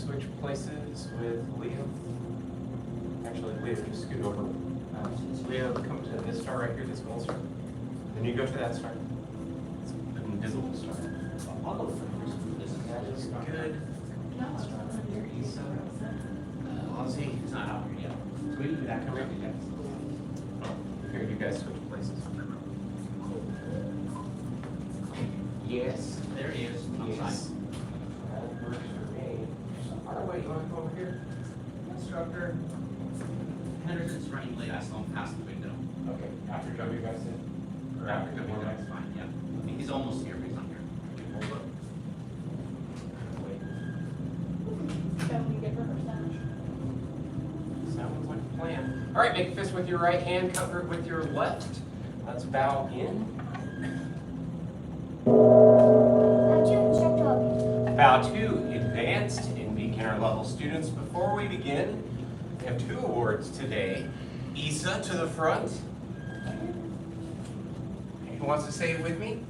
switch places with Leo. Actually, Leo, just scoot over. Leo, come to this star right here, this gold star. Then you go to that star. It's an invisible star. I'll go first. That is good. Star right here, Issa. Ozzy. It's not out here yet. So we can do that. Come here. Here, you guys switch places. Yes. There he is. Yes. Outside. That works for me. All right, wait, you want to come over here? Instructor. Henderson's running late. I saw him pass the window. Okay, after Joe, you guys in? Or after Window, Joe, that's fine. Yeah. I think he's almost here, but he's not here. Hold up. Wait. Sounds like a plan. All right, make a fist with your right hand, cover it with your left. Let's bow in. Bow to advanced and beginner level students. Before we begin, we have 2 awards today. Issa to the front. Who wants to say it with me?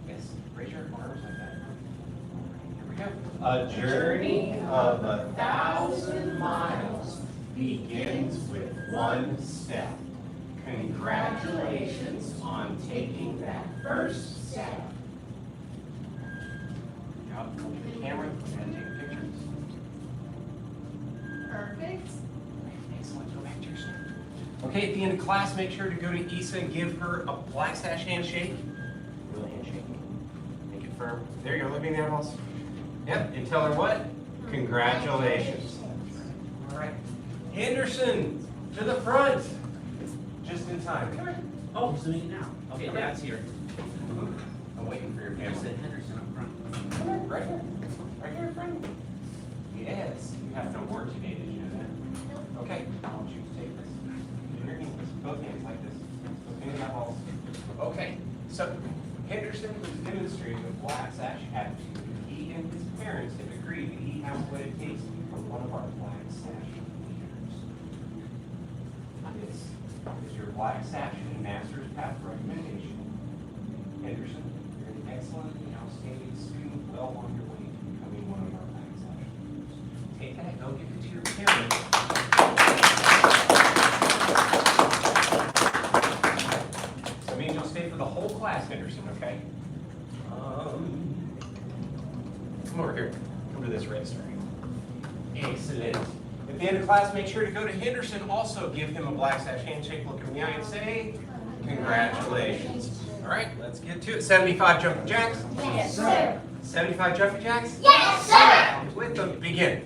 Yes, raise your arms like that. Here we go. A journey of 1,000 miles begins with 1 step. Congratulations on taking that first step. Now, look at the camera and take pictures. Perfect. Excellent. Go back to your seat. Okay, at the end of class, make sure to go to Issa and give her a black sash handshake. Real handshake. Make it firm. There you go, living animals. Yep, and tell her what? Congratulations. All right. Henderson, to the front. Just in time. Come here. Oh, he's doing it now. Okay, Come here. Dad's here. I'm waiting for your I family. said Henderson up front. Come here, right here. Right here in front of you. Yes, you have no work today, did you know that? Okay, I want you to take this. Put your hands, both hands like this. Both hands have balls. Okay, so Henderson was demonstrating a black sash attitude. He and his parents have agreed that he has what it takes to become one of our black sash leaders. This is your black sash and master's path recommendation. Henderson, you're an excellent and outstanding student, well on your way to becoming one of our black sash leaders. Take that, go give it to your parents. So that means you'll stay for the whole class, Henderson, okay? Come over here. Come to this red star. Excellent. At the end of class, make sure to go to Henderson. Also, give him a black sash handshake, look him in the eye, and say, congratulations. All right, let's get to it. 75 jumping jacks? Yes, sir. 75 jumping jacks? Yes, sir. With them, begin.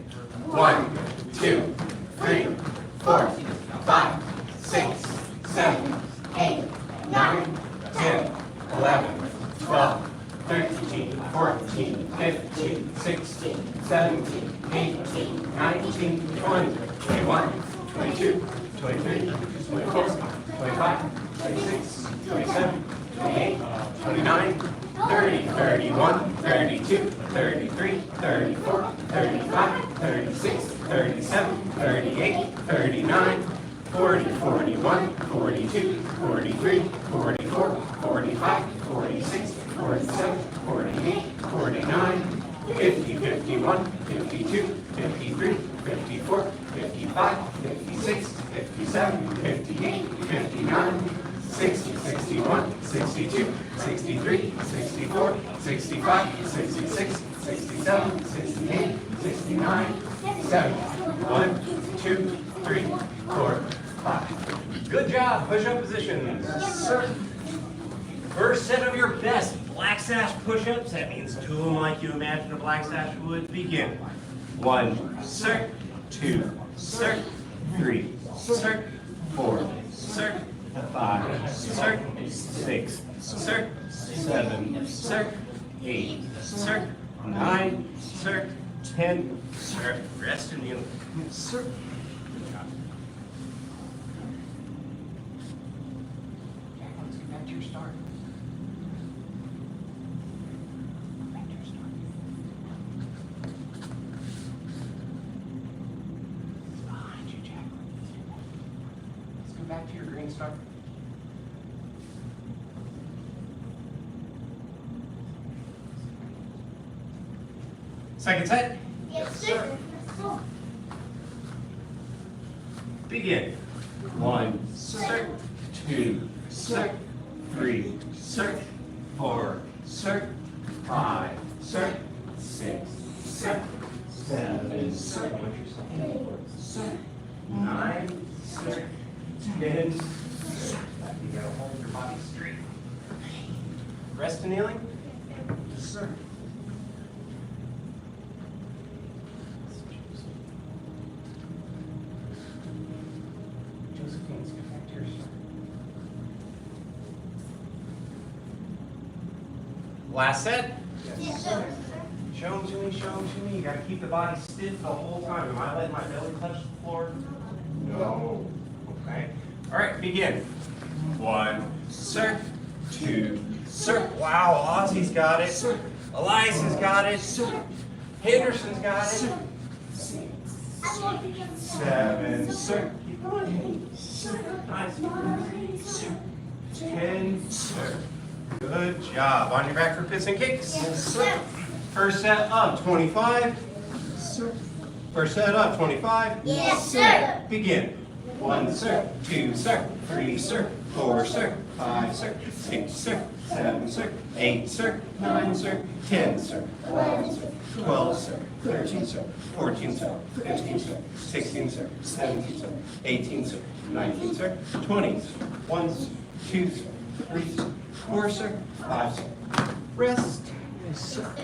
1, 2, 3, 4, 5, 6, 7, 8, 9, 10, 11, 12, 13, 14, 15, 16, 17, 18, 19, 20, 21, 22, 23, 24, 25, 26, 27, 28, 29, 30, 31, 32, 33, 34, 35, 36, 37, 38, 39, 40, 41, 42, 43, 44, 45, 46, 47, 48, 49, 50, 51, 52, 53, 54, 55, 56, 57, 58, 59, 60, 61, 62, 63, 64, 65, 66, 67, 68, 69, 70. 1, 2, 3, 4, 5. Good job. Push-up positions. Yes, sir. First set of your best black sash push-ups. That means 2 of them like you imagine a black sash would. Begin. 1, circ, 2, circ, 3, circ, 4, circ, 5, circ, 6, circ, 7, circ, 8, circ, 9, circ, 10, circ. Rest and kneel. Circ. Let's get back to your start. Back to your start. It's behind you, Jacqueline. Let's go back to your green star. Second set. Yes, sir. Begin. 1, sir, 2, sir, 3, sir, 4, sir, 5, sir, 6, sir, 7, sir, 9, sir, 10, sir. You gotta hold your body straight. Rest and kneeling. Yes, sir. Josephine's get back to your side. Last set. Yes, sir. Show them to me, show them to me. You gotta keep the body stiff the whole time. Am I letting my belly touch the floor? No. Okay. All right, begin. 1, sir, 2, sir. Wow, Ozzy's got it. Eliza's got it. Henderson's got it. 7, sir. Keep going. Nice. 10, sir. Good job. On your back for piss and kicks. Yes, sir. First set up, 25. First set up, 25. Yes, sir. Begin. 1, sir, 2, sir, 3, sir, 4, sir, 5, sir, 6, sir, 7, sir, 8, sir, 9, sir, 10, sir, 11, sir, 12, sir, 13, sir, 14, sir, 15, sir, 16, sir, 17, sir, 18, sir, 19, sir, 20, sir, 1, sir, 2, sir, 3, sir, 4, sir, 5, sir. Rest. Yes, sir.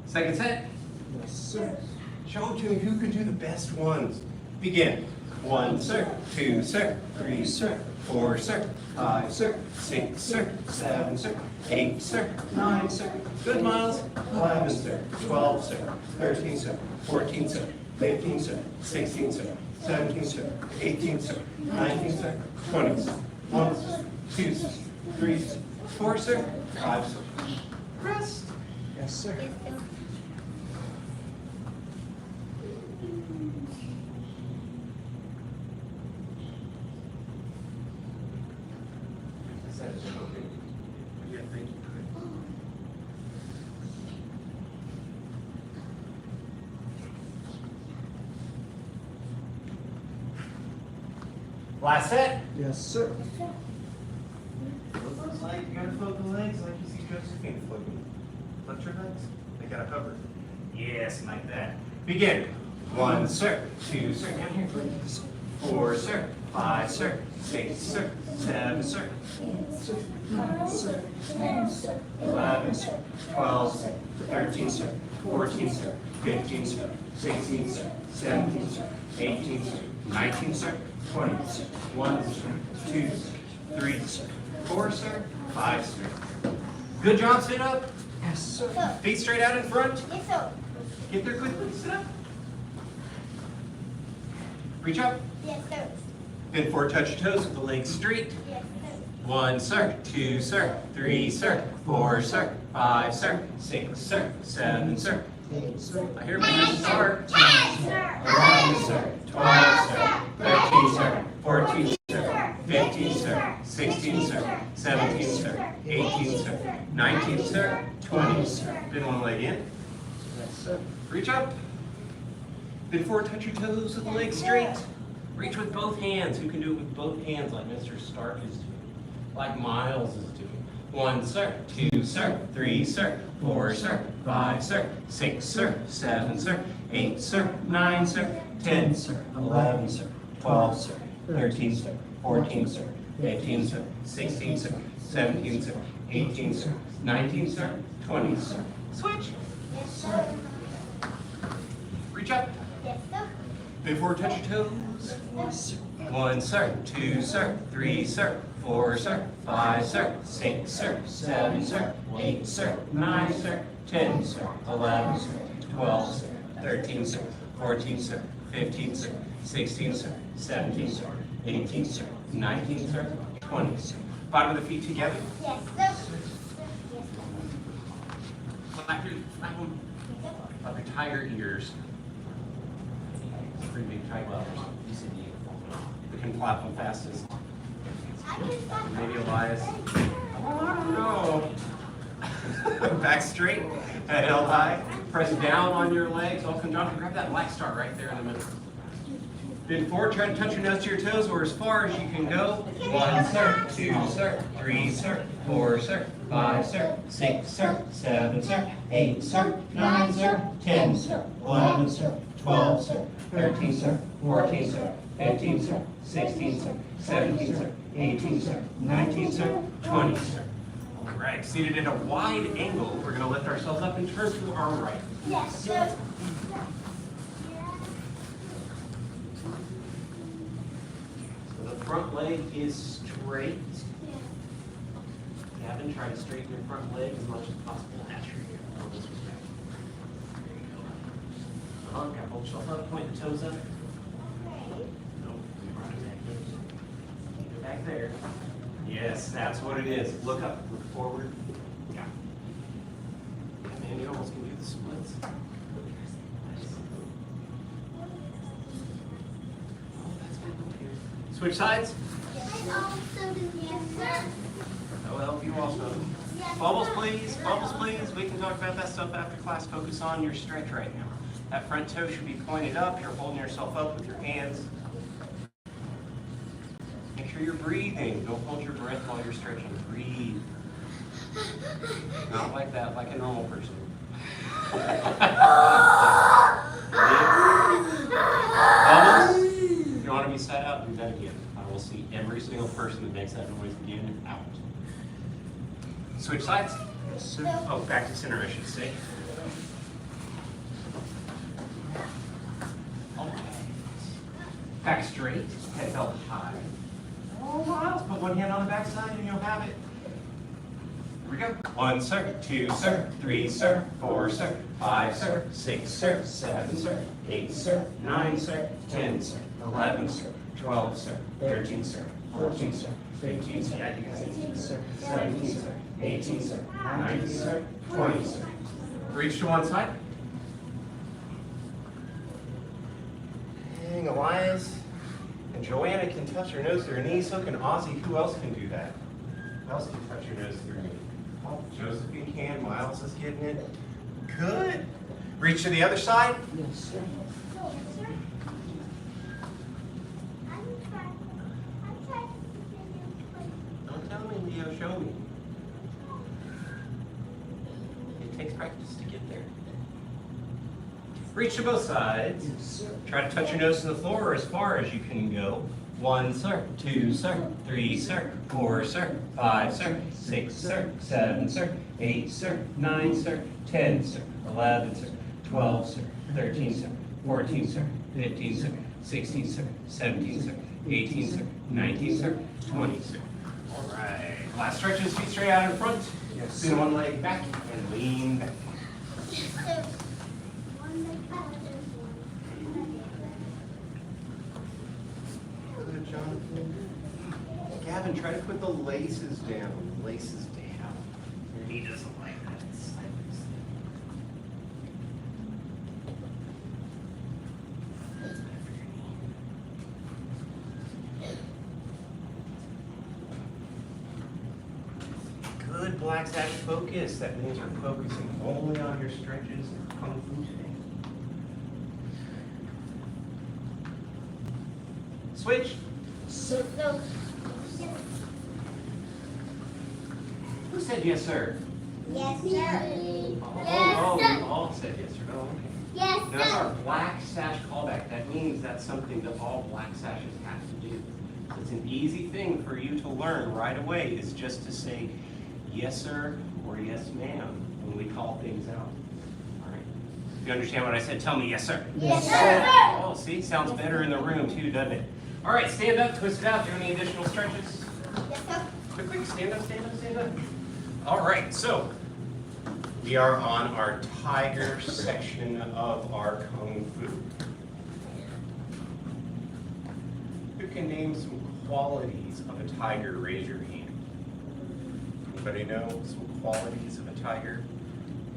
Second set. Yes, sir. Show them to me who can do the best ones. Begin. 1, sir, 2, sir, 3, sir, 4, sir, 5, sir, 6, sir, 7, sir, 8, sir, 9, sir. Good, Miles. 11, sir, 12, sir, 13, sir, 14, sir, 15, sir, 16, sir, 17, sir, 18, sir, 19, sir, 20, sir. 1, sir, 2, sir, 3, sir, 4, sir, 5, sir. Rest. Yes, sir. Last set. Yes, sir. Looks like you gotta float the legs like you see Josephine floating. Lift your legs. They gotta hover. Yes, like that. Begin. 1, sir. 2, sir. Down here, please. 4, sir. 5, sir. 6, sir. 7, sir. 11, sir. 12, sir. 13, sir. 14, sir. 15, sir. 16, sir. 17, sir. 18, sir. 19, sir. 20, sir. 1, sir. 2, sir. 3, sir. 4, sir. 5, sir. Good job, sit up. Yes, sir. Feet straight out in front. Yes, sir. Get there quickly, sit up. Reach up. Yes, sir. Bend forward, touch your toes with the legs straight. Yes, sir. 1, sir. 2, sir. 3, sir. 4, sir. 5, sir. 6, sir. 7, sir. 8, sir. I hear my start. 10, sir. 11, sir. 12, sir. 13, sir. 14, sir. 15, sir. 16, sir. 17, sir. 18, sir. 19, sir. 20, sir. Bend one leg in. Yes, sir. Reach up. Bend forward, touch your toes with the legs straight. Reach with both hands. Who can do it with both hands like Mr. Stark is doing? Like Miles is doing. 1, sir. 2, sir. 3, sir. 4, sir. 5, sir. 6, sir. 7, sir. 8, sir. 9, sir. 10, sir. 11, sir. 12, sir. 13, sir. 14, sir. 15, sir. 16, sir. 17, sir. 18, sir. 19, sir. 20, sir. Switch. Yes, sir. Reach up. Yes, sir. Before touch your toes. Yes, sir. 1, sir. 2, sir. 3, sir. 4, sir. 5, sir. 6, sir. 7, sir. 8, sir. 9, sir. 10, sir. 11, sir. 12, sir. 13, sir. 14, sir. 15, sir. 16, sir. 17, sir. 18, sir. 19, sir. 20, sir. Bottom of the feet together. Yes, sir. Yes, sir. flap them up your tiger ears. Pretty big tiger ears. You said you can flap them fastest. Maybe Elias. Oh, I don't know. Back straight, head held high. Press down on your legs. Welcome, Jonathan. Grab that black star right there in the middle. Bend forward, try to touch your nose to your toes or as far as you can go. 1, sir, 2, sir, 3, sir, 4, sir, 5, sir, 6, sir, 7, sir, 8, sir, 9, sir, 10, sir, 11, sir, 12, sir, 13, sir, 14, sir, 15, sir, 16, sir, 17, sir, 18, sir, 19, sir, 20, sir. All right, seated at a wide angle, we're going to lift ourselves up and turn to our right. Yes, sir. So the front leg is straight. Gavin, try to straighten your front leg as much as possible. That's your ear. Oh, this was back. There you go. Hold yourself up, point the toes up. Nope, brought it back in. Keep it back there. Yes, that's what it is. Look up, look forward. Yeah. Yeah, man, you almost can do the splits. Oh, that's good. Here. Switch sides. Yes, sir. That will help you also. Bubbles, please. Bubbles, please. We can talk about that stuff after class. Focus on your stretch right now. That front toe should be pointed up. You're holding yourself up with your hands. Make sure you're breathing. Don't hold your breath while you're stretching. Breathe. Not like that, like a normal person. Bubbles, if you want to be sat out, do that again. I will see every single person that makes that noise again out. Switch sides. Yes, sir. Oh, back to center, I should say. All right. Back straight, head held high. Oh, miles. Put one hand on the back side and you'll have it. Here we go. 1, sir, 2, sir, 3, sir, 4, sir, 5, sir, 6, sir, 7, sir, 8, sir, 9, sir, 10, sir, 11, sir, 12, sir, 13, sir, 14, sir, 15, sir, 16, sir, 17, sir, 18, sir, 19, sir, 20, sir. Reach to one side. Dang, Elias and Joanna can touch her nose to her knees. So can Ozzy. Who else can do that? Who else can touch your nose to your knee? Oh, Josephine can. Miles is getting it. Good. Reach to the other side. Yes, sir. Don't tell me, Leo. Show me. It takes practice to get there. Reach to both sides. Yes, sir. Try to touch your nose to the floor as far as you can go. 1, sir, 2, sir, 3, sir, 4, sir, 5, sir, 6, sir, 7, sir, 8, sir, 9, sir, 10, sir, 11, sir, 12, sir, 13, sir, 14, sir, 15, sir, 16, sir, 17, sir, 18, sir, 19, sir, 20, sir. All right. Last stretches, feet straight out in front. Yes, Spin one leg back and lean back. Good, Jonathan. Gavin, try to put the laces down. Laces down. Your knee doesn't like that. Good, black sash focus. That means you're focusing only on your stretches and kung fu today. Switch. Sir. No. Who said yes, sir? Yes, sir. Oh, you all said yes, sir. Oh, okay. Yes, Now, that's our sir. black sash callback. That means that's something that all black sashes have to do. It's an easy thing for you to learn right away is just to say yes, sir, or yes, ma'am, when we call things out. All right. If you understand what I said, tell me yes, sir. Yes, sir. Oh, see, sounds better in the room too, doesn't it? All right, stand up, twist it out. Do any additional stretches? Yes, sir. Quick, stand up, stand up, stand up. All right, so we are on our tiger section of our Kung Fu. Who can name some qualities of a tiger? Raise your hand. Anybody know some qualities of a tiger?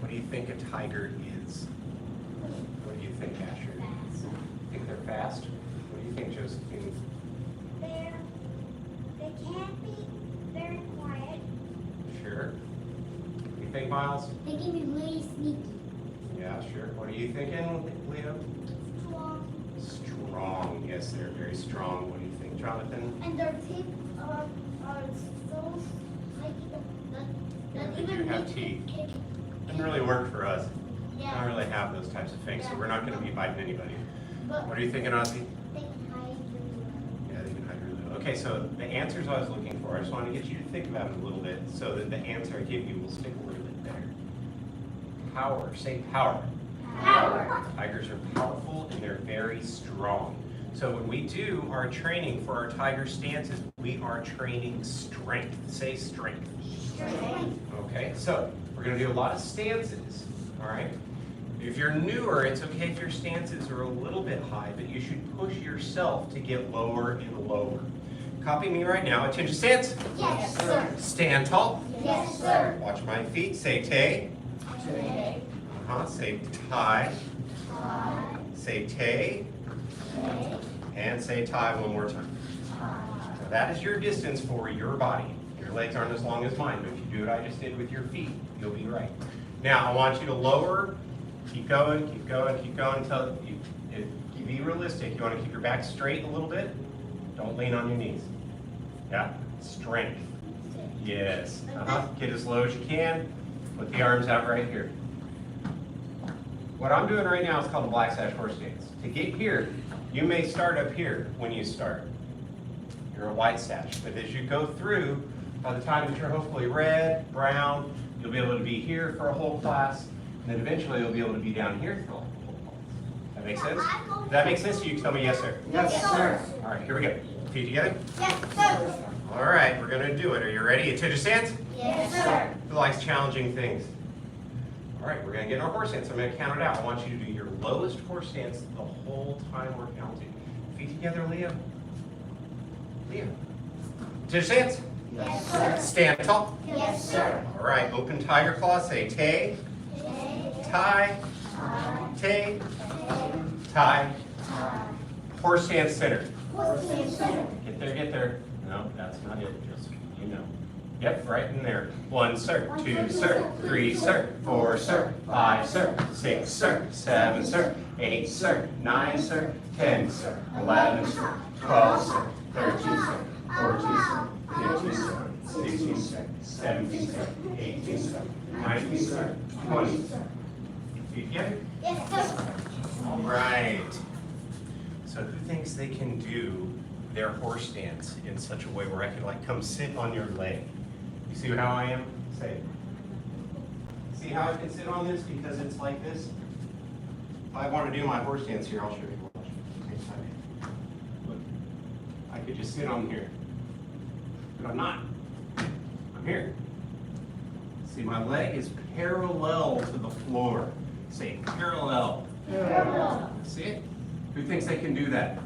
What do you think a tiger is? What do you think, Asher? Think they're fast? What do you think, Josephine? They can't be very quiet. Sure. What do you think, Miles? They can be really sneaky. Yeah, sure. What are you thinking, Leo? Strong. Strong. Yes, they're very strong. What do you think, Jonathan? And their teeth are so spiky that They even do have we teeth. can- Doesn't really work for us. I Yeah. don't really have those types of things, so we're not going to be biting anybody. But What are you thinking, Ozzy? they can hide really well. Yeah, they can hide really well. Okay, so the answers I was looking for, I just want to get you to think about it a little bit so that the answer I give you will stick a little bit better. Power. Say power. Power. Tigers are powerful and they're very strong. So when we do our training for our tiger stances, we are training strength. Say strength. Strength. Okay, so we're going to do a lot of stances, all right? If you're newer, it's okay if your stances are a little bit high, but you should push yourself to get lower and lower. Copy me right now. Attention stance. Yes, sir. Stand tall. Yes, sir. Watch my feet. Say tay. Tay. Say tie. Tie. Say tay. Tay. And say tie one more time. Now that is your distance for your body. Your legs aren't as long as mine, but if you do what I just did with your feet, you'll be right. Now I want you to lower. Keep going, keep going, keep going until you be realistic. You want to keep your back straight a little bit. Don't lean on your knees. Yeah? Strength. Yes. Get as low as you can. Put the arms out right here. What I'm doing right now is called a black sash horse stance. To get here, you may start up here when you start. You're a white sash. But as you go through, by the time that you're hopefully red, brown, you'll be able to be here for a whole class. And then eventually you'll be able to be down here for the whole class. That make sense? Does that make sense? You can tell me yes, sir. Yes, sir. All right, here we go. Feet together. Yes, sir. All right, we're going to do it. Are you ready? Attention stance. Yes, sir. Who likes challenging things? All right, we're going to get in our horse stance. I'm going to count it out. I want you to do your lowest horse stance the whole time we're counting. Feet together, Leo. Leo. Attention stance. Yes, sir. Stand tall. Yes, sir. All right, open tiger claw. Say tay, tie, tay, tie. Horse stance center. Get there, get there. No, that's not it. Just, you know. Yep, right in there. 1, sir. 2, sir. 3, sir. 4, sir. 5, sir. 6, sir. 7, sir. 8, sir. 9, sir. 10, sir. 11, sir. 12, sir. 13, sir. 14, sir. 15, sir. 16, sir. 17, sir. 18, sir. 19, sir. 20, sir. Feet together. Yes, sir. All right. So who thinks they can do their horse stance in such a way where I can like come sit on your leg? You see how I am? Say it. See how I can sit on this because it's like this? If I want to do my horse stance here, I'll show you. Watch. Look. I could just sit on here. But I'm not. I'm here. See, my leg is parallel to the floor. Say parallel. See it? Who thinks they can do that?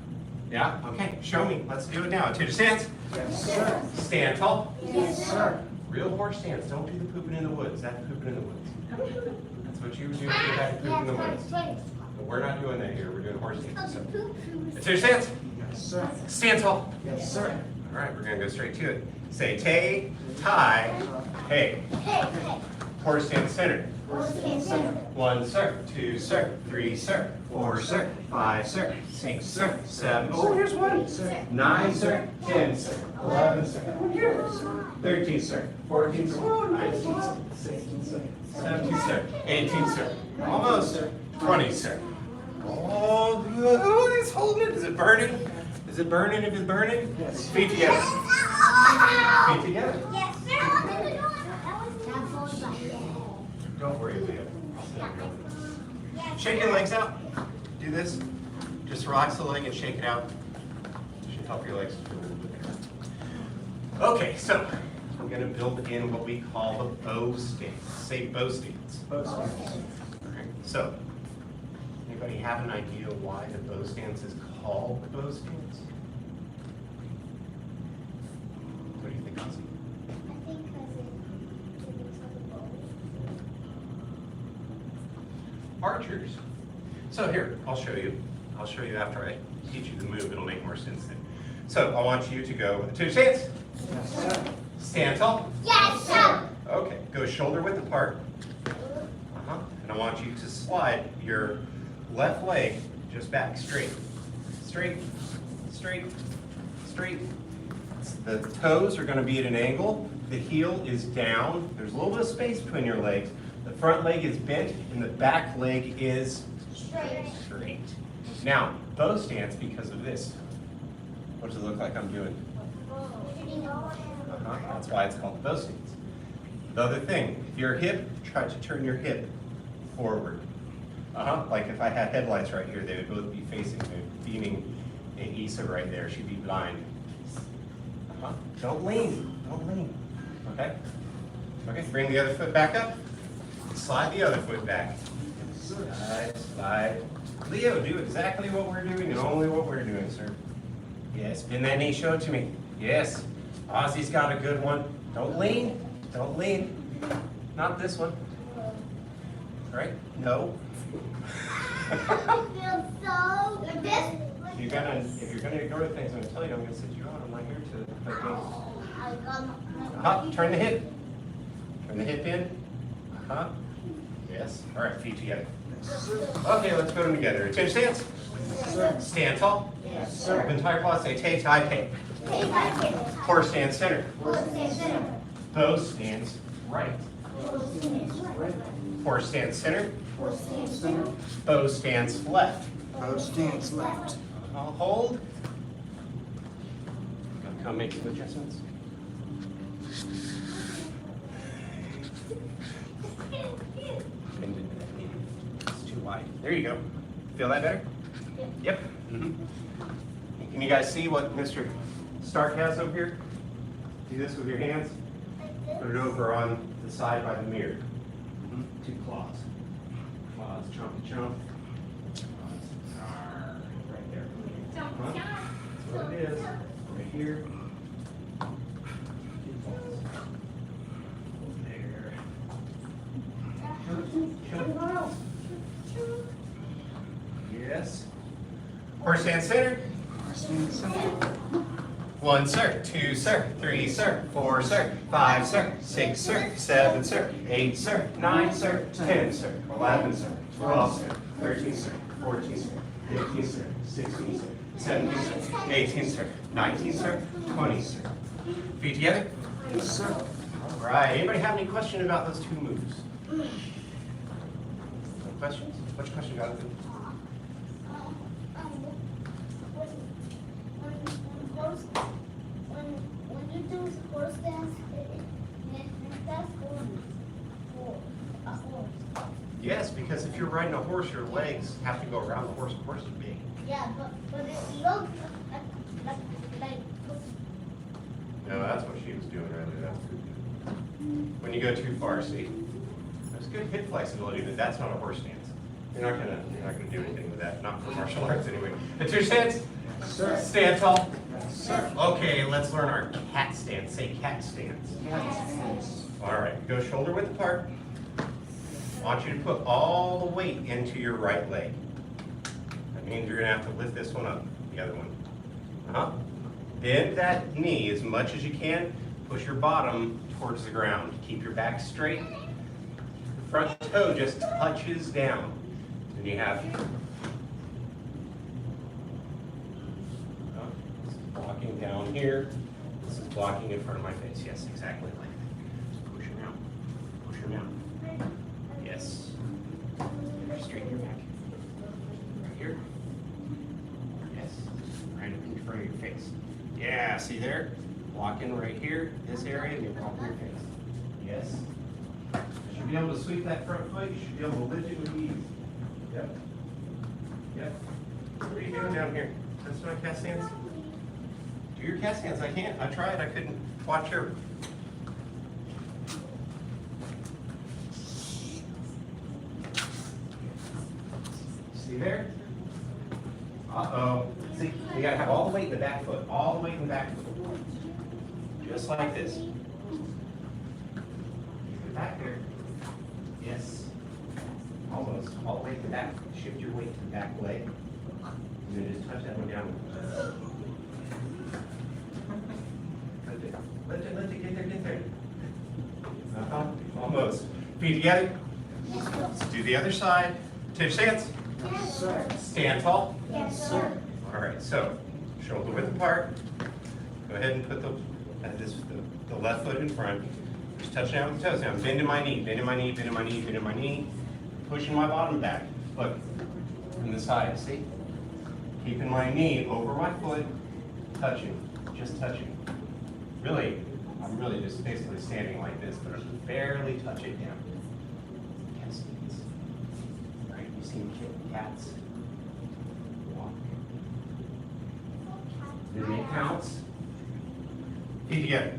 Yeah? Okay, show me. Let's do it now. Attention stance. Yes, sir. Stand tall. Yes, sir. Real horse stance. Don't do the pooping in the woods. That's pooping in the woods. That's what you would do if you had to poop in the woods. But we're not doing that here. We're doing horse stance. So, attention stance. Yes, sir. Stand tall. Yes, sir. All right, we're going to go straight to it. Say tay, tie, hey. Horse stance center. 1, sir. 2, sir. 3, sir. 4, sir. 5, sir. 6, sir. 7. Oh, here's 1. 9, sir. 10, sir. 11, sir. 13, sir. 14, sir. 19, sir. 16, sir. 17, sir. 18, sir. Almost, sir. 20, sir. Oh, who is holding it? Is it burning? Is it burning if it's burning? Yes. Feet together. Feet together. Yes, sir. Don't worry, Leo. Shake your legs out. Do this. Just relax the leg and shake it out. Should help your legs feel a little bit better. Okay, so I'm going to build in what we call the bow stance. Say bow stance. Both stance. All right, so anybody have an idea why the bow stance is called the bow stance? What do you think, Ozzy? I think because it looks like a bow. archers. So here, I'll show you. I'll show you after I teach you the move. It'll make more sense then. So I want you to go with the 2 stance. Yes, sir. Stand tall. Yes, sir. Okay, go shoulder width apart. And I want you to slide your left leg just back straight. Straight, straight, straight. The toes are going to be at an angle. The heel is down. There's a little bit of space between your legs. The front leg is bent and the back leg is straight. Now, bow stance because of this. What does it look like I'm doing? That's why it's called the bow stance. The other thing, if your hip, try to turn your hip forward. Like if I had headlights right here, they would both be facing me, beaming at Issa right there. She'd be blind. Don't lean. Don't lean. Okay? Okay, bring the other foot back up. Slide the other foot back. Slide, slide. Leo, do exactly what we're doing and only what we're doing, sir. Yes, bend that knee, show it to me. Yes. Ozzy's got a good one. Don't lean. Don't lean. Not this one. Right? No. If you're gonna ignore the things I'm gonna tell you, I'm gonna sit you out. I'm not here to play games. Turn the hip. Turn the hip in. Yes. All right, feet together. Okay, let's put them together. Change stance. Yes, sir. Stand tall. Yes, sir. Open entire claw, say tay, tie, pay. Horse stands center. Bow stands right. Horse stands center. Bow stands left. Bow stance left. I'll hold. Come make some adjustments. It's too wide. There you go. Feel that better? Yep. Can you guys see what Mr. Stark has over here? Do this with your hands. Put it over on the side by the mirror. 2 claws. Claws, chompy chomp. Claws. Right there. That's what it is. Right here. 2 claws. There. Chomp. Yes. Horse stand center. Horse stance center. 1, sir. 2, sir. 3, sir. 4, sir. 5, sir. 6, sir. 7, sir. 8, sir. 9, sir. 10, sir. 11, sir. 12, sir. 13, sir. 14, sir. 15, sir. 16, sir. 17, sir. 18, sir. 19, sir. 20, sir. Feet together. Yes, sir. All right. Anybody have any question about those 2 moves? No questions? Which question got it? When you do horse dance, that's going for a horse. Yes, because if you're riding a horse, your legs have to go around the horse. The horse is big. Yeah, but it looks like No, that's what she was doing earlier. That's good. When you go too far, see, there's good hip flexibility, but that's not a horse stance. You're not gonna do anything with that. Not for martial arts anyway. It's your stance. Yes, sir. Stand tall. Yes, sir. Okay, let's learn our cat stance. Say cat stance. Yes. All right, go shoulder width apart. I want you to put all the weight into your right leg. That means you're gonna have to lift this one up, the other one. Bend that knee as much as you can. Push your bottom towards the ground. Keep your back straight. The front toe just touches down. Then you have blocking down here. This is blocking in front of my face. Yes, exactly like that. Just push him out. Push him out. Yes. Straighten your back. Right here. Yes. Right up in front of your face. Yeah, see there? Blocking right here, this area, and you're blocking your face. Yes. You should be able to sweep that front foot. You should be able to lift it with ease. Yep. Yep. What are you doing down here? That's my cat stance. Do your cat stance. I can't. I tried. I couldn't. Watch her. See there? Uh-oh. See, you gotta have all the weight in the back foot. All the weight in the back foot. Just like this. Keep it back there. Yes. Almost. All the way the back, shift your weight to the back leg. And then just touch that one down. Lift it, get there. Uh-huh, almost. Feet together. Let's do the other side. Tish stance. Yes, sir. Stand tall. Yes, sir. All right, so shoulder width apart. Go ahead and put the left foot in front. Just touch down with the toes. Now bend in my knee, bend in my knee, bend in my knee, bend in my knee. Pushing my bottom back. Look, from the side, see? Keeping my knee over my foot, touching, just touching. Really, I'm really just basically standing like this, but I just barely touch it down. Yes, please. Right, you've seen cats walk. Then it counts. Feet together.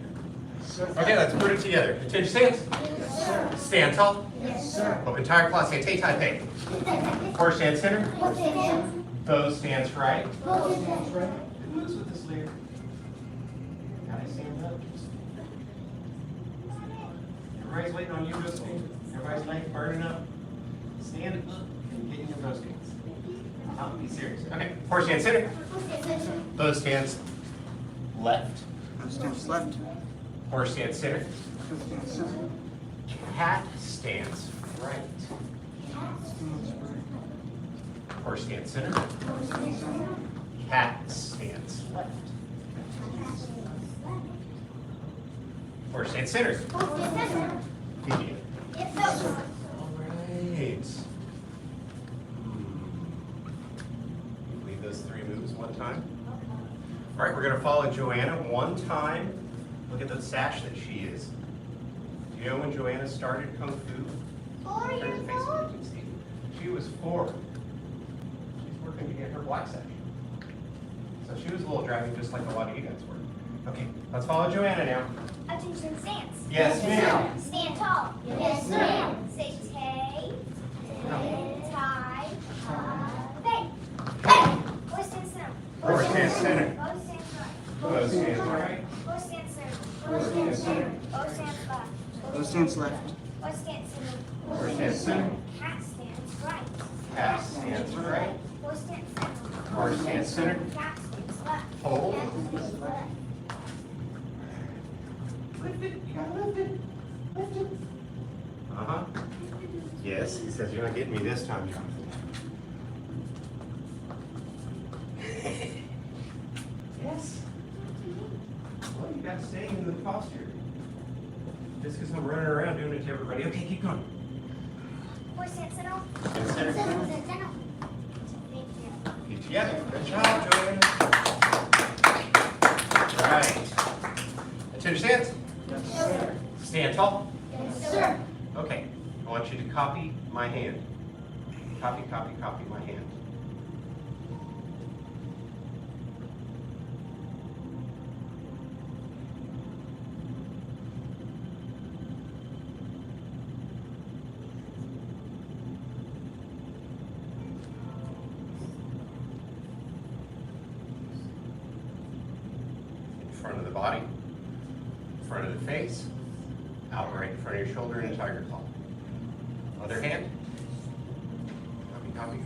Okay, let's put it together. Attention stance. Yes, sir. Stand tall. Yes, sir. Open tire class, say tay tai pei. Horse stand center. Both hands. Bow stands right. Both hands. It moves with this leer. Gotta stand up. Everybody's waiting on you to stand. Everybody's legs burning up. Stand up and get in your bow stance. Be serious. Okay, horse stand center. Bow stands left. Stands left. Horse stands center. Stands center. Cat stands right. Stands right. Horse stands center. Cat stands left. Horse stands center. Feet together. All right. Leave those three moves one time. All right, we're going to follow Joanna one time. Look at the sash that she is. Do you know when Joanna started Kung Fu? Turn your face so you can see. She was 4. She's working to get her black sash. So she was a little driving just like a lot of you guys were. Okay, let's follow Joanna now. Attention stance. Yes, ma'am. Stand tall. Yes, ma'am. Say tay, tie, bang. Bang. Horse stand center. Horse stand center. Bow stands Bow stands right. right. Horse stand center. Horse stand center. Bow stands left. Bow stands left. Horse stand center. Horse stand center. Cat stands right. Cat stands right. Horse stand center. Horse stands center. Cat stands left. Hold. Cat stands left. Lift it. You gotta lift it. Lift it. Uh-huh. Yes, he says you're not getting me this time, Jonathan. Yes. Well, you got to stay in the posture. Just because I'm running around doing it to everybody. Okay, keep going. Horse stand center. And center. Center. Keep together. Good job, Joanna. Right. Attention stance. Yes, sir. Stand tall. Yes, sir. Okay. I want you to copy my hand. Copy, copy, copy my hand. Front of the body, front of the face, out right in front of your shoulder in a tiger claw. Other hand. Copy, copy.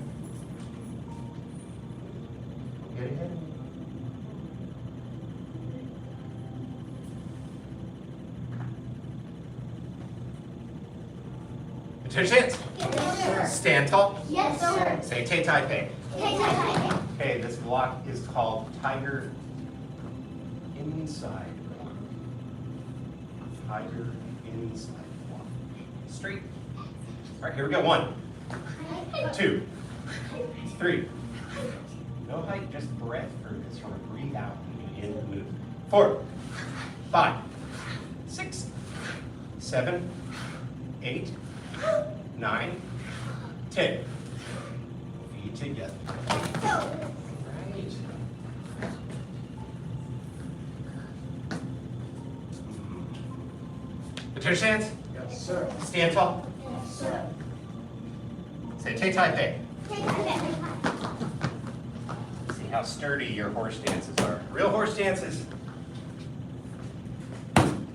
Get ahead. Attention stance. Yes, sir. Stand tall. Yes, sir. Say tay tai pei. Tay tai pei. Okay, this block is called tiger inside block. Tiger inside block. Straight. All right, here we go. 1, 2, 3. No height, just breath for this. Sort of breathe out and in the move. 4, 5, 6, 7, 8, 9, 10. Feet together. Right. Attention stance. Yes, sir. Stand tall. Yes, sir. Say tay tai pei. Tay tai pei. See how sturdy your horse stances are. Real horse stances.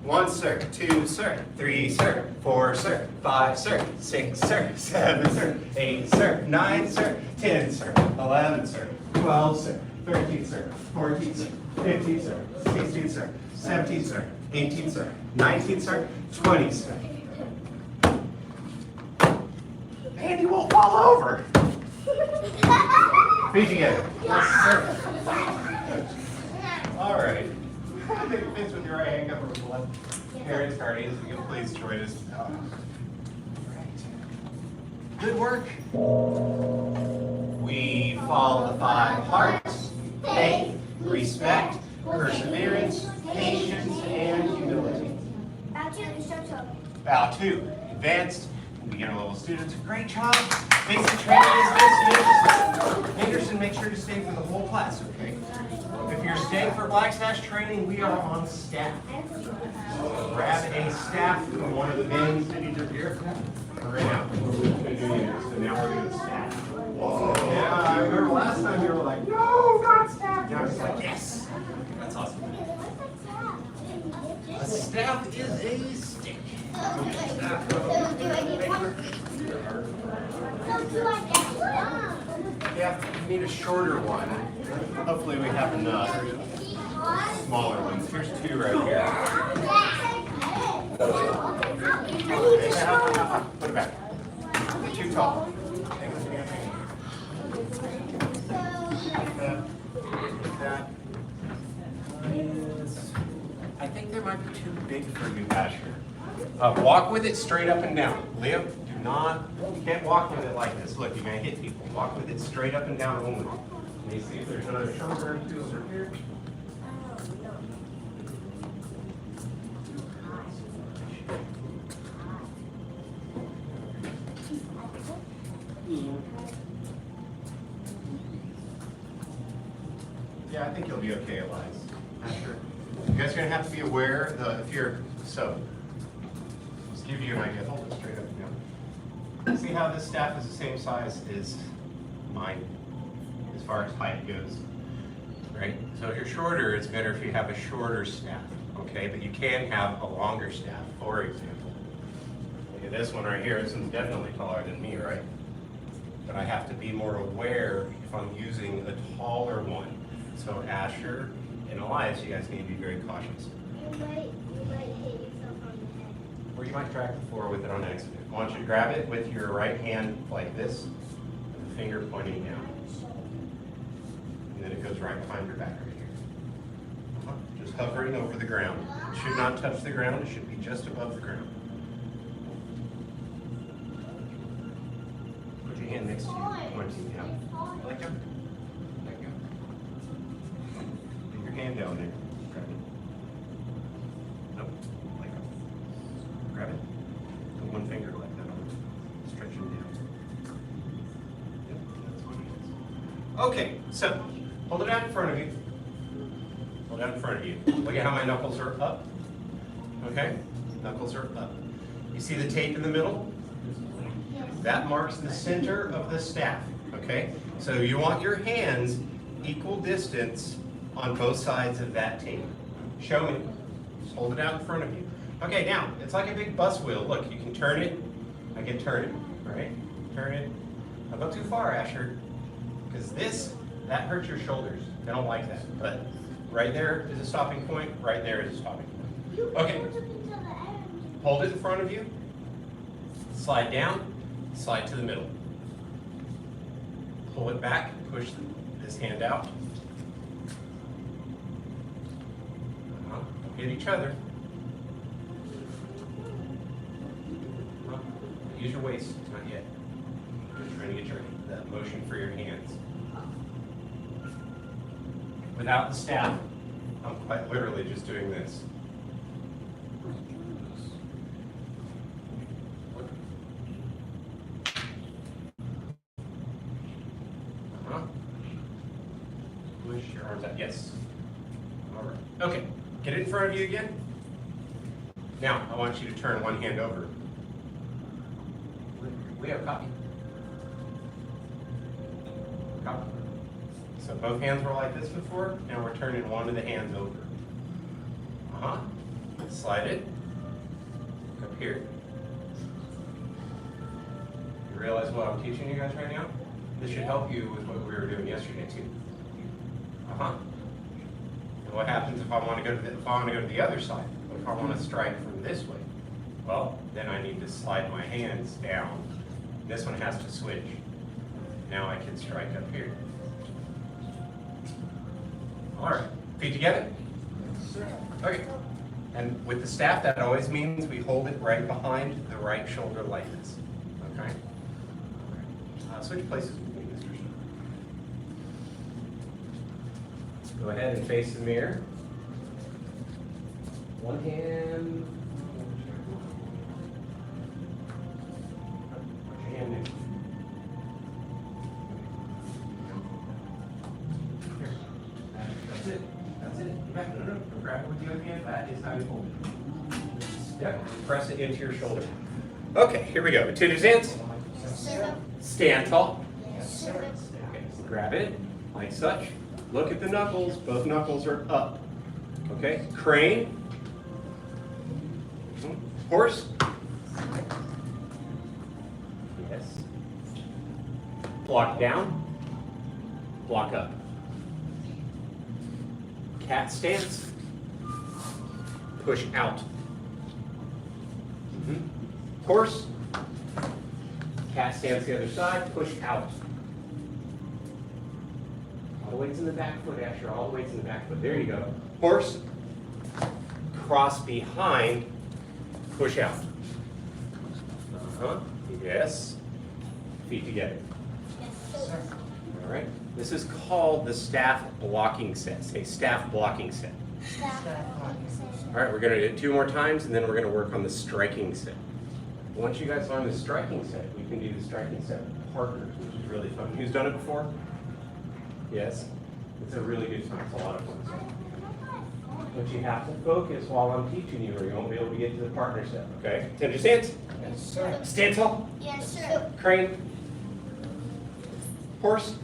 1 sir, 2 sir, 3 sir, 4 sir, 5 sir, 6 sir, 7 sir, 8 sir, 9 sir, 10 sir, 11 sir, 12 sir, 13 sir, 14 sir, 15 sir, 16 sir, 17 sir, 18 sir, 19 sir, 20 sir. Andy won't fall over. Feet together. Yes, sir. All right. Take a fist with your right hand, cover with the left. Parents, guardians, if you can please join us. All right. Good work. We follow the 5 hearts: faith, respect, perseverance, patience, and humility. Bow 2, advanced, beginner level students. Great job. Basic training is dismissed. Anderson, make sure to stay for the whole class, okay? If you're staying for Black Sash training, we are on staff. So grab a staff from one of the main cities of here. Right now. So now we're doing staff. Yeah, I remember last time you were like, no, not staff. Now it's like, yes. That's awesome. A staff is a stick. Yeah, we need a shorter one. Hopefully we have enough. Smaller ones. Here's 2 right here. Put it back. Too tall. That. I think there might be too big for you, Asher. Walk with it straight up and down. Leo, you can't walk with it like this. Look, you're gonna hit people. Walk with it straight up and down only. Let me see if there's another shoulder or 2 over here. Yeah, I think you'll be okay, Elias. Asher. You guys are gonna have to be aware if you're just give you an idea. Hold it straight up and down. See how this staff is the same size as mine, as far as height goes, right? So if you're shorter, it's better if you have a shorter staff, okay? But you can have a longer staff, for example. Look at this one right here. This one's definitely taller than me, right? But I have to be more aware if I'm using a taller one. So Asher and Elias, you guys need to be very cautious. You might hit yourself on the head. Or you might track the floor with it on accident. I want you to grab it with your right hand like this, with the finger pointing down. And then it goes right behind your back right here. Just hovering over the ground. It should not touch the ground, it should be just above the ground. Put your hand next to you, pointing down. Let go. Let go. Put your hand down there. Grab it. Nope. Let go. Grab it. Put one finger like that on it. Stretch it down. Yep, that's what it is. Okay, so hold it out in front of you. Hold it out in front of you. Look at how my knuckles are up. Okay? Knuckles are up. You see the tape in the middle? That marks the center of the staff. Okay? So you want your hands equal distance on both sides of that tape. Show me. Just hold it out in front of you. Okay, now, it's like a big bus wheel. Look, you can turn it. I can turn it, right? Turn it. Don't go too far, Asher. Because that hurts your shoulders. I don't like that. But right there is a stopping point. Right there is a stopping point. Okay. Hold it in front of you. Slide down. Slide to the middle. Pull it back. Push this hand out. Don't hit each other. Use your waist. Not yet. Just trying to get that motion for your hands. Without the staff, I'm quite literally just doing this. Push your arms out. Yes. All right. Okay. Get it in front of you again. Now, I want you to turn one hand over. We have a copy. Copy. So both hands were like this before. Now we're turning one of the hands over. Slide it up here. You realize what I'm teaching you guys right now? This should help you with what we were doing yesterday too. And what happens if I want to go to the other side? What if I want to strike from this way? Well, then I need to slide my hands down. This one has to switch. Now I can strike up here. All right, feet together? Okay. And with the staff, that always means we hold it right behind the right shoulder like this. Okay? Switch places with me, Mr. Shaw. Go ahead and face the mirror. One hand. Put your hand in. Here. That's it. That's it. Get back. No. Grab it with the other hand. That is how you hold it. Yep. Press it into your shoulder. Okay, here we go. Attentive stance. Stand tall. Okay, grab it like such. Look at the knuckles. Both knuckles are up. Okay, crane. Horse. Yes. Block down. Block up. Cat stance. Push out. Horse. Cat stance the other side, push out. All the weights in the back foot, Asher, all the weights in the back foot. There you go. Horse, cross behind, push out. Yes. Feet together. All right. This is called the staff blocking set. Say staff blocking set. All right, we're going to do it 2 more times, and then we're going to work on the striking set. Once you guys learn the striking set, we can do the striking set with partners, which is really fun. Who's done it before? Yes? It's a really good time. It's a lot of fun. But you have to focus while I'm teaching you, or you won't be able to get to the partner set. Okay? Attentive stance. Yes, sir. Stand tall. Yes, sir. Crane. Horse.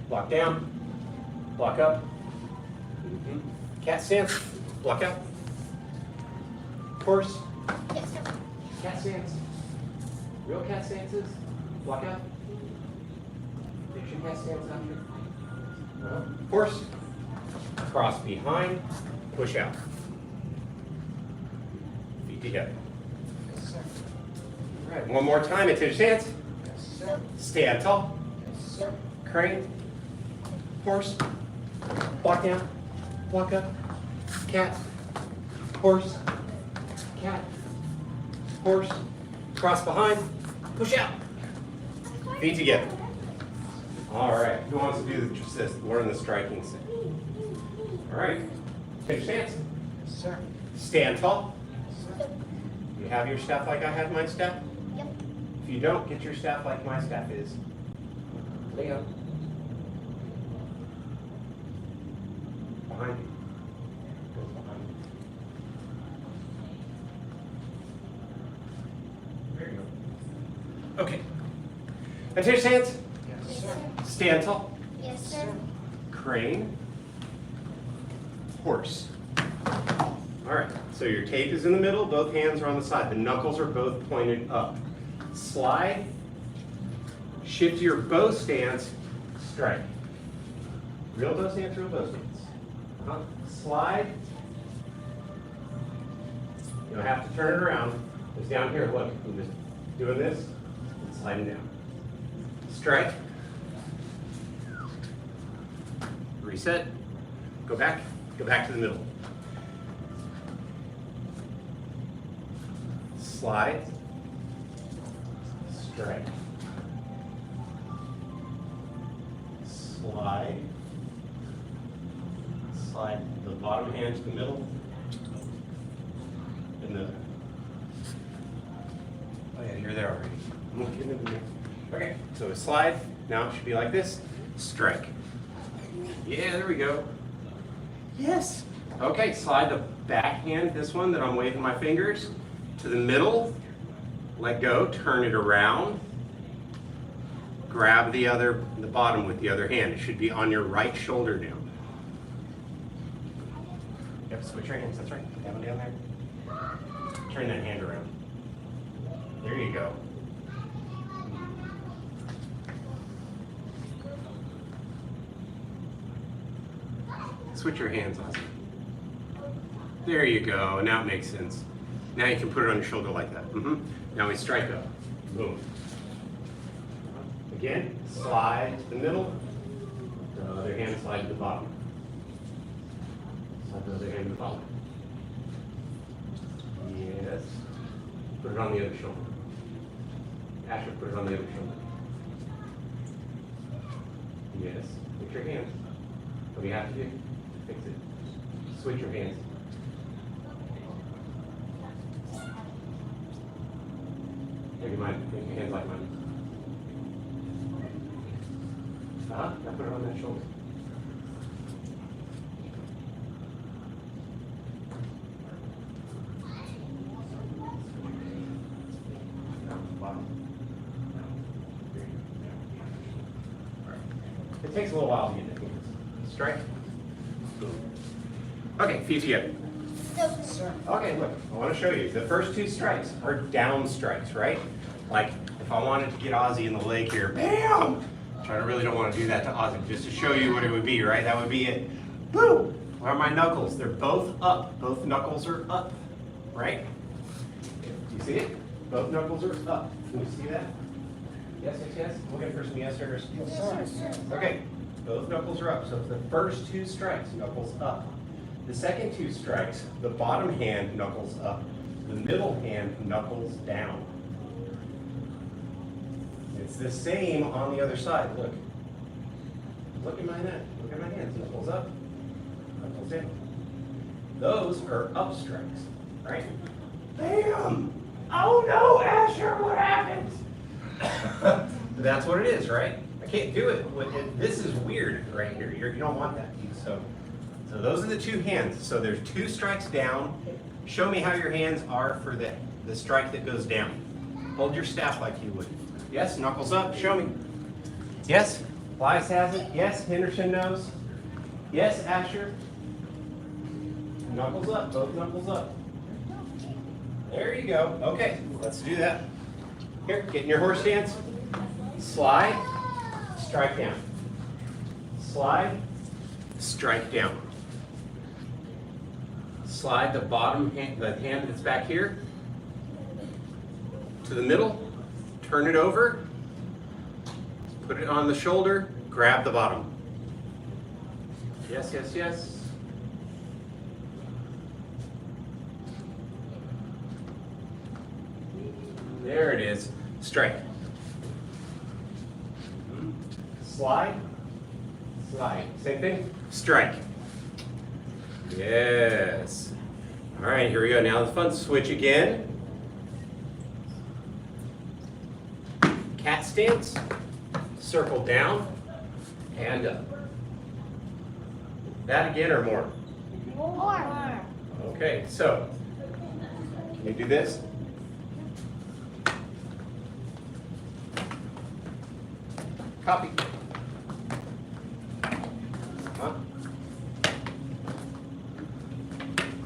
Block down. Block up. Cat stance. Block out. Horse. Yes, sir. Cat stance. Real cat stances. Block out. Picture cat stance out here. Horse. Cross behind. Push out. Feet together. Yes, sir. All right, one more time. Attentive stance. Yes, sir. Stand tall. Yes, sir. Crane. Horse. Block down. Block up. Cat. Horse. Cat. Horse. Cross behind. Push out. Feet together. All right. Who wants to do this? Learn the striking set. All right. Take your stance. Yes, sir. Stand tall. Yes, sir. You have your staff like I have my staff? Yep. If you don't, get your staff like my staff is. Lay up. Behind you. Goes behind you. There you go. Okay. Attention stance. Yes, sir. Stand tall. Yes, sir. Crane. Horse. All right, so your tape is in the middle, both hands are on the side. The knuckles are both pointed up. Slide, shift your bow stance, strike. Real bow stance, real bow stance. Slide. You don't have to turn it around. It's down here, look, I'm just doing this, and sliding down. Strike. Reset. Go back to the middle. Slide, strike, slide, slide the bottom hand to the middle, and the, oh yeah, you're there already. I'm looking at you. Okay, so a slide, now it should be like this, strike. Yeah, there we go. Yes. Okay, slide the back hand, this one that I'm waving my fingers, to the middle, let go, turn it around, grab the bottom with the other hand. It should be on your right shoulder now. Yep, switch your hands, that's right. Down there. Turn that hand around. There you go. Switch your hands, Ozzy. There you go, now it makes sense. Now you can put it on your shoulder like that. Now we strike up. Boom. Again, slide to the middle. The other hand slide to the bottom. Slide the other hand to the bottom. Yes. Put it on the other shoulder. Asher, put it on the other shoulder. Yes. Fix your hands. What do you have to do? Fix it. Switch your hands. Make your hands like mine. Now put it on that shoulder. It takes a little while to get the fingers. Strike. Okay, feet together. Sir. Okay, look, I want to show you. The first two strikes are down strikes, right? Like, if I wanted to get Ozzy in the leg here, bam! Which I really don't want to do that to Ozzy, just to show you what it would be, right? That would be it. Boom! Where are my knuckles? They're both up. Both knuckles are up, right? Do you see it? Both knuckles are up. Can you see that? Yes, yes, yes. Look at first me, yes, first. Yes, sir. Okay, both knuckles are up. So the first two strikes, knuckles up. The second two strikes, the bottom hand knuckles up. The middle hand knuckles down. It's the same on the other side. Look. Look at my neck. Look at my hands. Knuckles up, knuckles down. Those are up strikes, right? Bam! Oh no, Asher, what happened? That's what it is, right? I can't do it. This is weird right here. You don't want that. So those are the two hands. So there's two strikes down. Show me how your hands are for the strike that goes down. Hold your staff like you would. Yes, knuckles up. Show me. Yes, Elias has it. Yes, Henderson knows. Yes, Asher. Knuckles up. Both knuckles up. There you go. Okay, let's do that. Here, get in your horse stance. Slide, strike down. Slide, strike down. Slide the bottom hand, the hand that's back here, to the middle. Turn it over. Put it on the shoulder. Grab the bottom. Yes, yes, yes. There it is. Strike. Slide. Slide. Same thing. Strike. Yes. All right, here we go. Now the fun switch again. Cat stance. Circle down and up. That again or more? More. Okay, so can you do this? Copy. Huh?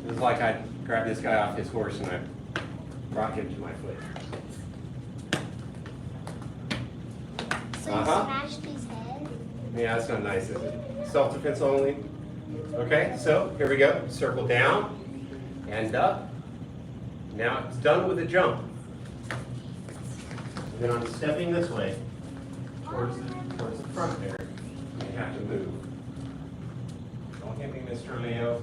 It was like I grabbed this guy off his horse and I brought him to my foot. So you smashed his head? Yeah, that's not nice, is it? Self-defense only. Okay, so here we go. Circle down and up. Now it's done with a jump. And then I'm stepping this way towards the front there. You have to move. Don't hit me, Mr. Leo.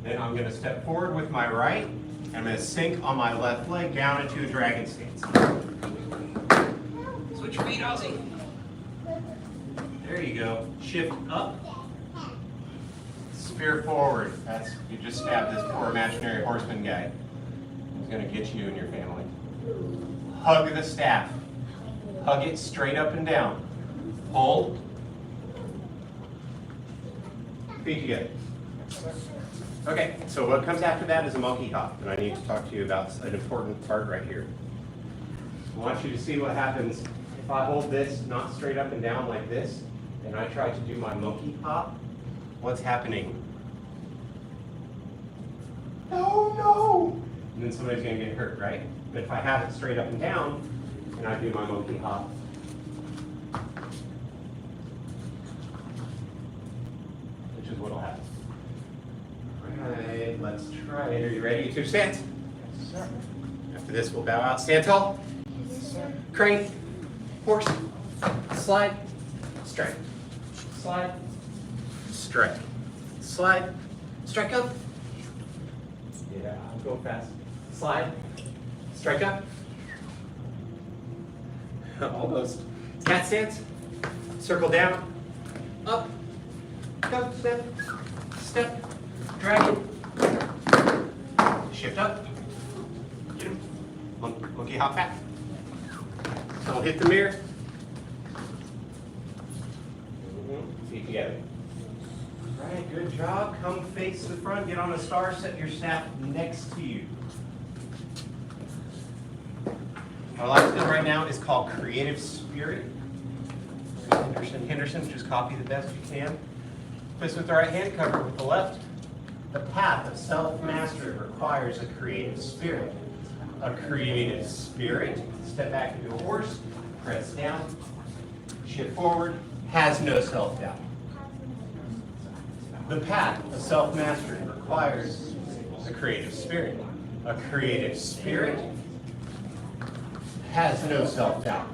Then I'm going to step forward with my right. I'm going to sink on my left leg down into a dragon stance. Switch your feet, Ozzy. There you go. Shift up. Spear forward. That's, you just stabbed this poor imaginary horseman guy. He's going to get you and your family. Hug the staff. Hug it straight up and down. Hold. Feet together. Okay, so what comes after that is a monkey hop, and I need to talk to you about an important part right here. I want you to see what happens if I hold this not straight up and down like this, and I try to do my monkey hop. What's happening? no. And then somebody's gonna get hurt, right? But if I have it straight up and down, and I do my monkey hop, which is what'll happen. Right, let's try it. Are you ready to stand? Yes, sir. After this, we'll bow out. Stand tall. Yes, sir. Crane. Horse. Slide. Strike. Slide. Strike. Slide. Strike up. Yeah, I'll go fast. Slide. Strike up. Almost. Cat stance. Circle down. Up. Go. Step. Step. Dragon. Shift up. Get him. Monkey hop back. Don't hit the mirror. Feet together. All right, good job. Come face the front. Get on a star. Set your staff next to you. Our last skill right now is called Creative Spirit. Henderson, just copy the best you can. Twist with the right hand, cover with the left. The path of self-mastery requires a creative spirit. A creative spirit, step back into a horse, press down, shift forward, has no self-doubt. The path of self-mastery requires a creative spirit. A creative spirit has no self-doubt.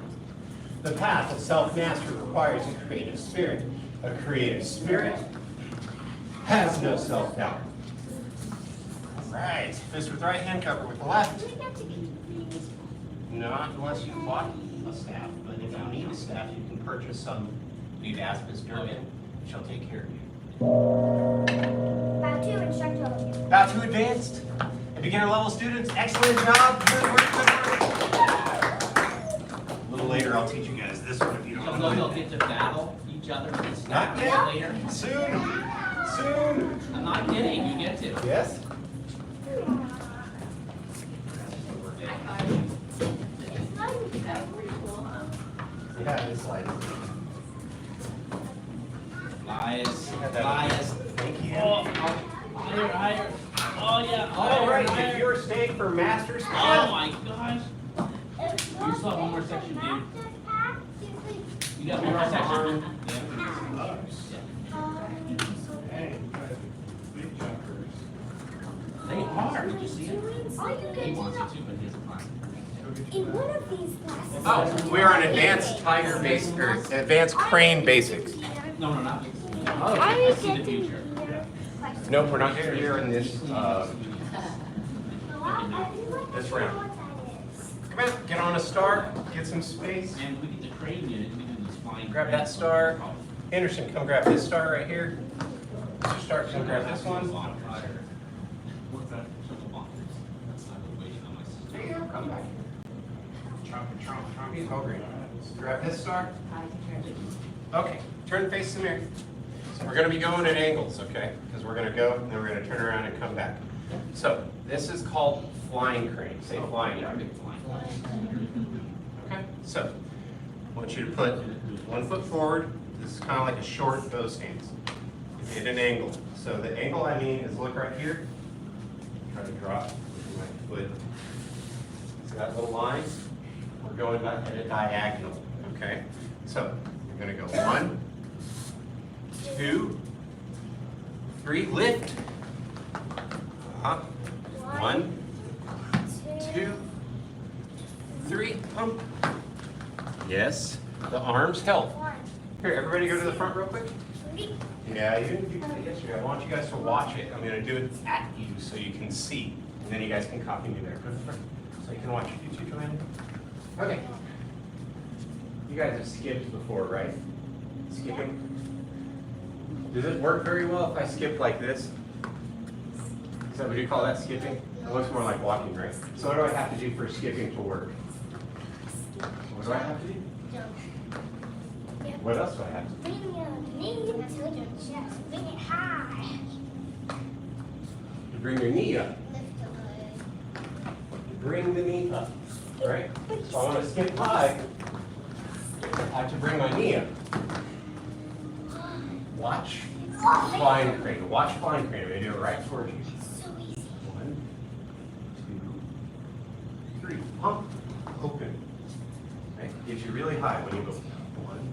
The path of self-mastery requires a creative spirit. A creative spirit has no self-doubt. All right, fist with right hand, cover with the left. Not unless you bought a staff, but if you need a staff, you can purchase some. You need to ask Ms. Durban. She'll take care of you. Bow to instructor. Bow to advanced and beginner level students. Excellent job. Good work. Good work. A little later, I'll teach you guys this one if you don't So know. they'll get to battle each other and Not snap yet. later? Soon. Soon. I'm not kidding, you get to. Yes. Yeah, it's like. Lies. Thank you. Higher. Oh, yeah. All right, higher. if you're staying for master's Oh, class, my gosh. You still have one more section, dude. You got one more section? Yeah. They are. Did you see it? He wants it too, but he doesn't mind. In one of these classes. oh, we are on advanced tiger basic or advanced crane basics. No, not. Are I you see the getting future. Nope, we're not here in this this round. Come on, get on a star, get some space. And we get the crane unit, we do this flying. Grab that star. Anderson, come grab this star right here. Mr. Stark, come grab this one. What's that? That's not the waiting on my sister. There you go, come back. He's Gohring. Grab this star. Okay, turn and face the mirror. So we're going to be going at angles, okay? Because we're going to go, and then we're going to turn around and come back. So this is called flying crane. Say flying crane. Okay, so I want you to put 1 foot forward. This is kind of like a short bow stance. At an angle. So the angle I mean is look right here. Try to drop my foot. See that little line? We're going back at a diagonal, okay? So we're going to go 1, 2, 3, lift. 1, 2, 3, pump. Yes, the arms help. Here, everybody go to the front real quick. Yeah, you did it yesterday. I want you guys to watch it. I'm going to do it at you so you can see. And then you guys can copy me there. Go to the front so you can watch it. You too, Joanne. Okay. You guys have skipped before, right? Skipping. Does it work very well if I skip like this? Is that what you call that, skipping? It looks more like walking, right? So what do I have to do for skipping to work? What do I have to do? What else do I have to do? Bring your knee to your chest. Bring it high. You bring your knee up. Lift the leg. You bring the knee up, right? So I want to skip high. I have to bring my knee up. Watch flying crane. Watch flying crane. I'm going to do it right towards you. So easy. 1, pump, open. Right? Gets you really high when you go 1.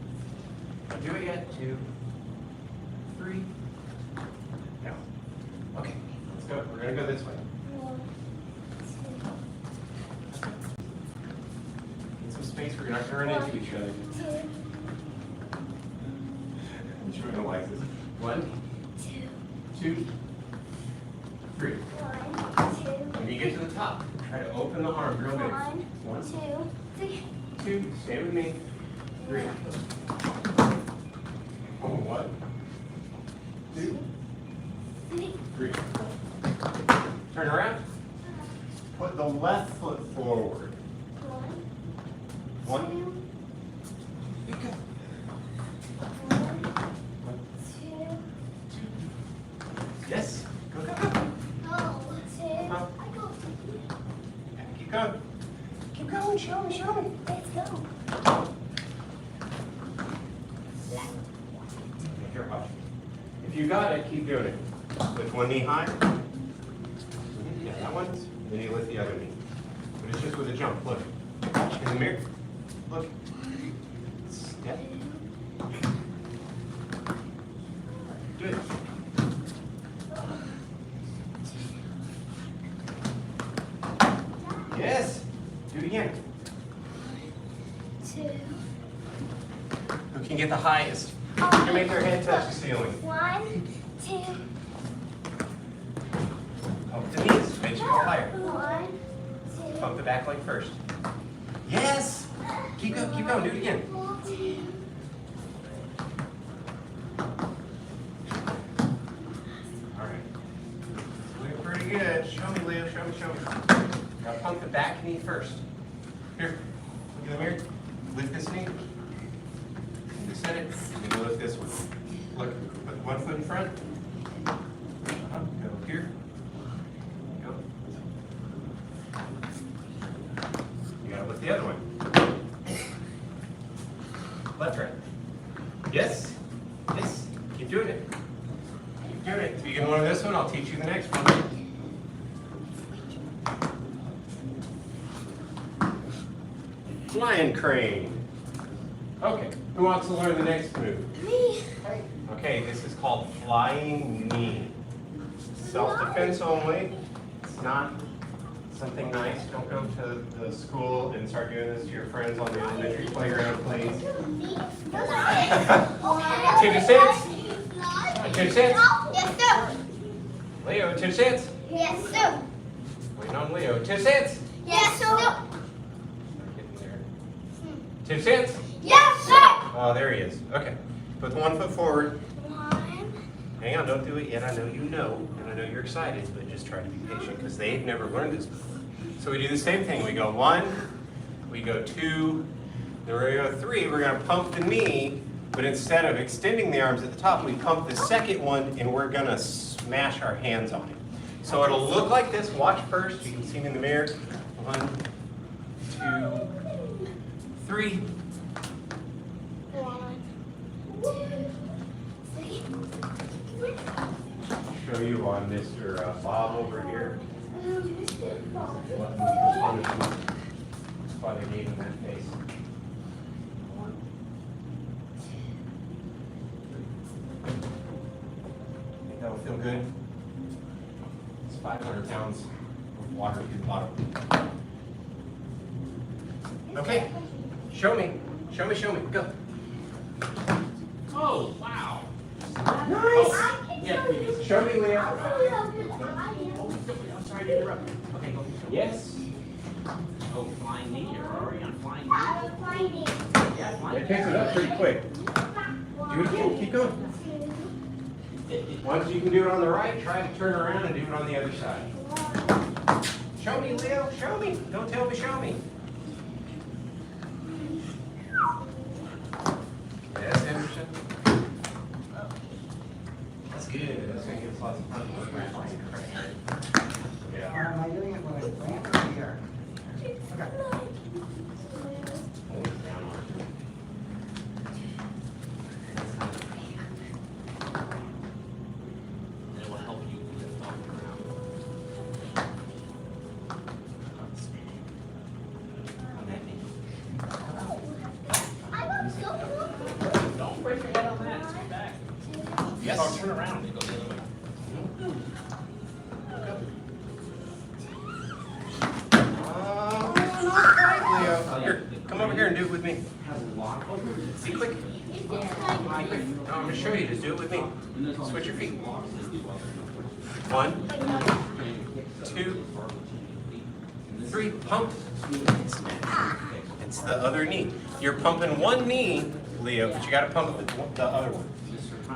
Don't do it yet. 2, 3. Down. Okay, let's go. We're gonna go this way. 1, Get some space. We're not gonna run into each other. 2, I'm sure you'll like this. 1, 2, 2, 3. 1, 2. When you get to the top, try to open the arm real big. 1, 1, 2, 3. 2. Stay with me. 3. 1, 2, 3. Turn around. Put the left foot forward. 1. 2, 2. Yes. Go, go, go. Oh, 2. I go. Keep going. Keep going. Show me, show me. Let's go. Here, watch. If you got it, keep doing it. Lift one knee high. Yeah, that one. Then you lift the other knee. But it's just with a jump. Look. In the mirror. Look. Step. Good. Yes. Do it again. 2. Who can get the highest? You can make their head touch the ceiling. 1, 2. Pump the knees. Make sure you go higher. 1, 2. Pump the back leg first. Yes. Keep going. Keep going. Do it again. 2. All right. Doing pretty good. Show me, Leo. Show me. Show me. Now pump the back knee first. Here. Look in the mirror. Lift this knee. Extend it. And then lift this one. Look. Put one foot in front. Go here. Go. You gotta lift the other one. Left, right. Yes. Yes. Keep doing it. Keep doing it. If you can learn this one, I'll teach you the next one. Lion crane. Okay. Who wants to learn the next move? Me. Okay, this is called flying knee. Self-defense only. It's not something nice. Don't go to the school and start doing this to your friends on the elementary playground, please. Take a sense. Take a sense. Yes, sir. Leo, 2 cents. Yes, sir. Waiting on Leo. 2 cents. Yes, sir. Not getting there. 2 cents. Yes, sir. Oh, there he is. Okay. Put the 1 foot forward. 1. Hang on, don't do it yet. I know you know, and I know you're excited, but just try to be patient because they've never learned this before. So we do the same thing. We go 1, we go 2, then we go 3. We're going to pump the knee, but instead of extending the arms at the top, we pump the second one, and we're going to smash our hands on it. So it'll look like this. Watch first. You can see me in the mirror. 1, 2, 3. 1, 2, 3. Show you on Mr. Bob over here. Why they gave him that face. 1, 2. Think that'll feel good? It's 500 pounds of water to the bottom. Okay, show me. Show me, show me. Go. Oh, wow. Nice. Yeah, please. Show me, Leo. I'm sorry to interrupt. Okay, go. Yes. Oh, flying knee. You're already on flying knee. Yeah, It flying picks it up pretty quick. Do it again. Keep going. Once you can do it on the right, try to turn around and do it on the other side. Show me, Leo. Show me. Don't tell me, show me. Yes, Emerson. That's good. That's going to give us lots of fun. Yeah. Am I doing it when I plant or here? Okay. Hold it down. And it will help you lift off the ground. Yes. Oh, turn around and go the other way. Not quite, Leo. Here, come over here and do it with me. See, quick. No, I'm going to show you. Just do it with me. Switch your feet. 1, 2, 3. Pump. It's the other knee. You're pumping one knee, Leo, but you got to pump the other one.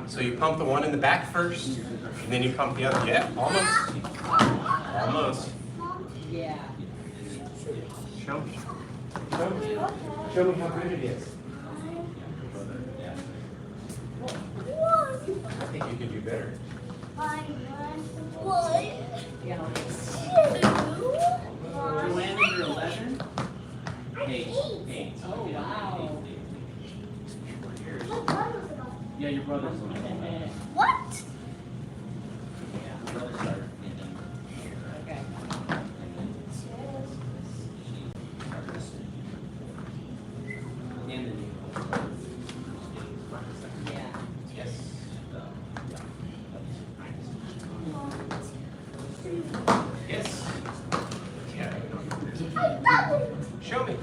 So you pump the one in the back first, and then you pump the other. Yeah, almost. Almost. Yeah. Show me. Show me how good it is. I think you can do better. Joanne, you're 11? 8. Oh, wow. Yeah, your brother's 11. What? Yeah, your brother started. Okay. And then you. Yeah. Yes. Yes. Yeah. Show me.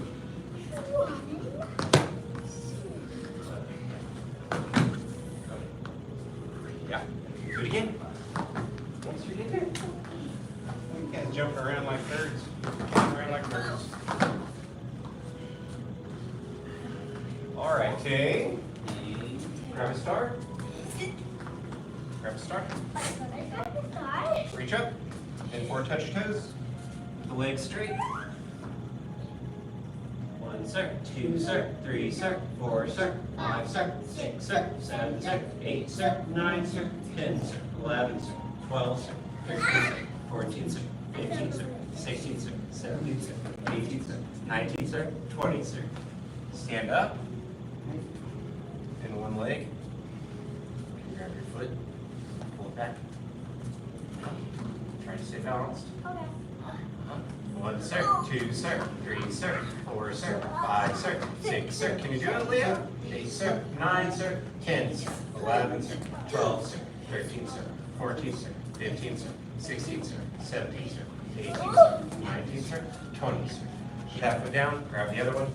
Yeah. Do it again. Once you get there. You guys jumping around like birds. Jumping around like birds. All right, Tay. Grab a star. Grab a star. Reach up. And forward touch your toes. The legs straight. 1 sir, 2 sir, 3 sir, 4 sir, 5 sir, 6 sir, 7 sir, 8 sir, 9 sir, 10 sir, 11 sir, 12 sir, 13 sir, 14 sir, 15 sir, 16 sir, 17 sir, 18 sir, 19 sir, 20 sir. Stand up. In one leg. Grab your foot. Pull it back. Try to stay balanced. 1 sir, 2 sir, 3 sir, 4 sir, 5 sir, 6 sir. Can you do it, Leo? 8 sir, 9 sir, 10 sir, 11 sir, 12 sir, 13 sir, 14 sir, 15 sir, 16 sir, 17 sir, 18 sir, 19 sir, 20 sir. Put that foot down, grab the other one.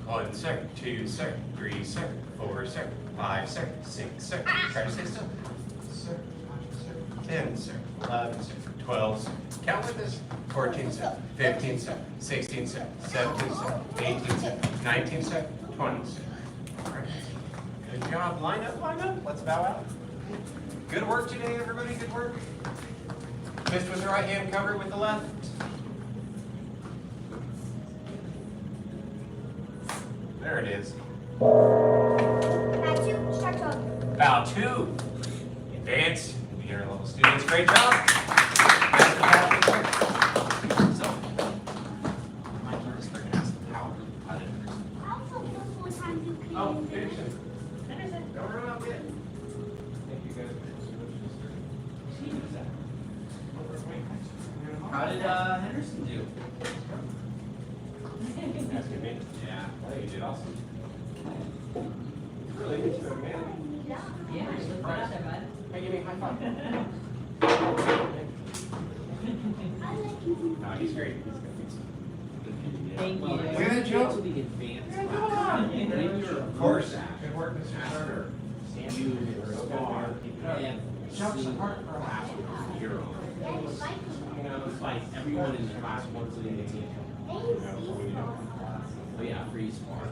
1 sir, 2 sir, 3 sir, 4 sir, 5 sir, 6 sir. Try to stay still. Sir, 10 sir, 11 sir, 12 sir. Count with us. 14 sir, 15 sir, 16 sir, 17 sir, 18 sir, 19 sir, 20 sir. All right. Good job. Line up, line up. Let's bow out. Good work today, everybody. Good work. Fist with the right hand, cover it with the left. There it is. Bow 2. Advanced. Beginner level students. Great job. So, my turn is going to ask how did Henderson? Oh, Henderson. Don't run out yet. Thank you guys. How did Henderson do? Asking me? Yeah. Oh, you did awesome. Really good to man. Yeah, it's the first time I. Hey, give me a high five. No, he's great. He's gonna fix it. Thank Well, you. Look at that, Joe. to the advanced. Come on. Of course. Good work, Mr. Carter. You are and Jumps apart for a half. hero. You know, It's like everyone in the class wants to be a team. Oh yeah, free sport.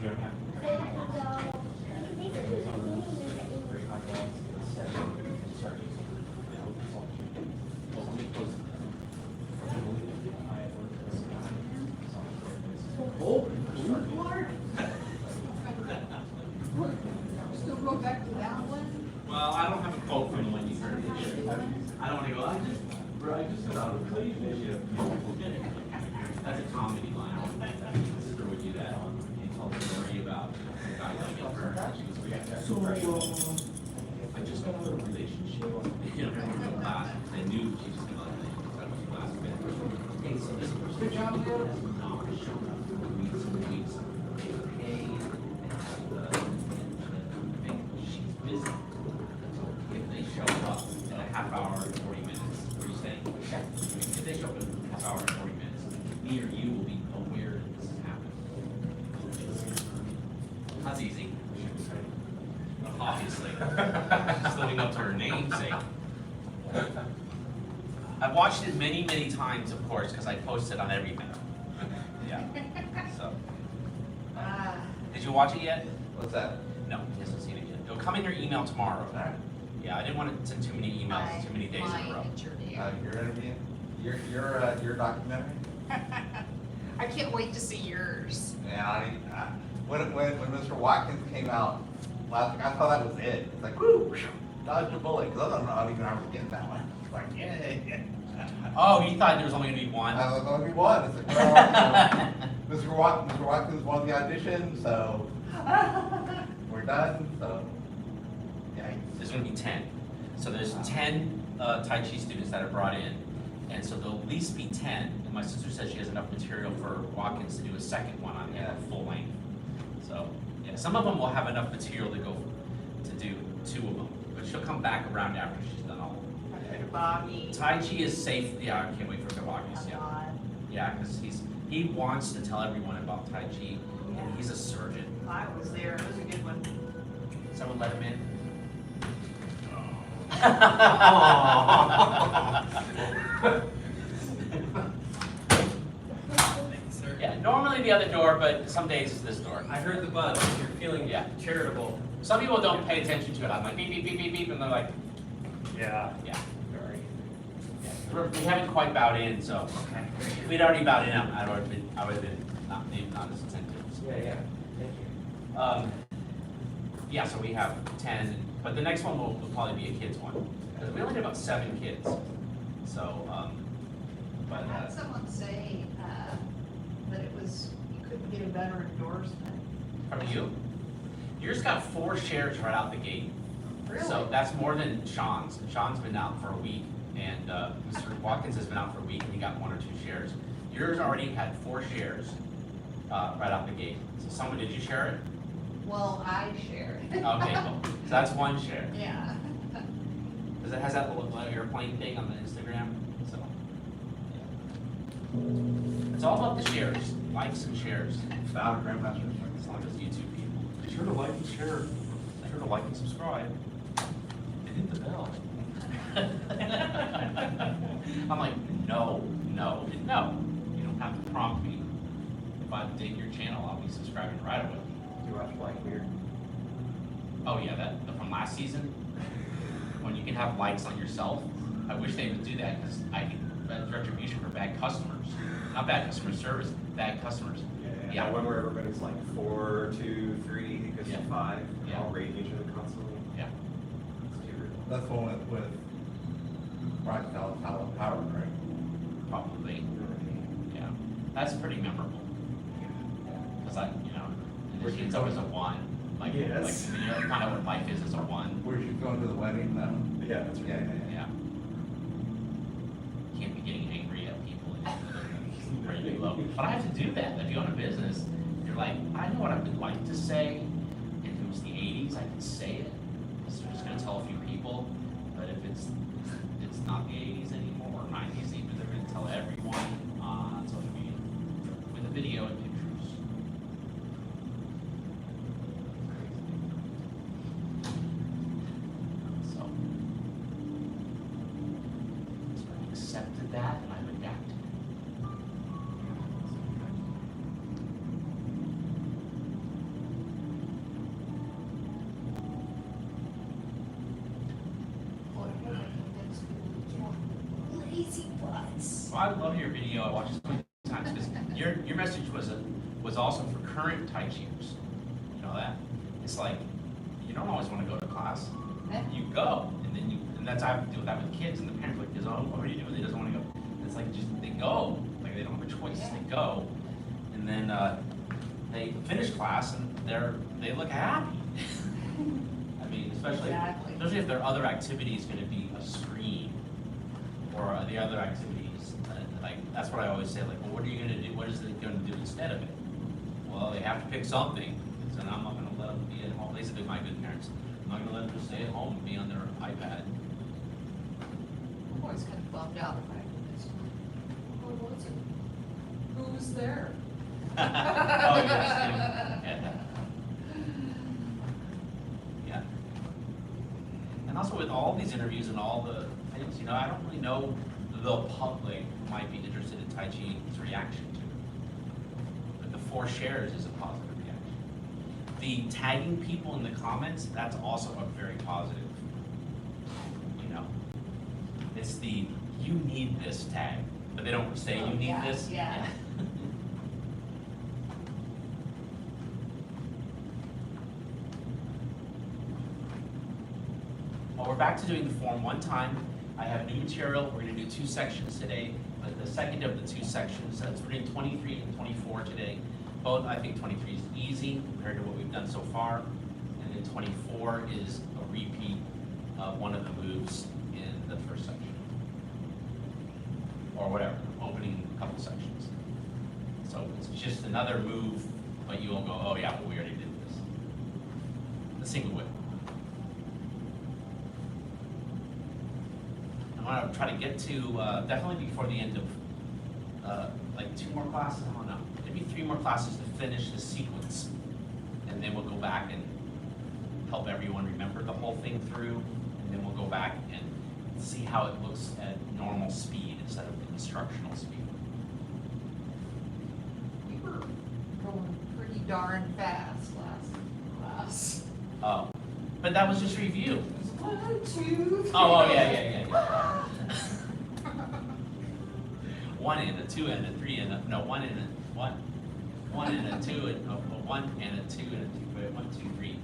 Oh, Still go back to that one? well, I don't have a quote from when you heard it. I don't want to go, I just got out of the That's a comedy line. My sister would do that. And tell the story about a guy like her. So, I just got out of a relationship. You know, in class, I knew she was going to class. Hey, so this good job, Leo. She's busy. me or you will be aware that this is happening. That's easy. Obviously. She's living up to her namesake. I've watched it many, many times, of course, because I post it on everything. Yeah. So. Did you watch it yet? What's that? No, he hasn't seen it yet. It'll come in your email tomorrow. Alright. Yeah, I didn't want to send too many emails, too many days in a row. Your interview? Your documentary? I can't wait to see yours. Yeah, when Mr. Watkins came out last week, I thought that was it. It's like, whoo, dodged a bullet, because I don't know even how I was getting that one. It's like, yay. Oh, you thought there was only going to be one? I was only one. It's like, well, Mr. Watkins won the audition, so we're done. So, yeah. There's going to be 10. So there's 10 Tai Chi students that are brought in, and so there'll at least be 10. And my sister says she has enough material for Watkins to do a second one on him, full length. So yeah, some of them will have enough material to go to do 2 of them, but she'll come back around after she's done all of them. Bobby. Tai Chi is safe. Yeah, I can't wait for Watkins. Yeah, yeah, because he wants to tell everyone about Tai Chi, and he's a surgeon. I was there, it was a good one. Someone let him in. Yeah, normally the other door, but some days it's this door. I heard the buzz. You're feeling charitable. Some people don't pay attention to it. I'm like beep beep beep beep beep, and they're like, Yeah. yeah. We haven't quite bowed in, so if we'd already bowed in, I would have been not as attentive. So. Yeah. Thank you. Yeah, so we have 10, but the next one will probably be a kids one, because we only did about 7 kids. So, but I had someone say that it was, you couldn't get a better endorsement. from you, yours got 4 shares right out the gate. Really? So that's more than Sean's. Sean's been out for a week, and Mr. Watkins has been out for a week, and he got 1 or 2 shares. Yours already had 4 shares right out the gate. So did you share it? Well, I shared. Okay, cool. So that's 1 share. Yeah. Has that little airplane thing on the Instagram? So, yeah. It's all about the shares, likes and shares. Found Grandmaster. As long as YouTube people. Be sure to like and share. Be sure to like and subscribe. And hit the bell. I'm like, no. You don't have to prompt me. If I dig your channel, I'll be subscribing right away. Do you watch Blackbeard? Oh yeah, that from last season, when you can have likes on yourself. I wish they would do that, because that's retribution for bad customers. Not bad customer service, bad customers. Yeah, one where everybody's like 4, 2, 3, it goes to 5, Yeah. all rating each other constantly. Yeah. It's cute. That's the one with Brian Howard, right? Probably. Yeah. That's pretty memorable. Because it's always a 1. Like, Yes. like kind of what life is a 1. Where she's going to the wedding now? Yeah, that's right. Yeah. Can't be getting angry at people and pretty low. But I have to do that. If you own a business, you're like, I know what I would like to say. If it was the 80s, I could say it. So I'm just gonna tell a few people. But if it's not the 80s anymore, or 90s even, they're gonna tell everyone on social media with a video and pictures. So I accepted that and I've adapted. Lazy butts. Well, I love your video. I watched it so many times because your message was also for current Tai Chiers. You know that? It's like you don't always want to go to class. You go, and that's how I have to deal with that with kids, and the parents are like, "Oh, what are you doing?" They doesn't want to go. And it's like they go, like they don't have a choice. They go, and then they finish class and they look happy. I mean, especially if their other activity is going to be a screen or the other activities. Like that's what I always say. Like, well, what are you going to do? What is it going to do instead of it? Well, they have to pick something. So I'm not going to let them be at home. They said they're my good parents. I'm not going to let them just stay at home and be on their iPad. I'm always kind of bummed out if I do this. Or was it? Who there. Oh, yes, yeah. And also with all these interviews and all the things, you know, I don't really know the public might be interested in Tai Chi's reaction to it. But the 4 shares is a positive reaction. The tagging people in the comments, that's also a very positive, you know. It's the you need this tag, but they don't say you need Yeah, this. yeah. Well, we're back to doing the form one time. I have new material. We're going to do 2 sections today. But the second of the 2 sections, so we're doing 23 and 24 today. Both, I think 23 is easy compared to what we've done so far. And then 24 is a repeat of one of the moves in the first section. Or whatever, opening a couple sections. So it's just another move, but you will go, oh yeah, well, we already did this. The single whip. I want to try to get to, definitely before the end of, like 2 more classes, I don't know, maybe 3 more classes to finish the sequence. And then we'll go back and help everyone remember the whole thing through. And then we'll go back and see how it looks at normal speed instead of instructional speed. We were going pretty darn fast last class. Oh, but that was just review. 1, 2, 3. Oh, yeah. 1 and a 2 and a 3 and a, no, 1 and a 1 and a 2 and a 1 and a 2 and a 2, wait, 1, 2, 3,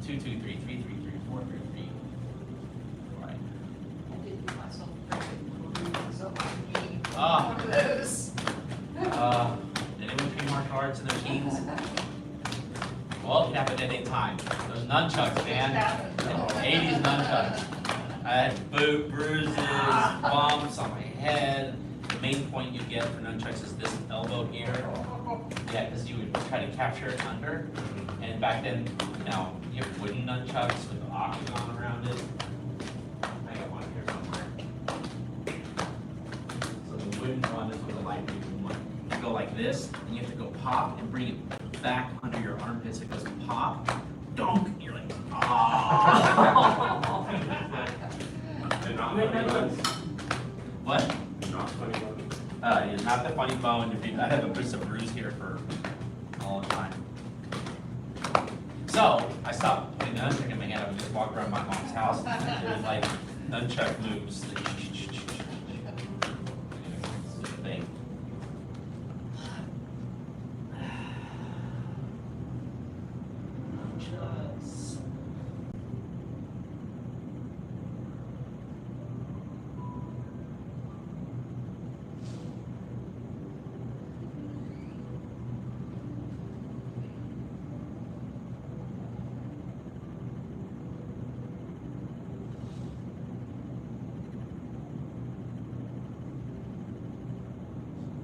2, 2, 3, 3, 3, 3, 4, 3, 3. Right. I did do myself credit, so I need Ah. one of those. Did anyone play martial arts in their teens? Well, it can happen at any time. Those nunchucks, man. 80s nunchucks. I had bruises, bumps on my head. The main point you get for nunchucks is this elbow here. Yeah, because you would try to capture it under. And back then, now, you have wooden nunchucks with the octagon around it. I got one here somewhere. So the wooden one is with the light wooden one. You go like this, and you have to go pop and bring it back under your armpits. It goes pop, donk, and you're like, ah. They're not funny ones. What? Not funny ones. Yeah, not the funny bone. I have just a bruise here for all the time. So I stopped putting the nunchuck in my hand. I would just walk around my mom's house and do like nunchuck moves. Thing. Nunchucks.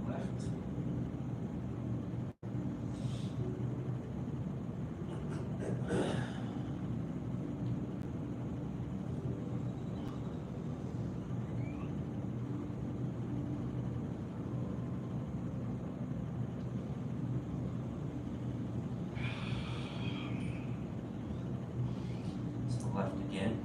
Left. To the left again.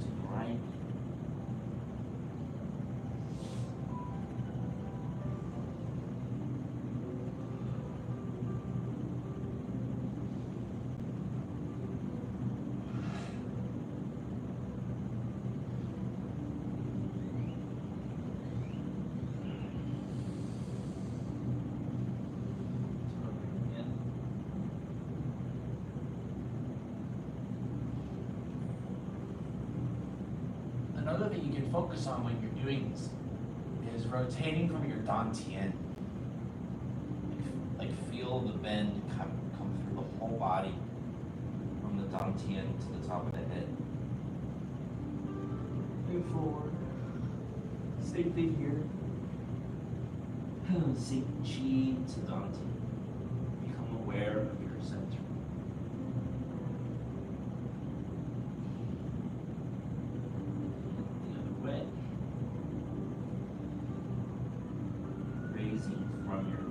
To the right. Another thing you can focus on when you're doing this is rotating from your dantian. Like feel the bend come through the whole body from the dantian to the top of the head. Move forward. Same thing here. Sink chi to Dante. Become aware of your center. The other way. Raising from your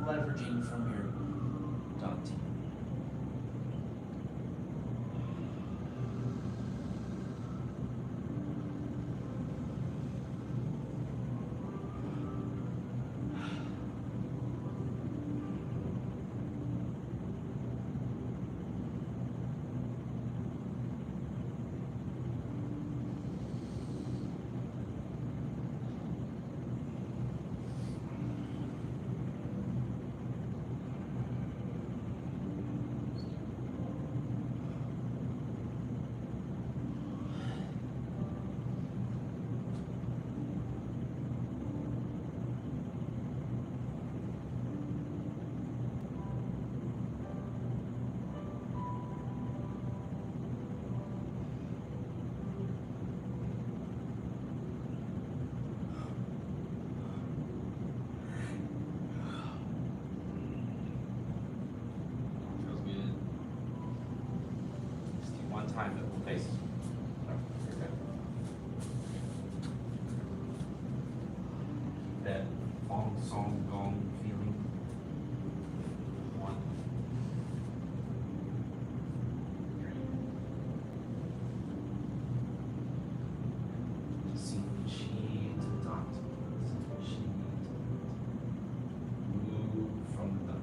leveraging from your Dante. Feels good. Just do one time at the face. That Fong Song Gong feeling. One. Three. Sing chi to dot. Sing chi to dot. Move from the dot.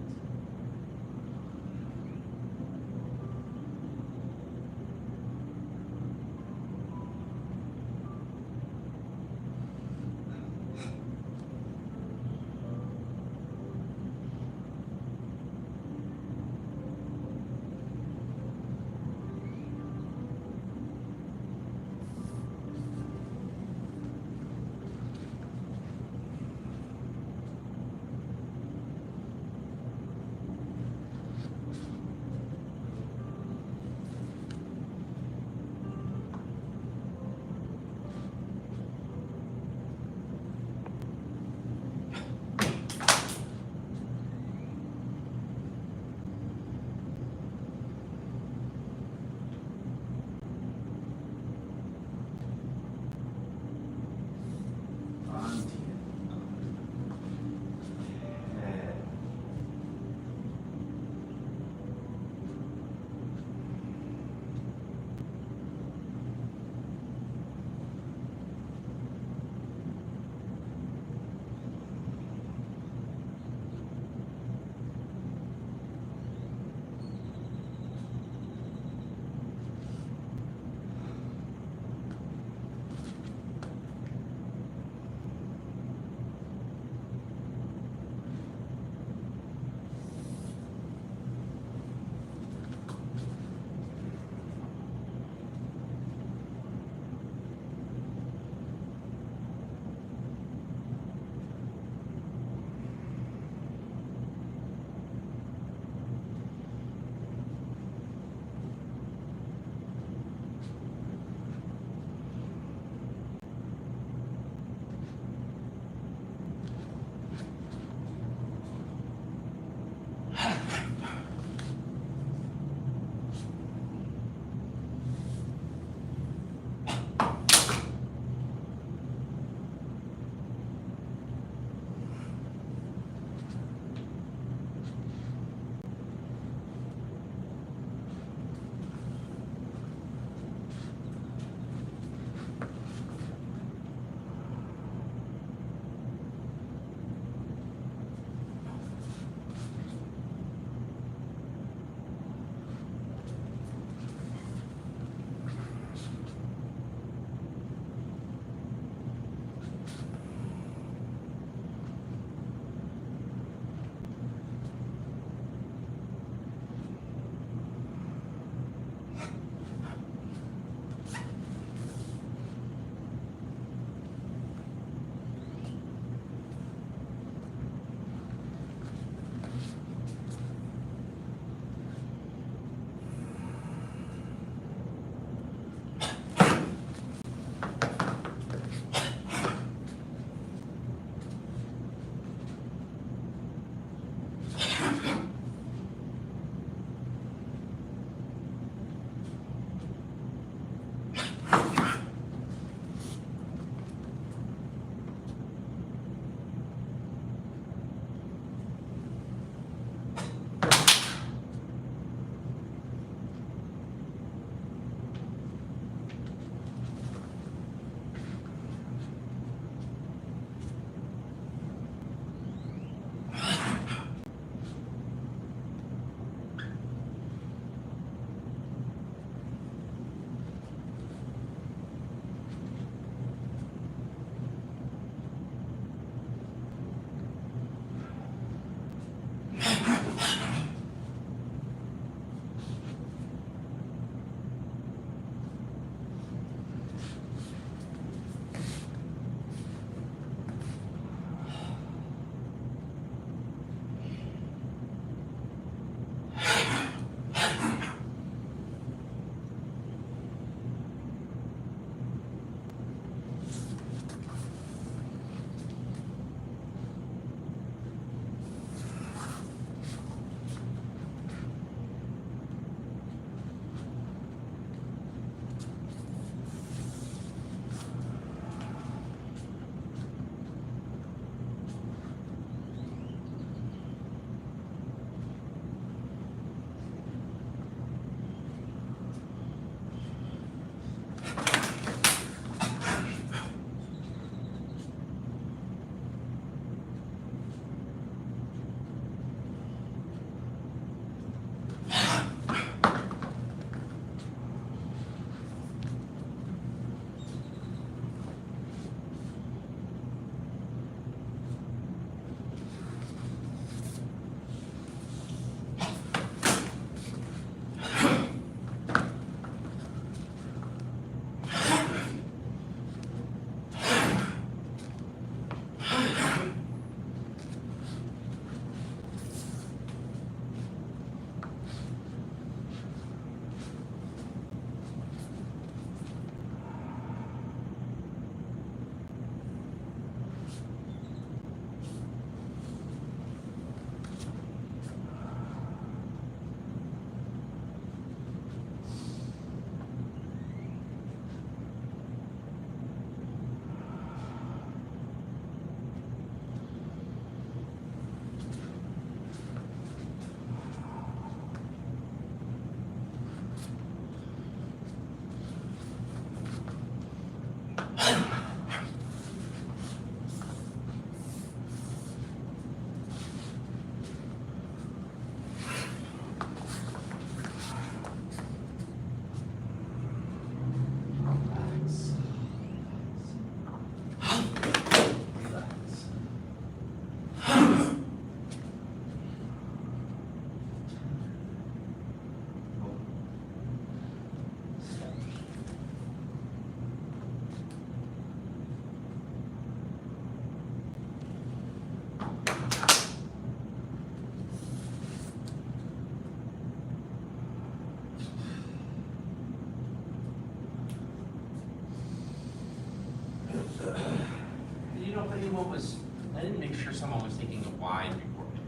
anyone was, I didn't make sure someone was taking a wide recording.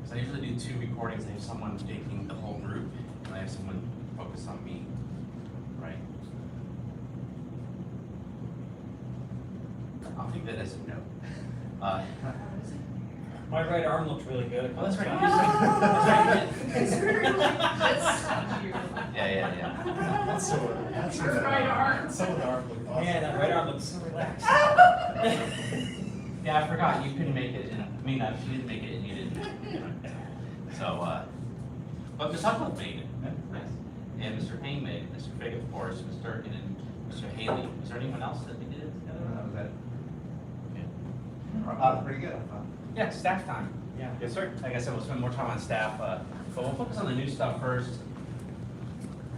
So I usually do 2 recordings, I have someone taking the whole group, and I have someone focus on me, right? I'll take that as a no. My right arm looks really good. Oh, that's right. It's very like this. Yeah. That's so, that's Your right arm. Some of the arm look awesome. Man, that right arm looks so relaxed. Yeah, I forgot, you couldn't make it, and she didn't make it, and you didn't. So, but Ms. Huckle made it, nice. And Mr. Payne made it, Mr. Fig, of course, Ms. Durkin, and Mr. Haley. Was there anyone else that we did it together? That was it. Okay. Pretty good, I thought. Yeah, staff time. Yeah. Yes, sir. Like I said, we'll spend more time on staff, but we'll focus on the new stuff first.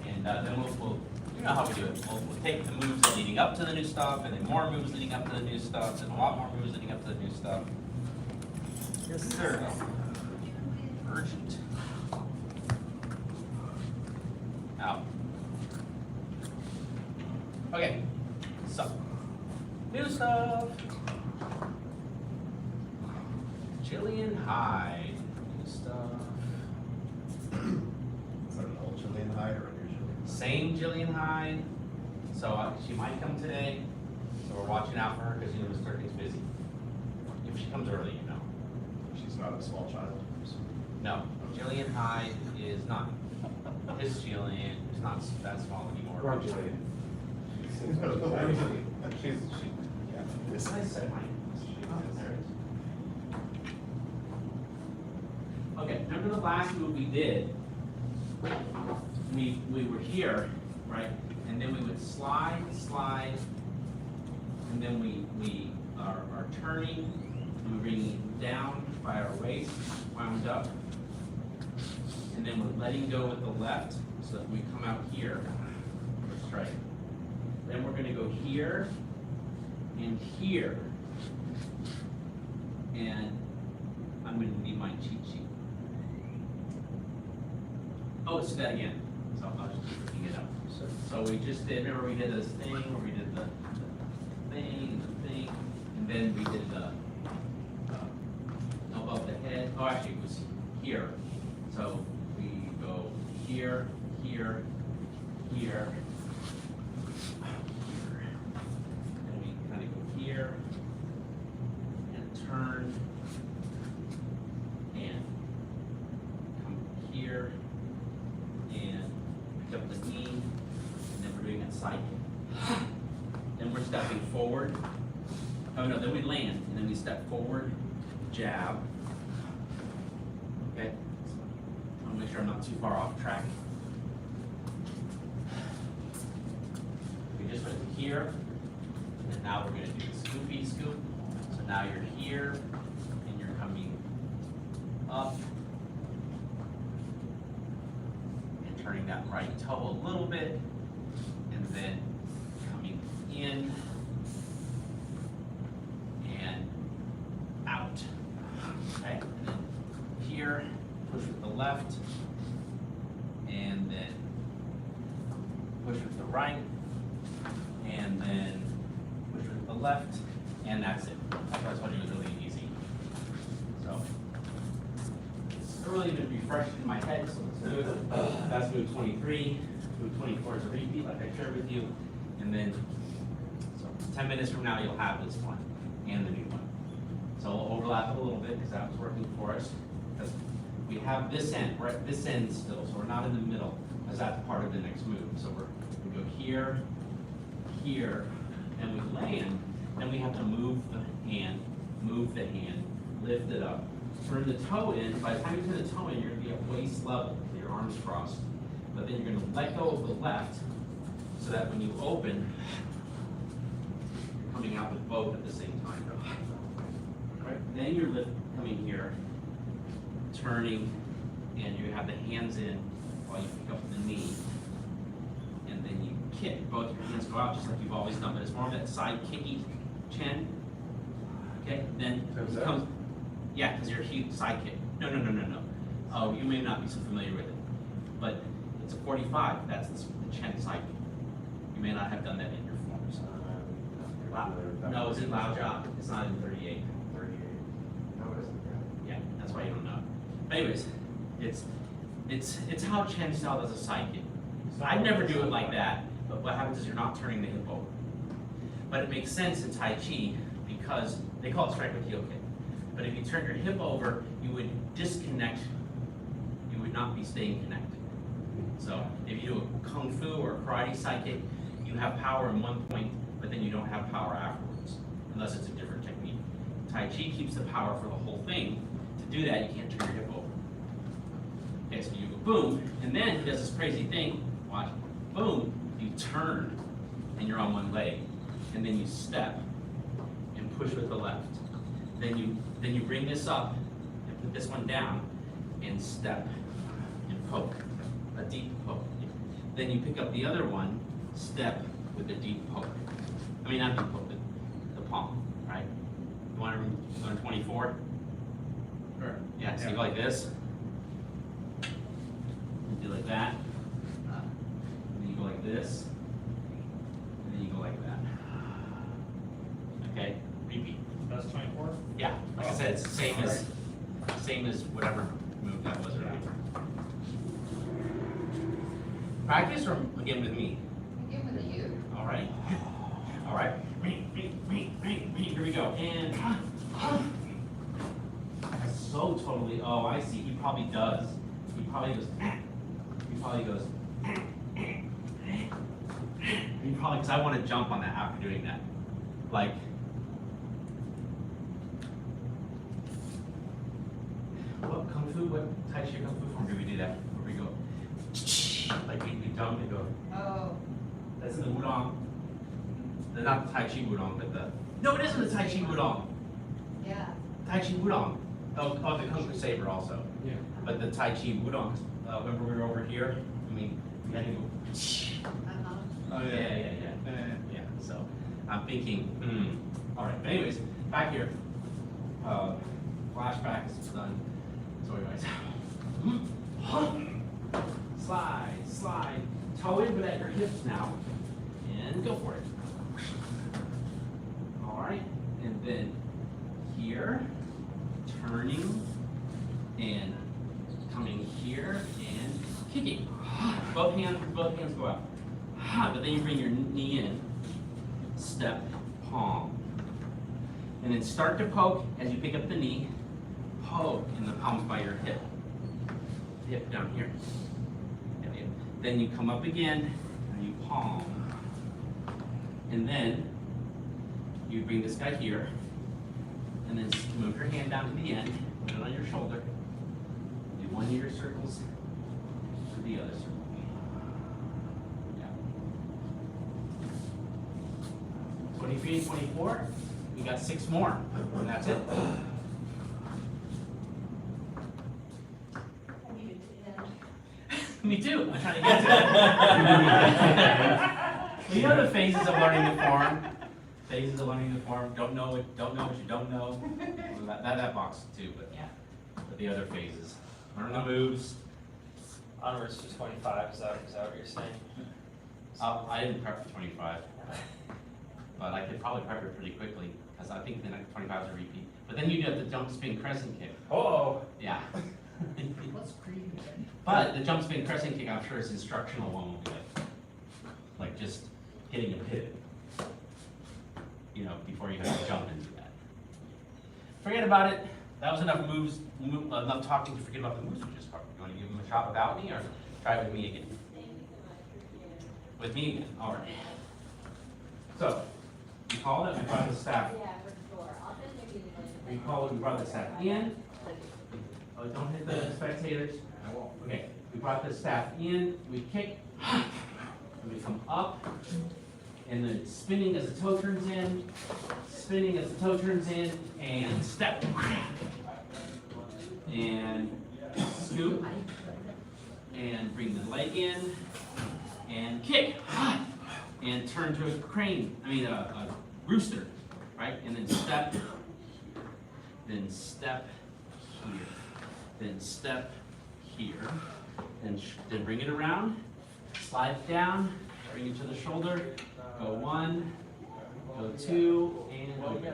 And then we'll, you know how we do it. We'll take the moves leading up to the new stuff, and then more moves leading up to the new stuff, and a lot more moves leading up to the new stuff. Yes, sir. Urgent. Out. Okay, so, new stuff. Jillian Hyde, new stuff. Is that an old Chilean hide or a new Chilean? Same Jillian Hyde, so she might come today, so we're watching out for her because you know Ms. Durkin's busy. If she comes early, you know. She's not a small child. No, Jillian Hyde is not. His Jillian is not that small anymore. Wrong Jillian. This I said mine. Okay, remember the last move we did? We were here, right? And then we would slide, and then we are turning, and we're bringing it down by our waist, wound up. And then we're letting go with the left, so that we come out here, straight. Then we're gonna go here, and here. And I'm gonna need my cheat sheet. Oh, let's do that again. So I'll just keep looking it up. So we just did, remember we did this thing where we did the thing, and then we did the above the head. Oh, actually it was here. So we go here, here, here, and we kind of go here and turn and come here and pick up the knee, and then we're doing a side kick. Then we're stepping forward. Oh no, then we land, and then we step forward, jab. Okay? I want to make sure I'm not too far off track. We just went here, and now we're going to do a scoopy scoop. So now you're here, and you're coming up, and turning that right toe a little bit, and then coming in, and out. Okay? And then here, push with the left, and then push with the right, and then push with the left, and that's it. That's what it was really easy. So, I really been refreshed in my head, so let's do it. That's move 23. Move 24 is a repeat, like I shared with you. And then, so 10 minutes from now, you'll have this one and the new one. So we'll overlap it a little bit because that was working for us. Because we have this end, we're at this end still, so we're not in the middle, as that's part of the next move. So we go here, here, and we land, then we have to move the hand, lift it up. For the toe in, by the time you put the toe in, you're gonna be at waist level, with your arms crossed. But then you're gonna let go of the left, so that when you open, you're coming out with both at the same time. Right? Then you're coming here, turning, and you have the hands in while you pick up the knee. And then you kick, both your hands go out just like you've always done, but it's more of that side kicky chin. Okay, then it comes, yeah, because you're a side kick. No. Oh, you may not be so familiar with it, but it's a 45, that's the chin side kick. You may not have done that in your forms. No, it's in Lao Job. It's not in 38. No, it isn't. Yeah, that's why you don't know. But anyways, it's how Chen style does a side kick. I'd never do it like that, but what happens is you're not turning the hip over. But it makes sense in Tai Chi because they call it strike with heel kick. But if you turn your hip over, you would disconnect. You would not be staying connected. So if you do a Kung Fu or a Karate side kick, you have power in one point, but then you don't have power afterwards, unless it's a different technique. Tai Chi keeps the power for the whole thing. To do that, you can't turn your hip over. Okay, so you go boom, and then he does this crazy thing. Watch, boom, you turn, and you're on one leg, and then you step and push with the left. Then you bring this up and put this one down, and step and poke, a deep poke. Then you pick up the other one, step with a deep poke. I mean, not deep poke, the palm, right? You want to learn 24? Sure. Yeah, so you go like this. You do like that. And then you go like this. And then you go like that. Okay, repeat. That's 24? Yeah, like I said, it's the same as whatever move that was earlier. Practice or again with me? Give it to you. All right. All right. Here we go. And so totally. Oh, I see. He probably does. He probably goes. He probably goes. He probably, because I want to jump on that after doing that. Like. What Kung Fu? What Tai Chi Kung Fu form do we do that? Where we go? Like we jump and go. Oh, That's in the Wudong. Not the Tai Chi Wudong, but the. No, it isn't the Tai Chi Wudong. yeah. Tai Chi Wudong. Oh, the Kung Fu Saber also. Yeah. But the Tai Chi Wudong. Remember we were over here? I mean, we had to go. Uh-huh. Oh, Yeah. So I'm thinking, all right. But anyways, back here. Flashback is done. So anyways. Slide. Toe in, but at your hips now. And go for it. All right. And then here, turning and coming here and kicking. Both hands go out. But then you bring your knee in, step, palm. And then start to poke as you pick up the knee, poke in the palms by your hip. Hip down here. Then you come up again, and you palm. And then you bring this guy here, and then move your hand down to the end, put it on your shoulder. Do one of your circles to the other circle. Yeah. 23 and 24, we got 6 more, and that's it. Me too. I'm trying to get to it. You know the phases of learning the form. Phases of learning the form. Don't know what you don't know. Well, that box too, but yeah. But the other phases. Learn the moves. Onwards to 25, is that what you're saying? I didn't prep for 25, but I could probably prep it pretty quickly because I think the next 25 is a repeat. But then you do the jump spin crescent kick. Oh. Yeah. What's creepy? But the jump spin crescent kick, I'm sure is instructional one will be like just hitting a pivot, you know, before you have to jump into that. Forget about it. That was enough moves, enough talking to forget about the moves we just covered. You want to give them a shot without me or try it with me again? With me again, all right. So, we call it, we brought the staff. We call it, we brought the staff in. Oh, don't hit the spectators. I won't. Okay, we brought the staff in, we kick, and we come up, and then spinning as the toe turns in, spinning as the toe turns in, and step. And scoop, and bring the leg in, and kick, and turn to a crane, a rooster, right? And then step here. Then step here, then bring it around, slide it down, bring it to the shoulder, go 1, Go 2 and open.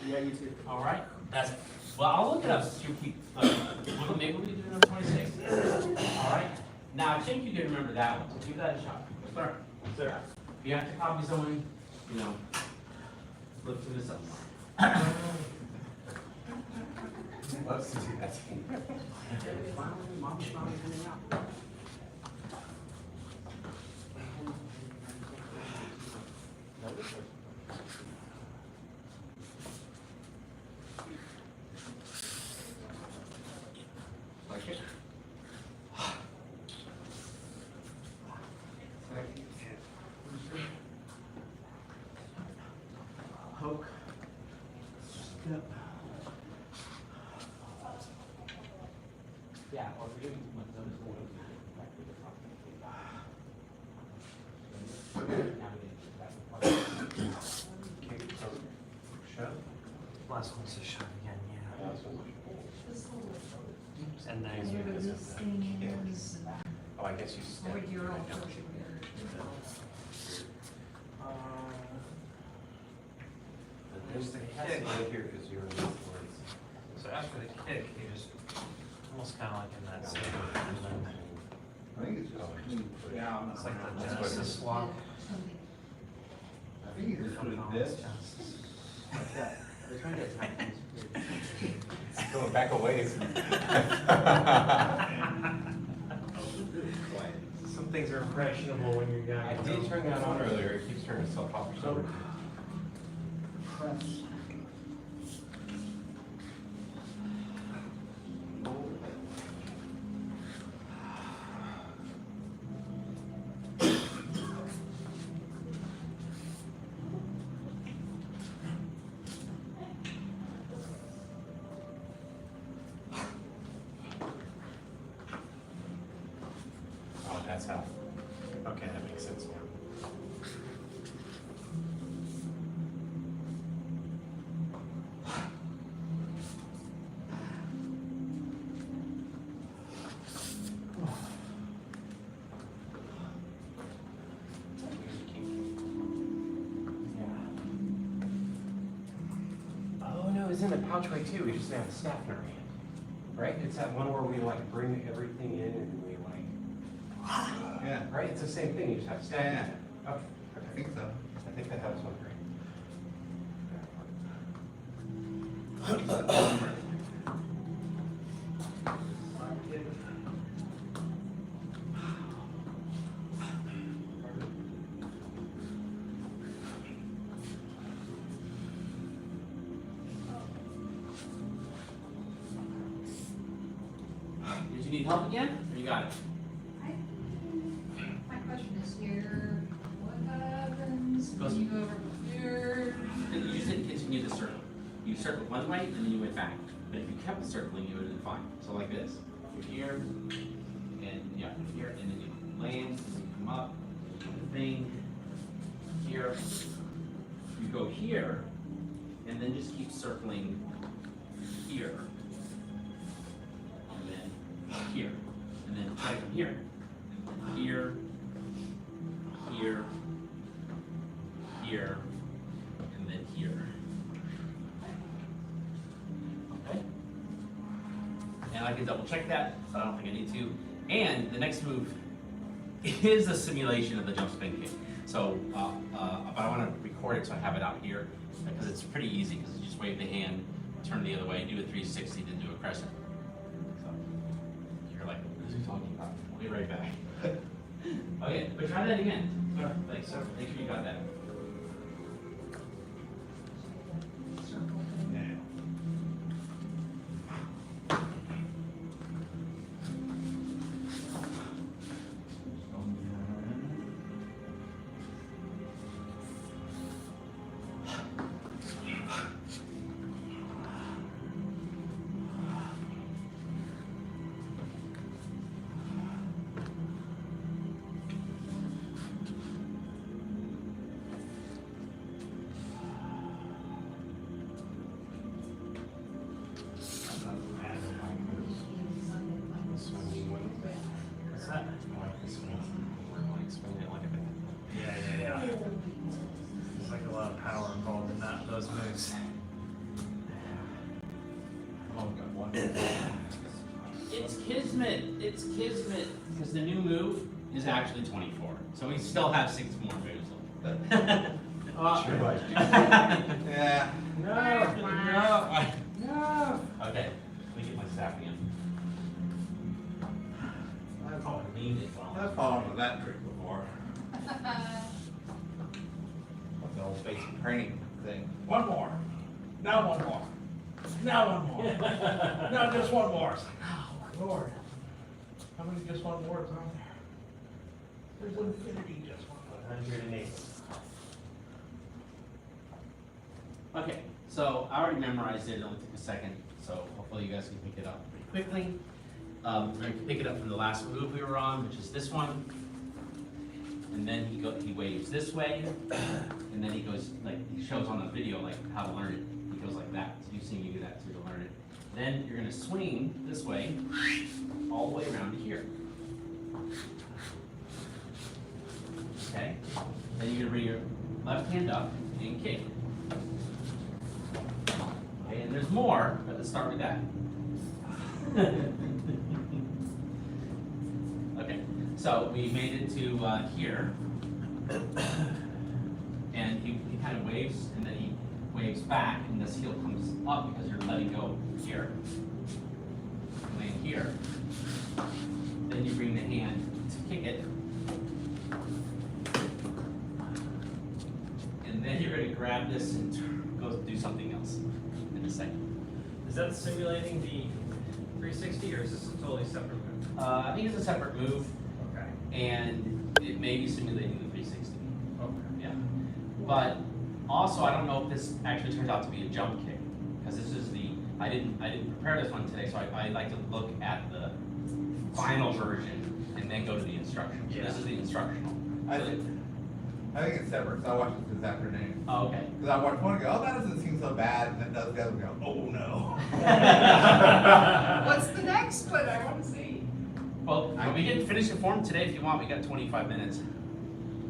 Yeah, you too. All right. That's well. I'll look it up. So you keep. Well, maybe we do number 26. All right. Now I think you can remember that one. So give that a shot. Sir. Sir. If you have to copy someone, you know, flip to this up. Loves to do that. Finally, mom's finally coming out. Like it? Poke. Step. Yeah, or if you're doing Kick, poke, shove. Last one's a shot again, yeah. And And then where this thing is, Oh, I guess you step. where you're all. There's the kick right here because you're in the words. So after the kick, you just almost kind of like in that same, and then I think it's just clean. Yeah, I'm it's like the That's what it Genesis is. swap. I think you just put this. Like that. They're trying to attack these. It's going back a ways. Some things are impressionable when you're young. I did turn that on earlier. It keeps turning itself off for some reason. Press. Oh, that's how. Okay, that makes sense now. Oh no, it's in the pouch way too. We just didn't have a staff in our hand. Right? It's that one where we like bring everything in and we like, Yeah, right? It's the same thing. You just have staff. yeah, yeah. Okay. I think so. I think that helps one great. Did you need help again? Or you got it? My question is here, what happens when you go over here? You just didn't continue the circle. You circled one way and then you went back. But if you kept circling, you would have been fine. So like this. You're here, and yeah, here, and then you land, and then you come up, you do the thing, here. You go here, and then just keep circling here. And then here. And then try from here. Here, here, here, and then here. Okay? And I can double check that, so I don't think I need to. And the next move is a simulation of the jump spin kick. So, but I want to record it so I have it out here because it's pretty easy because you just wave the hand, turn the other way, do a 360, then do a crescent. So you're like, what is he talking about? I'll be right back. Okay, but try that again. Thanks, sir. Make sure you got that. moves. Oh, we got one. It's Kismet. It's Kismet. Because the new move is actually 24. So we still have 6 more moves. Yeah. No, no. Okay, let me get my staff again. That's all I needed. I've fallen for that trick before. The old basic training thing. One more. Now one more. Now one more. Now just one more. It's like, oh, Lord. How many just one more is on there? There's infinity just one more. 108. Okay, so I already memorized it. It only took a second. So hopefully you guys can pick it up pretty quickly. We're going to pick it up from the last move we were on, which is this one. And then he waves this way, and then he goes, like, he shows on the video, like, how to learn it. He goes like that, so you've seen me do that too to learn it. Then you're gonna swing this way, all the way around to here. Okay? Then you're gonna bring your left hand up and kick. Okay, and there's more, but let's start with that. Okay, so we made it to here, and he kind of waves, and then he waves back, and this heel comes up because you're letting go here, land here. Then you bring the hand to kick it, and then you're going to grab this and go do something else in a second. Is that simulating the 360 or is this a totally separate move? I think it's a separate move, Okay. and it may be simulating the 360. Okay. Yeah. But also, I don't know if this actually turns out to be a jump kick, because this is the, I didn't prepare this one today, so I like to look at the final version and then go to the instructions. Yeah. This is the instructional. I think it's separate, so I watched it this afternoon. Oh, okay. Because I watched one and go, oh, that doesn't seem so bad, and then it does the other and go, oh, no. What's the next one? I want to see. Well, we can finish the form today if you want. We got 25 minutes.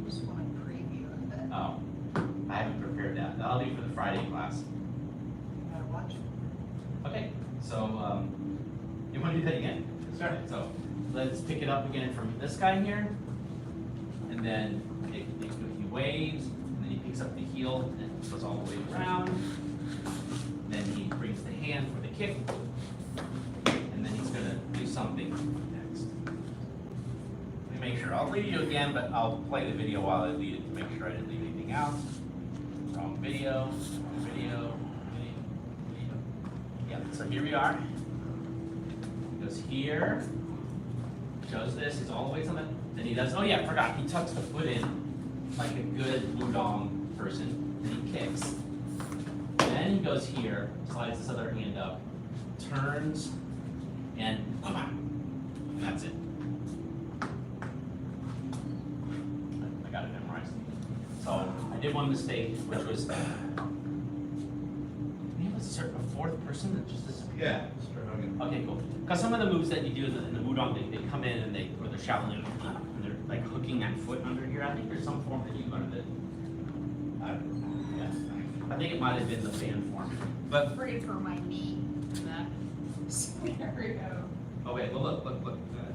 Just want to preview of it. Oh, I haven't prepared that. That'll be for the Friday class. Gotta watch it. Okay, so you want to do that again? Sure. So let's pick it up again from this guy here, and then he waves, and then he picks up the heel and goes all the way around. Then he brings the hand for the kick, and then he's gonna do something next. Let me make sure. I'll lead you again, but I'll play the video while I lead it to make sure I didn't leave anything out. Wrong video, wrong video, video. Yeah, so here we are. He goes here, shows this, he's all the way to the, then he does, oh yeah, I forgot, he tucks the foot in like a good Wudong person, then he kicks. Then he goes here, slides his other hand up, turns, and come on. And that's it. I got it memorized. So I did one mistake, which was, maybe it was a fourth person that just disappeared. Yeah, Mr. Hogan. Okay, cool. Because some of the moves that you do in the Wudong, they come in and or they're Shaolin, and they're like hooking that foot under here. I think there's some form that you learned it. Yeah. I think it might have been the fan form. But, Afraid for my knee in that scenario. oh wait, well look.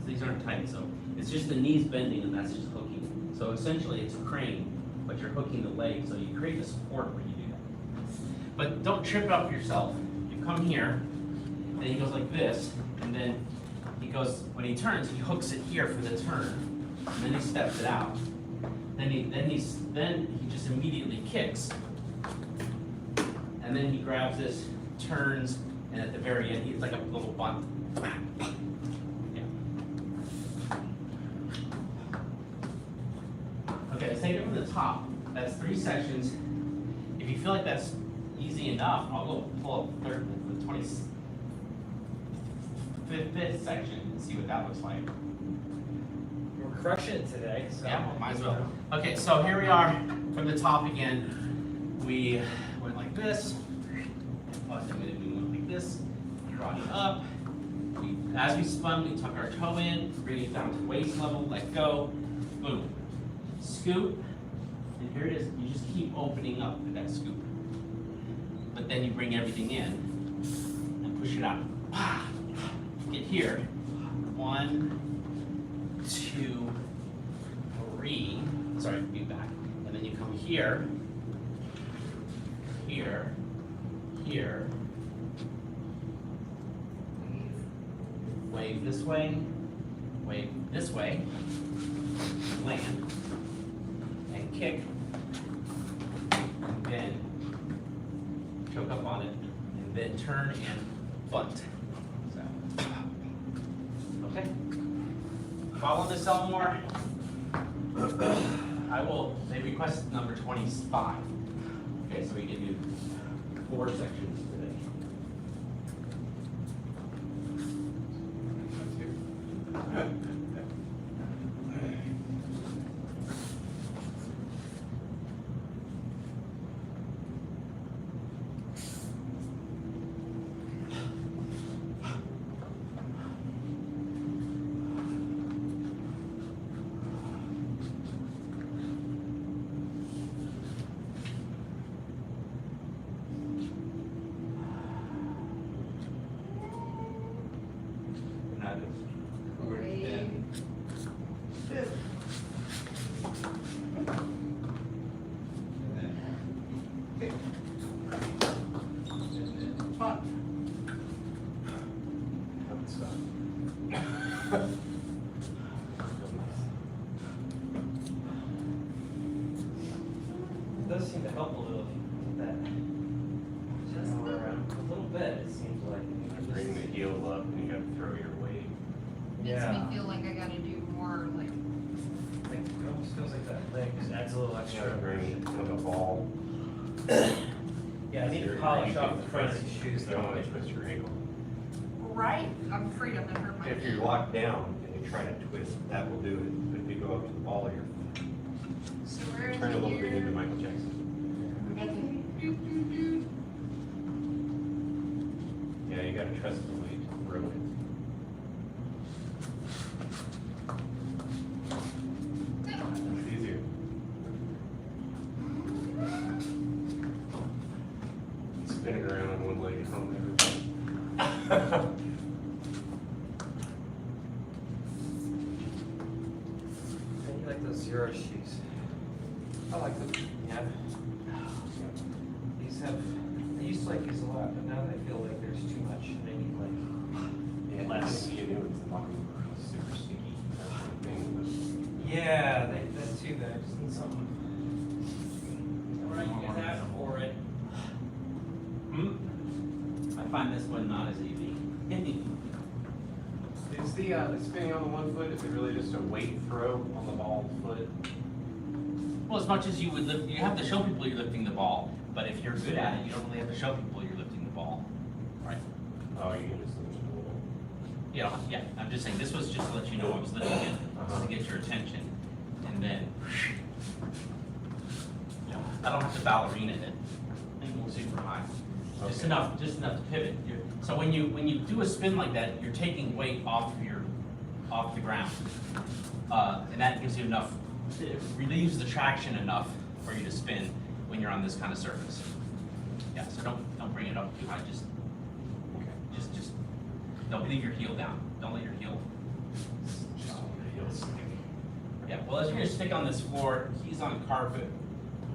These aren't tight, so it's just the knees bending and that's just hooking. So essentially it's a crane, but you're hooking the leg, so you create the support when you do that. But don't trip up yourself. You come here, then he goes like this, and then he goes, when he turns, he hooks it here for the turn, and then he steps it out. Then he just immediately kicks, and then he grabs this, turns, and at the very end, he's like a little bunt. Yeah. Okay, let's take it from the top. That's 3 sections. If you feel like that's easy enough, I'll go pull up the 25th section and see what that looks like. We're crushing it today, so. Yeah, well, might as well. Okay, so here we are from the top again. We went like this. We went like this. Brought it up. As we spun, we tuck our toe in, bring it down to waist level, let go. Boom. Scoop. And here it is. You just keep opening up with that scoop. but then you bring everything in and push it out. Get here. 1, 2, 3. Sorry, be back. And then you come here, here, here. Wave this way, wave this way, land, and kick, and then choke up on it, and then turn and bunt. So, okay. Follow this Elmore. They requested number 25. Okay, so we can do 4 sections today. It does seem to help a little if you put that just around a little bit, it seems like. Bring the heel up and you gotta throw your weight. Makes Yeah. me feel like I gotta do more, like, Like, it almost feels like that leg just adds a little extra. Bring like a ball. Yeah, I need to polish off the front of these shoes You don't though. want to twist your ankle. right? I'm afraid I'm gonna hurt my If feet. you're locked down and you try to twist, that will do it. But if you go up to the ball, you're So where is turn a it little bit here? into Michael Jackson. Okay. Doot, doot, doot. Yeah, you gotta trust the weight to throw it. It's easier. Spin it around on one leg at home, everybody. And you like those zero shoes? I like them. Yeah. These have, I used to like these a lot, but now I feel like there's too much. They need like less. You know, it's super sticky. That sort of thing, Yeah, that too, that I just need something. All right, you guys asked for it. I find this one not as easy. Is the spinning on the one foot, is it really just a weight throw on the ball foot? Well, as much as you would lift, you have to show people you're lifting the ball, but if you're good at it, you don't really have to show people you're lifting the ball, right? Oh, you can just lift it a little bit. You know, yeah, I'm just saying, this was just to let you know I was lifting it, just to get your attention, and then, you know, I don't have to ballerina it, and go super high. Just Okay. enough to pivot. So when you do a spin like that, you're taking weight off the ground, and that gives you enough, it relieves the traction enough for you to spin when you're on this kind of surface. Yeah, so don't bring it up too high. Just don't leave your heel down. Don't let your heel. Yeah. Well, as you're gonna stick on this floor, he's on carpet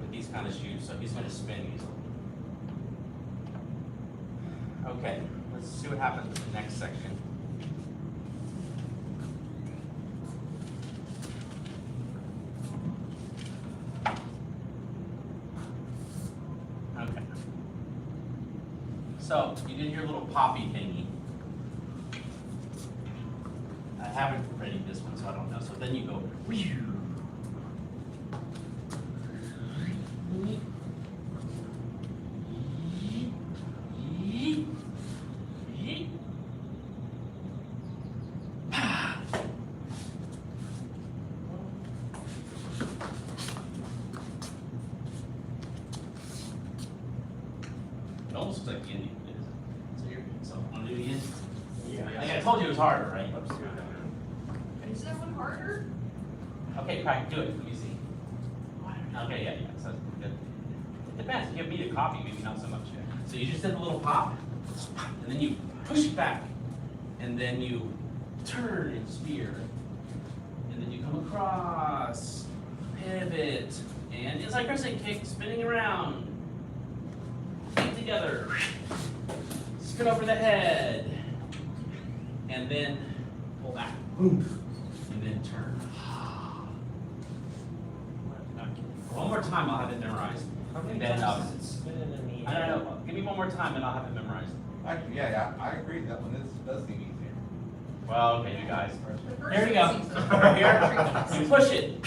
with these kind of shoes, so he's gonna spin easily. Okay, let's see what happens in the next section. Okay. So, you did your little poppy thingy. I haven't ready this one, so I don't know. So then you go. It almost looks like the Indian did. So want to do it again? Yeah. I told you it was harder, right? Is that one harder? Okay, Craig, do it. Let me see. Okay, yeah. So good. depends. If you have me to copy, maybe not so much. So you just did a little pop, and then you push it back, and then you turn and spear, and then you come across, pivot, and inside crescent kick, spinning around, feet together, spin over the head, and then pull back, boom, and then turn. One more time, I'll have it memorized. How many Then, times does it spin in the I don't know. Give me one more time, and I'll have it memorized. Actually, yeah, I agree, that one does seem easier. Well, okay, you guys. The first Here we go. one seems Here, you push it,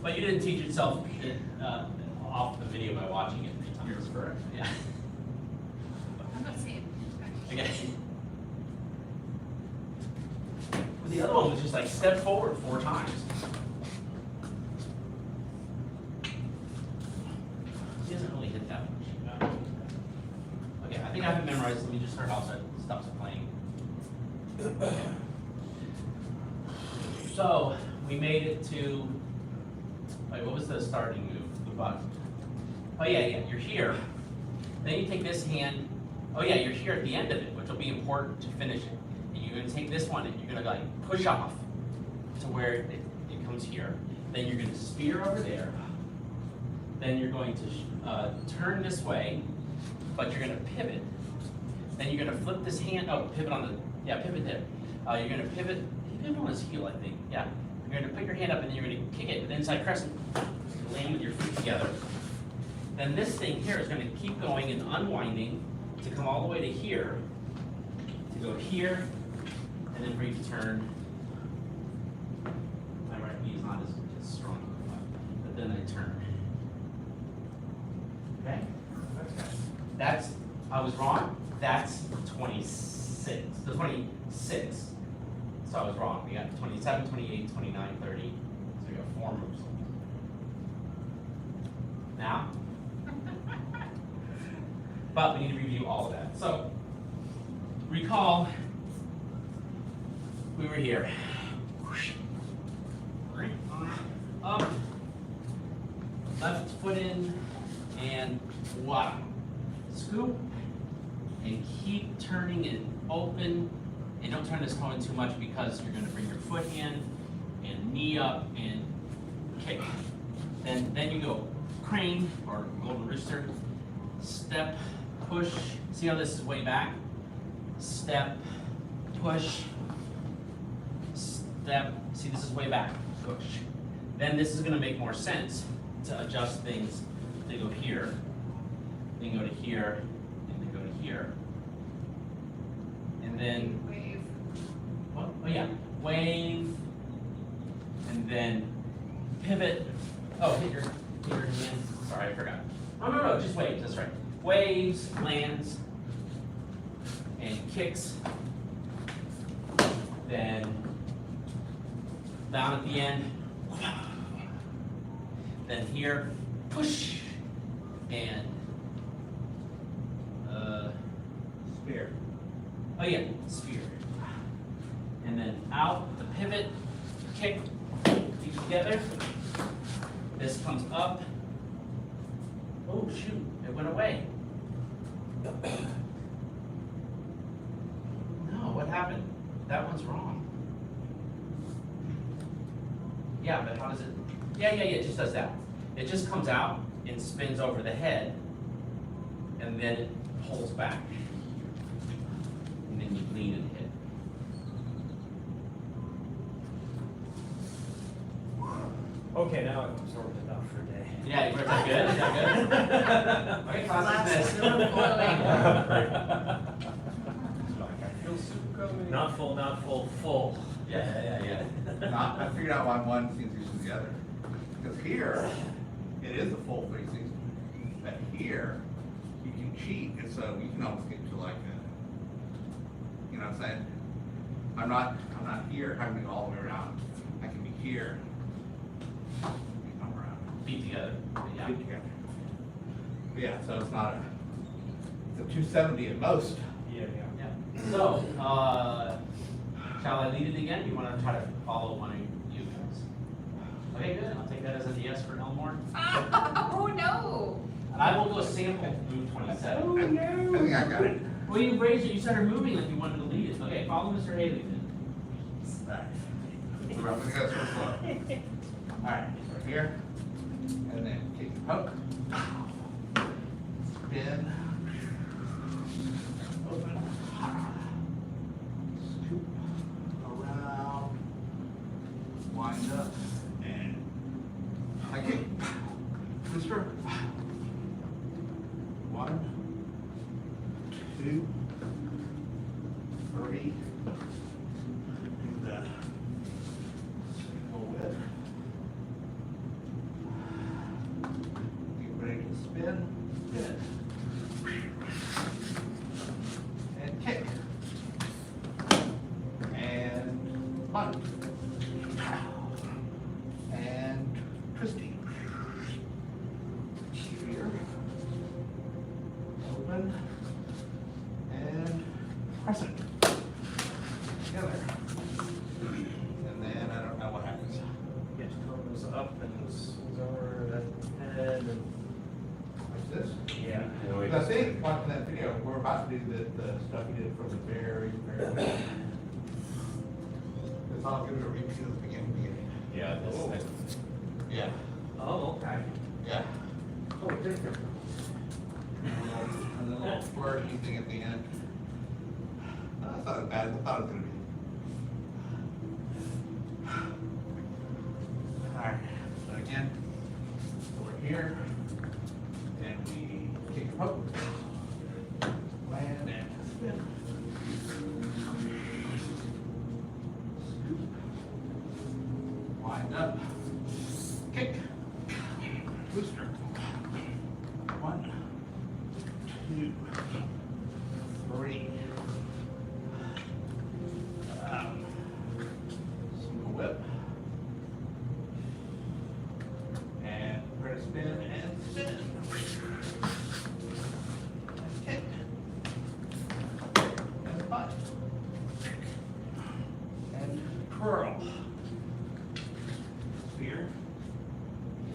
but you didn't teach yourself off the video by watching it 3 times. You're correct. Yeah. I'm not seeing. Okay. Well, the other one was just like step forward 4 times. He doesn't really hit that much. Okay, I think I have it memorized. Let me just start outside. Stops playing. So we made it to. Wait, what was the starting move? The button. Oh yeah, you're here. Then you take this hand. Oh yeah, you're here at the end of it, which will be important to finish it. And you're gonna take this one and you're gonna like push off to where it comes here. Then you're gonna spear over there. Then you're going to turn this way, but you're gonna pivot. Then you're gonna flip this hand. Oh, pivot on the pivot there. You're gonna pivot on his heel, I think. Yeah. You're gonna put your hand up and then you're gonna kick it with inside crescent. Land with your feet together. Then this thing here is gonna keep going and unwinding to come all the way to here, to go here, and then for you to turn. My right knee is not as strong, but then I turn. Okay? That's, I was wrong. That's 26. The 26. So I was wrong. We got 27, 28, 29, 30. So we got 4 moves. Now? But we need to review all of that. So, recall, we were here. Up, left foot in, and voila. Scoop, and keep turning it open. And don't turn this toe in too much because you're gonna bring your foot in, and knee up, and kick. Then you go crane, or golden rooster, step, push. See how this is way back? Step, push, step. See, this is way back, push. Then this is gonna make more sense to adjust things. They go here, then go to here, and then go to here. And then, Wave. what? Oh yeah, wave, and then pivot. Oh, hit your hand. Sorry, I forgot. No, just waves, that's right. Waves, lands, and kicks. Then down at the end. Then here, push, and Spear. oh yeah, spear. And then out, the pivot, kick, feet together. This comes up. Oh shoot, it went away. No, what happened? That one's wrong. Yeah, but how does it? Yeah, it just does that. It just comes out and spins over the head, and then it pulls back. And then you lean and hit. Okay, now I've absorbed enough for a day. Yeah, is that good? Is that good? Okay, class is Still flowing. I feel super coming. Not full, full. Yeah. I figured out why one seems to use the other. Because here, it is a full facing, but here, you can cheat, and so you can almost get to like a, you know what I'm saying? I'm not here having to go all the way around. I can be here. Come around. Feet together. Yeah. Feet together. But yeah, so it's not it's a 270 at most. Yeah. So, shall I lead it again? You want to try to follow one of you guys? Okay, good. I'll take that as a yes for Elmore. Oh, no. I will go sample move 27. I think I got it. Well, you raised it, you started moving like you wanted to lead it. Okay, follow Mr. Haley then. Alright. I'm gonna go so slow. Alright, right here. And then kick and poke. Spin. Open. Scoop. Around. Wind up. And I kick. Twister. 1, 2, 3. Do that. Single whip. Get ready to spin. Spin. And kick. And bunt. And twisty. Here. Open. And press it. Together. And then I don't know what happens. Get your elbows up and swings over that head and. Like this. Yeah. I think watching that video, we're about to do the stuff we did from the very beginning. It's all good to repeat at the beginning. Yeah, this, Yeah, Oh, okay. yeah. Oh, different. And then a little flirty thing at the end. That's not as bad as I thought it was gonna be. Alright, so again, over here, and we kick and poke. Land and spin. Scoop. Wind up. Kick. Booster. 1, 2, 3. Single whip. And we're gonna spin and spin. And kick. And butt. And curl. Spear.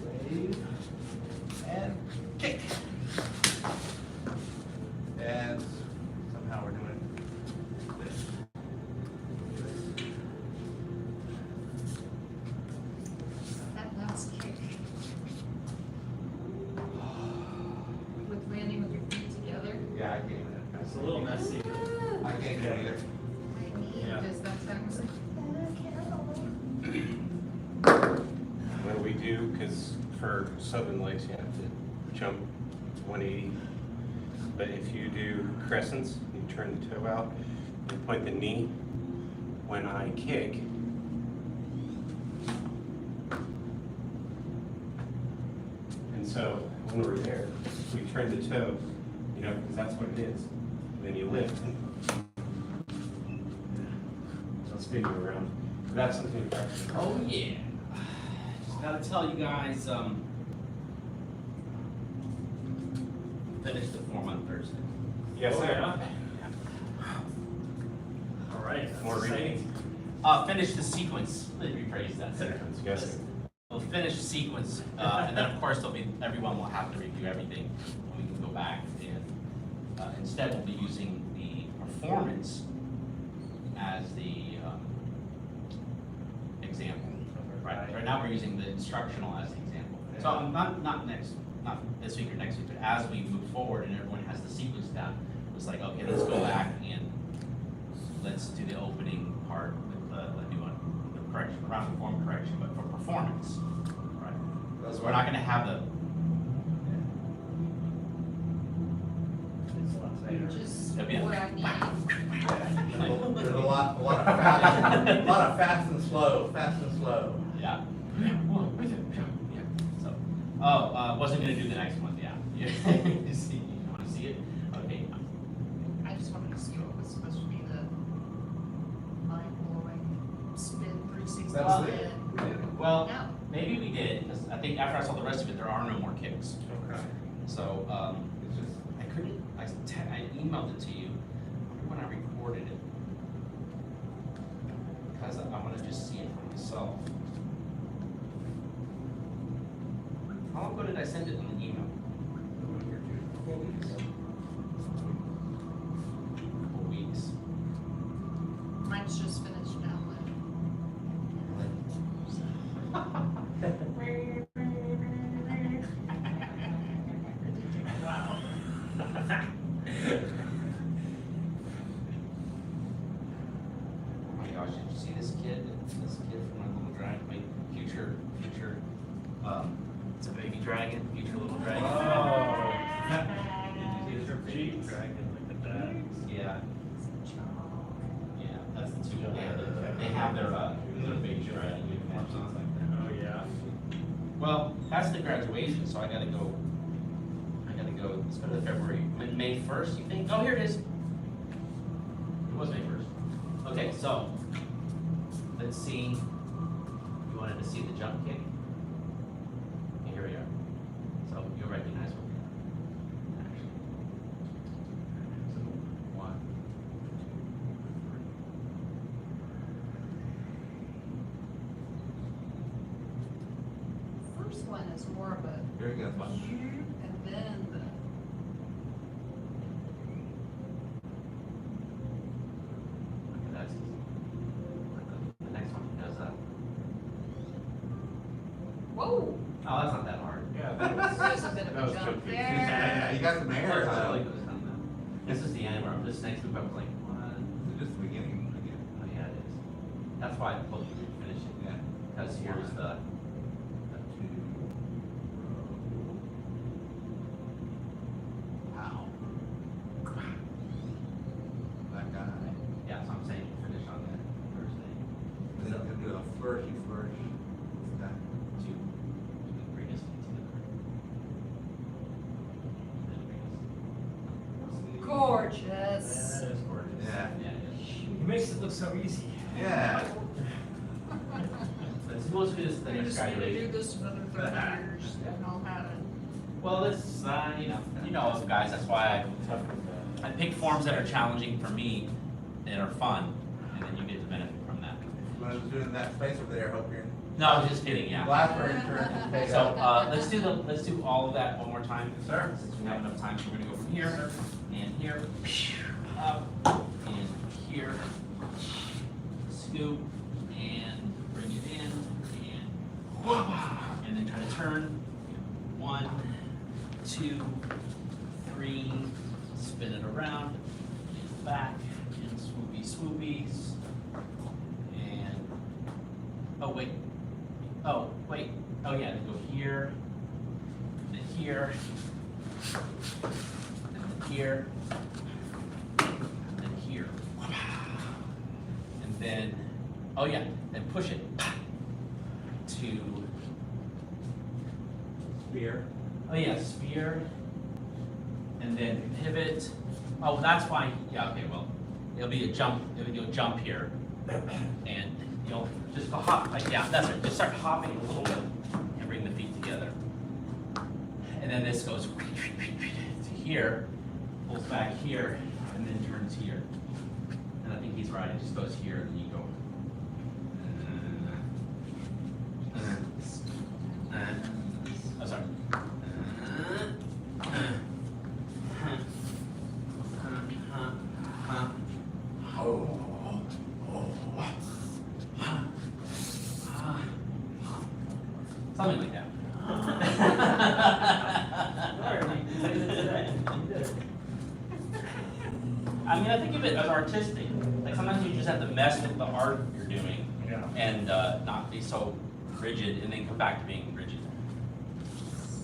Wave. And kick. And somehow we're doing this. That last kick. With landing with your feet together. Yeah, I gave it. It's a little messy. I can't do it either. My knee Yeah. does that sounds like. what do we do? Because for Southern Lakes, you have to jump 180. But if you do crescents, you turn the toe out, you point the knee. When I kick, and so when we're there, we turn the toe, you know, because that's what it is. Then you lift. So spin you around. That's something to practice. Oh, yeah. Just gotta tell you guys, finish the form on Thursday. Yes, Oh, sir. yeah. All right, More that's reading. exciting. Finish the sequence. Let me rephrase that sentence. Yes, sir. We'll finish the sequence, and then of course everyone will have to review everything, and we can go back and instead we'll be using the performance as the example. Right now we're using the instructional as the example. So not this week or next week, but as we move forward and everyone has the sequence down, it's like, okay, let's go back and let's do the opening part with the new one, the correction, around the form correction, but for performance. Right. That's We're not gonna have the, It's a lot tighter. Just It'll be a- what I need. There's a lot of fast, a lot of fast and slow, yeah. So, wasn't gonna do the next one, yeah. You see, you wanna see it? Okay. I just wanted to see what was supposed to be the mind-blowing spin 360 That's spin. Well, No. maybe we did, because I think after I saw the rest of it, there are no more kicks. Okay. So, It's just, I couldn't, I emailed it to you, I wonder when I recorded it. Because I wanna just see it for myself. How long ago did I send it in the email? 4 weeks. Couple weeks. Mine's just finished downloading. Wow. Oh my gosh, did you see this kid? This kid from my little dragon, my future, it's a baby dragon, future little dragon. These are cheap dragon, look at that. Yeah. Yeah, that's the two, they have their baby dragon uniforms on like that. Oh, yeah. Well, that's the graduation, so I gotta go, let's go to February, May 1st, you think? Oh, here it is. It was May 1st. Okay, so, let's see, you wanted to see the jump kick? Okay, here we are. So, you'll recognize what we are. Actually. So, 1, 2, 3. First one is more of a, Very good. and then the, That's easy. The next one does that. whoa, Oh, that's not that hard. Yeah, there's a bit of That a was jump tricky. there. Yeah, you got some air, Totally huh? goes down that. This is the end where this next group I was like, what? It's just the beginning. Oh yeah, it is. That's why I told you to finish it. Yeah. Because here's the 2 Wow. That guy. Yeah, so I'm saying finish on that first thing. Then you can do a flourishy flourish. That. To bring us together. Then bring us. Gorgeous. That is gorgeous. Yeah. Yeah, yeah. He makes it look so easy. Yeah. Let's supposed to be this the You next just need to do graduation. this another 30 years and know how to. Well, it's, you know, guys, that's why I pick forms that are challenging for me, that are fun, and then you get to benefit from that. When I was doing that space over there, hope you're. No, I was just kidding, yeah. Glad for insurance is paid So, out. let's do all of that one more time, sir, since we have enough time, so we're gonna go from here, and here, up, and here, scoop, and bring it in, and then try to turn, 1, 2, 3, spin it around, and back, and swoopy swoopies, and, oh wait, oh yeah, then go here, and then here, and then here, and then here. And then, oh yeah, then push it to, Spear. oh yeah, sphere, and then pivot. Oh, that's why, yeah, okay, well, it'll be a jump, you'll jump here, and you'll just go hop, like, yeah, that's it, just start hopping a little bit, and bring the feet together. And then this goes to here, pulls back here, and then turns here. And I think he's right, it just goes here, and then you go. Oh, sorry. Something like that. I mean, I think of it as artistic. Like sometimes you just have to mess with the art you're doing Yeah. and not be so rigid and then come back to being rigid.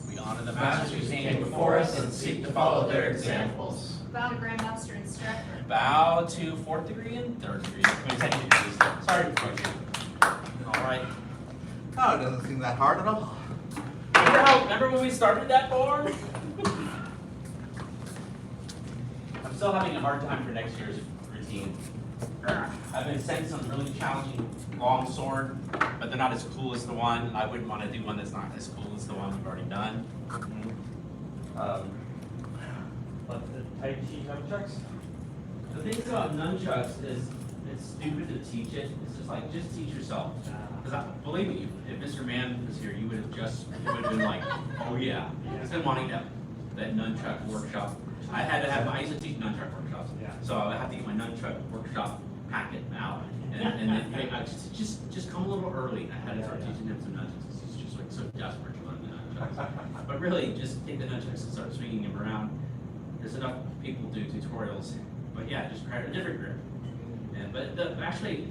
We honor the masters who came before us and seek to follow their examples. Bow to Grandmaster Instructor. Bow to 4th degree and 3rd degree. I mean, 2nd degrees. Sorry to correct you. All right. Oh, it doesn't seem that hard at all. Remember when we started that form? I'm still having a hard time for next year's routine. I've been sent some really challenging long sword, but they're not as cool as the one. I wouldn't want to do one that's not as cool as the one we've already done. Like the Tai Chi nunchucks? The thing about nunchucks is it's stupid to teach it. It's just like, just teach yourself. Because believe me, if Mr. Mann was here, you would have been like, oh yeah. He's been wanting to that nunchuck workshop. I had to have, I used to teach nunchuck workshops. Yeah. So I would have to get my nunchuck workshop packet out. And then I just come a little early. I had to start teaching him some nunchucks. He's just like so desperate to learn the nunchucks. But really, just take the nunchucks and start swinging them around. There's enough people do tutorials. But yeah, just grab a different grip. And, but actually,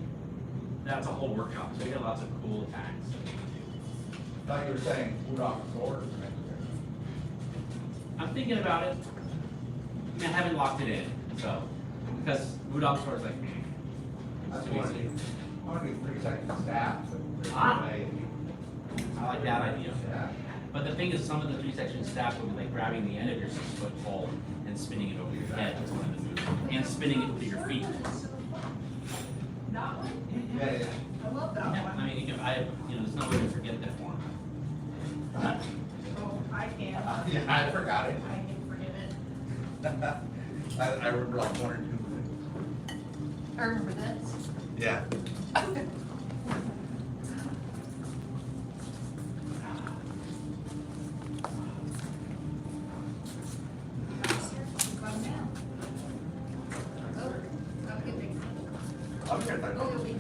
that's a whole workshop. So we got lots of cool attacks. Thought you were saying Woodrock sword. I'm thinking about it. I mean, I haven't locked it in. So, because Rudolph's sword is like, That's too easy. I want to do 3-second stabs. Ah. I like that idea. Yeah. But the thing is, some of the 3-section stabs will be like grabbing the end of your 6-foot pole and spinning it over your head. That's one of the moves. And spinning it with your feet. That one? Yeah, yeah. I love that Yeah, one. I mean, there's no way to forget that one. Oh, I can't. Yeah, I forgot it. I can forget it. I remember like 1 or 2 things. I remember this. Yeah. Come down. Oh, I'll get big. I'm here. Oh, you'll be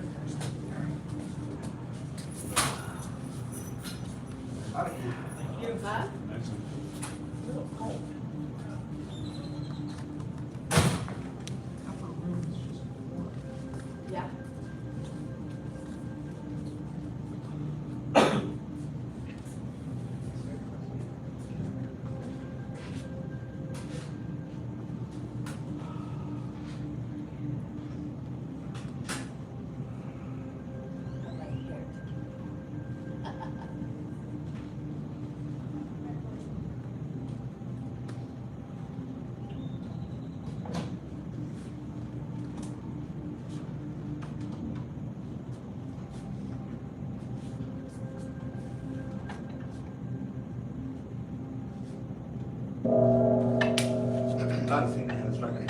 here first. Huh? Yeah.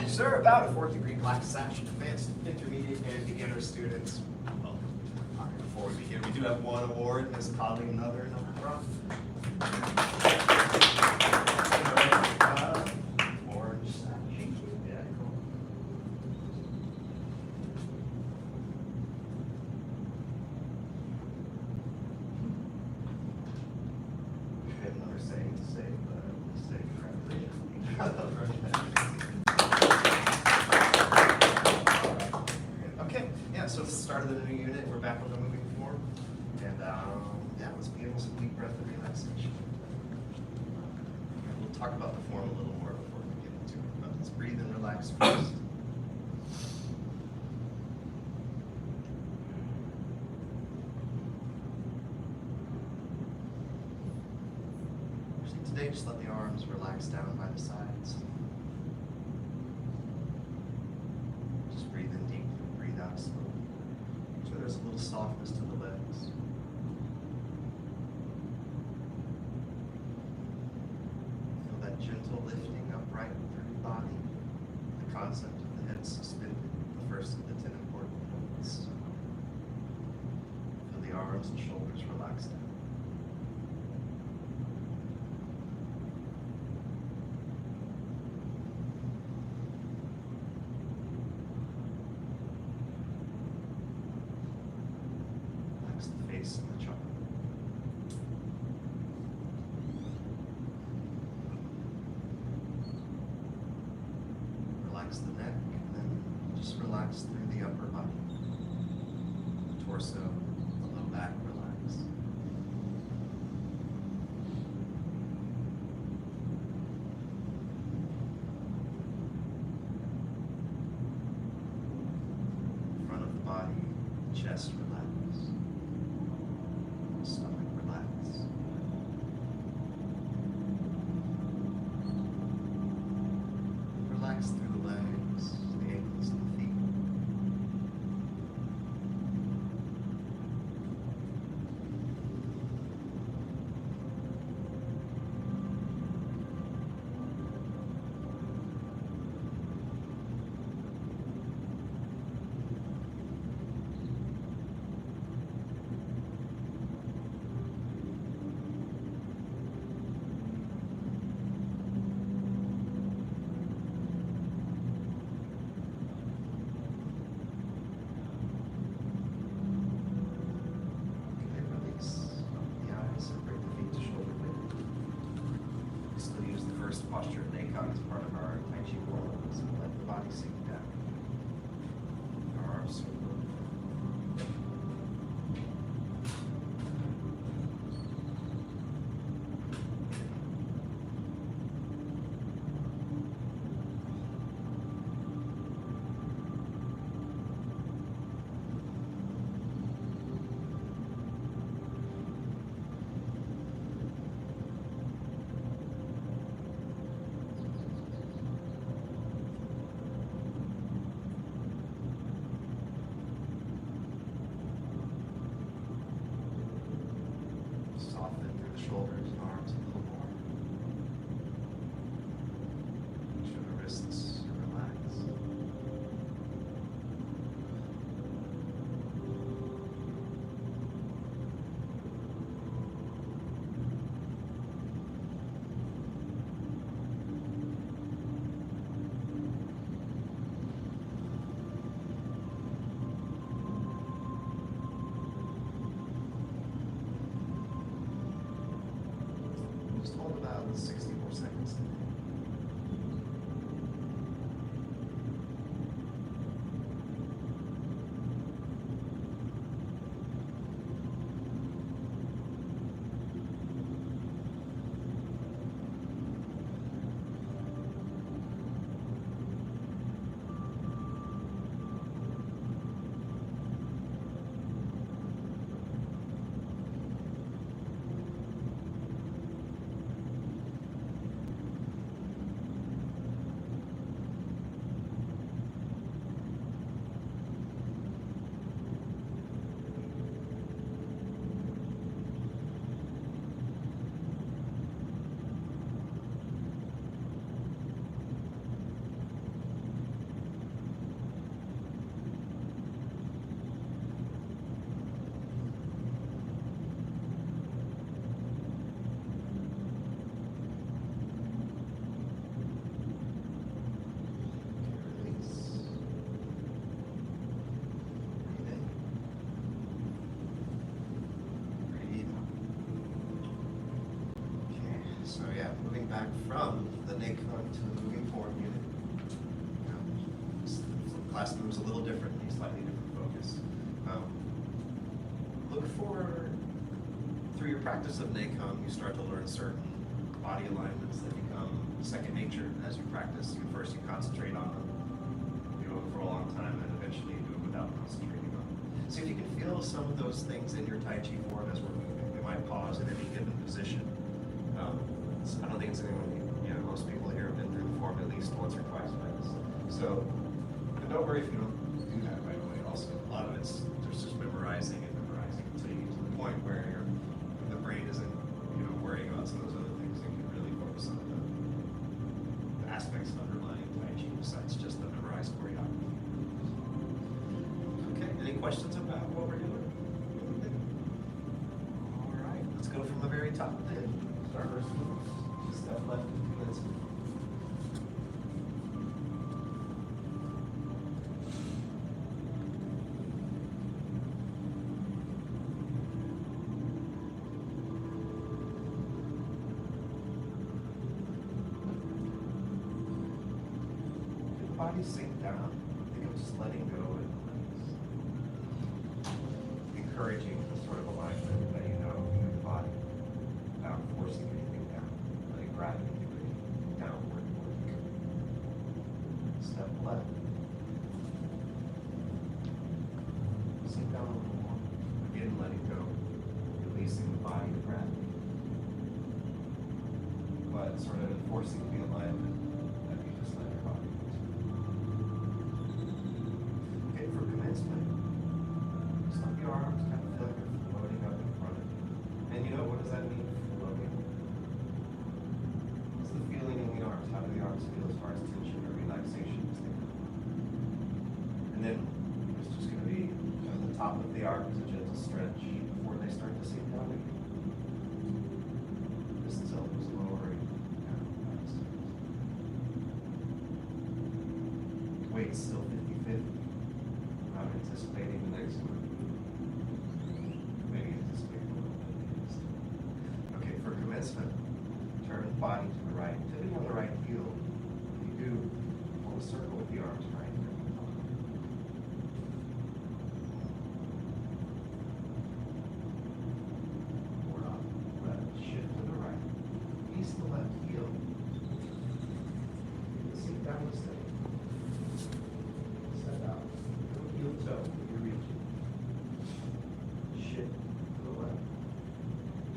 Sir, about a 4th-degree black sash, advanced, intermediate, and beginner students. Well, before we begin, we do have one award, and there's probably another in the front. Orange sash. Yeah, cool. I have another saying to say, but I will say congratulations. Okay, yeah, so it's the start of the new unit, we're back on the moving form, and yeah, let's begin with some deep breath and relaxation. We'll talk about the form a little more before we get into it, but let's breathe and relax first. Actually, today, just let the arms relax down by the sides. Just breathe in deeply, breathe out slowly. So there's a little softness to the legs. Feel that gentle lifting upright through the body. The concept of the head suspended, the first of the 10 important points. Feel the arms and shoulders relax down. Relax the face and the jaw. Relax the neck, and then just relax through the upper body. The torso, the low back, relax. Front of the body, chest, relax. Stomach, relax. Relax through the legs, the ankles, and the feet. first posture of Neikon as part of our Tai Chi world. So let the body sink down. Our arms circle. Soften through the shoulders and arms a little more. Make sure the wrists relax. Just hold about 60 more seconds. Release. Breathe in. Breathe out. Okay, so yeah, moving back from the Neikon to the moving forward unit. The class moves a little differently, slightly different focus. Look for, through your practice of Neikon, you start to learn certain body alignments that become second nature as you practice. First you concentrate on them, you do it for a long time, and eventually you do it without concentrating on them. See if you can feel some of those things in your Tai Chi form as we're moving. We might pause in any given position. I don't think it's anyone, most people here have been through the form at least once or twice by this. So, and don't worry if you don't do that right away. Also, a lot of it's there's just memorizing until you get to the point where the brain isn't, worrying about some of those other things. You can really focus on the aspects underlying Tai Chi besides just the memorized choreography. Okay, any questions about what we're doing? All right, let's go from the very top then. Start first. Step left, 2 minutes. Body sink down. Think of just letting go and encouraging sort of alignment that you know in your body without forcing anything down. Letting gravity do a downward work. Step left. Sink down a little more. Again, letting go. Releasing the body to gravity. But sort of enforcing the alignment that you just let your body do. Okay, for commencement, just let your arms kind of feel like they're floating up in front of you. And what does that mean, floating? What's the feeling in the arms? How do the arms feel as far as tension or relaxation is there? And then it's just going to be the top of the arms, a gentle stretch before they start to sink down again. Wrists, elbows lowering down. Weight still 50-50. I'm anticipating the next one. Maybe anticipate a little bit. Okay, for commencement, turn turn the body to the right, typically on the right heel. You do pull a circle with the arms, right? Forward off, left, shift to the right. Release the left heel. Sink down the step. Step out. Go heel toe, you're reaching. Shift to the left.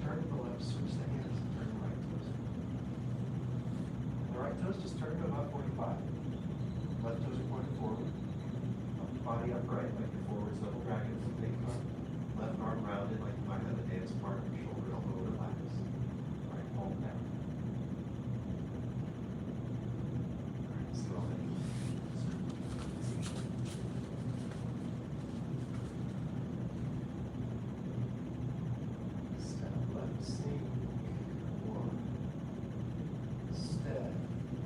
Turn to the left, switch the hands, and turn the right toes. The right toes just turn to about 45. Left toes are pointed forward. Body upright, like your forward double brackets and big arm. Left arm rounded, like you might have a dance partner, shoulder, elbow relaxed. Right palm down. Alright, let's do all that. Step left, sink. One. Step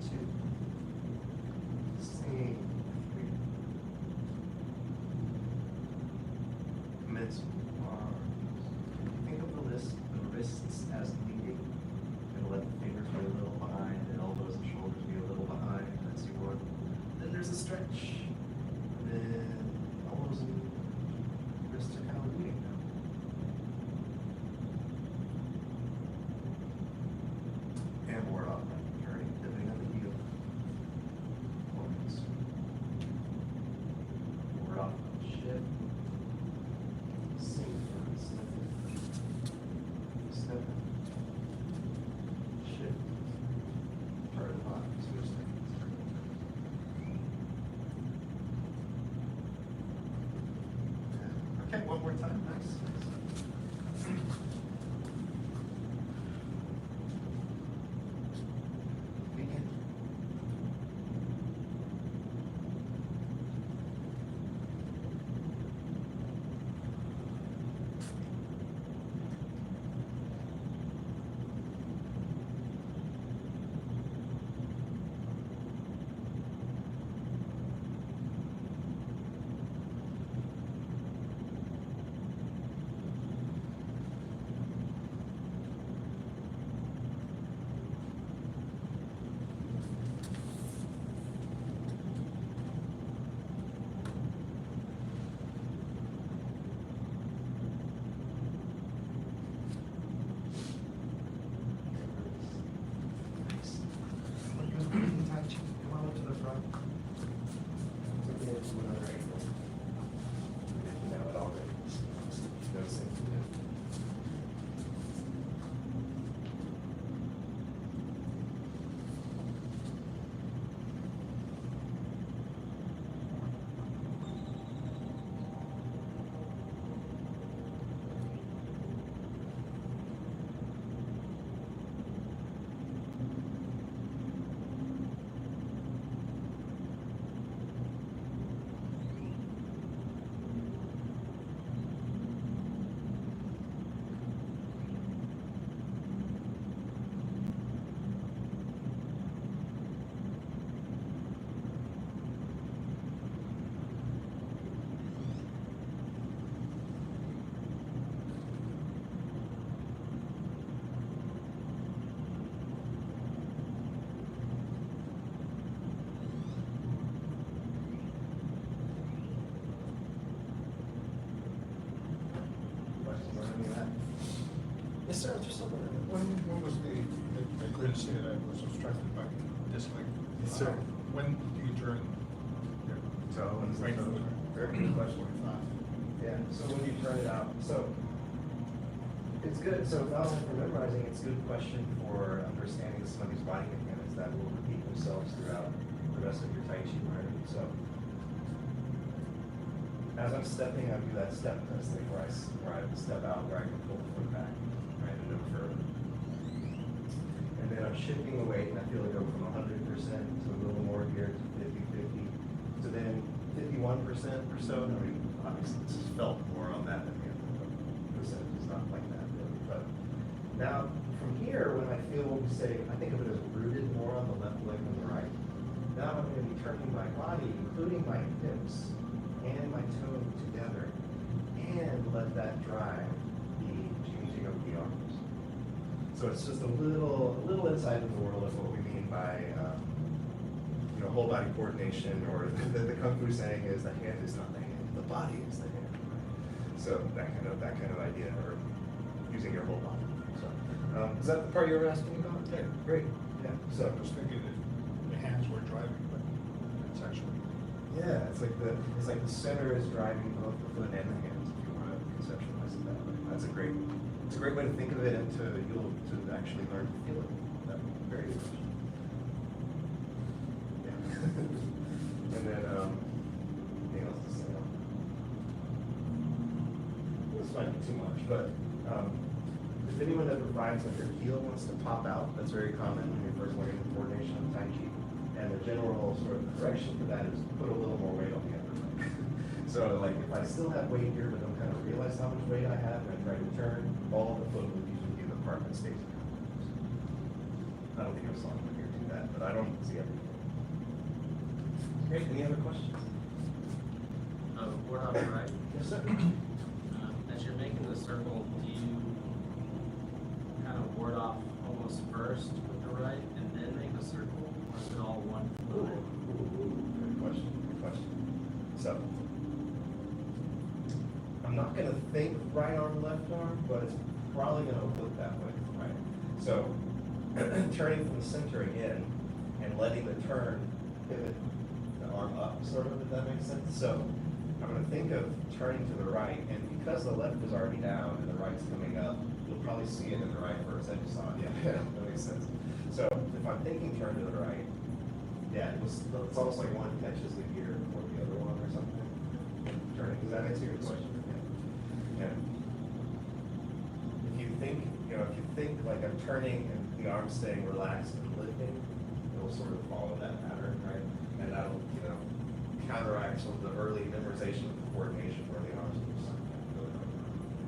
two. Sink. Three. Commence arms. Think of the wrists as leading. And let the fingers be a little behind, and elbows and shoulders be a little behind. That's your one. Then there's a stretch. And then elbows and wrists are kind of leading now. And we're up, turning, dipping on the heel. Focus. We're up, shift. Sink, step in. Step in. Shift. Turn the body, switch the hands. Okay, one more time, nice. Begin. Nice. Tai Chi, come on up to the front. Take it to another angle. You know it already. No sense to do. Questions on any of that? Yes, sir, just something. When was the greatest thing that I was obstructed by disc length? Yes, sir. When do you turn? So, when's the Right. toe? Very good question. Yeah, so when you turn it out, so it's good, so not only for memorizing, it's a good question for understanding some of these body mechanics that will repeat themselves throughout the rest of your Tai Chi learning. So as I'm stepping, I do that step test thing where I step out, where I can pull the foot back, right, and no further. And then I'm shifting the weight, and I feel it go from 100% to a little more here to 50-50, to then 51% or so. I mean, obviously, this has felt more on that than the other percentage is not like that really. But now, from here, when I feel, say, I think of it as rooted more on the left leg than the right. Now I'm going to be turning my body, including my hips and my toe together, and let that drive the changing of the arms. So it's just a little insight into the world of what we mean by, whole body coordination, or the Kung Fu saying is the hand is not the hand, the body is the hand. So that kind of idea, or using your whole body. So, is that the part you were asking about? Okay, great. Yeah. So I was thinking that the hands were driving, but it's actually. yeah, it's like the center is driving both the foot and the hands, if you want to conceptualize it that way. It's a great way to think of it, and to actually learn to feel it. That very good. Yeah. And then anything else to say? This might be too much, but if anyone ever finds that their heel wants to pop out, that's very common when you're first learning the coordination of Tai Chi. And the general sort of correction for that is put a little more weight on the other leg. So like if I still have weight here, but don't kind of realize how much weight I have, and I try to turn, all of the foot would usually be the part that stays in contact. I don't think it was long to do that, but I don't see everything. Great, any other questions? Word off, right? Yes, sir. As you're making the circle, do you kind of ward off almost first with the right and then make a circle? Or is it all one fluid? Good question, good question. So, I'm not gonna think right arm, left arm, but it's probably gonna look that way, right? So, turning from the center again, and letting the turn pivot the arm up, sort of, if that makes sense. So, I'm gonna think of turning to the right, and because the left is already down and the right's coming up, you'll probably see it in the right first. I just saw it, yeah, that makes sense. So, if I'm thinking turn to the right, yeah, it's almost like one catches the gear before the other one or something. Turning, does that answer your question? Yeah. If you think like I'm turning and the arm's staying relaxed and lifting, it'll sort of follow that pattern, right? And that'll, counteract some of the early memorization of the coordination where the arms will just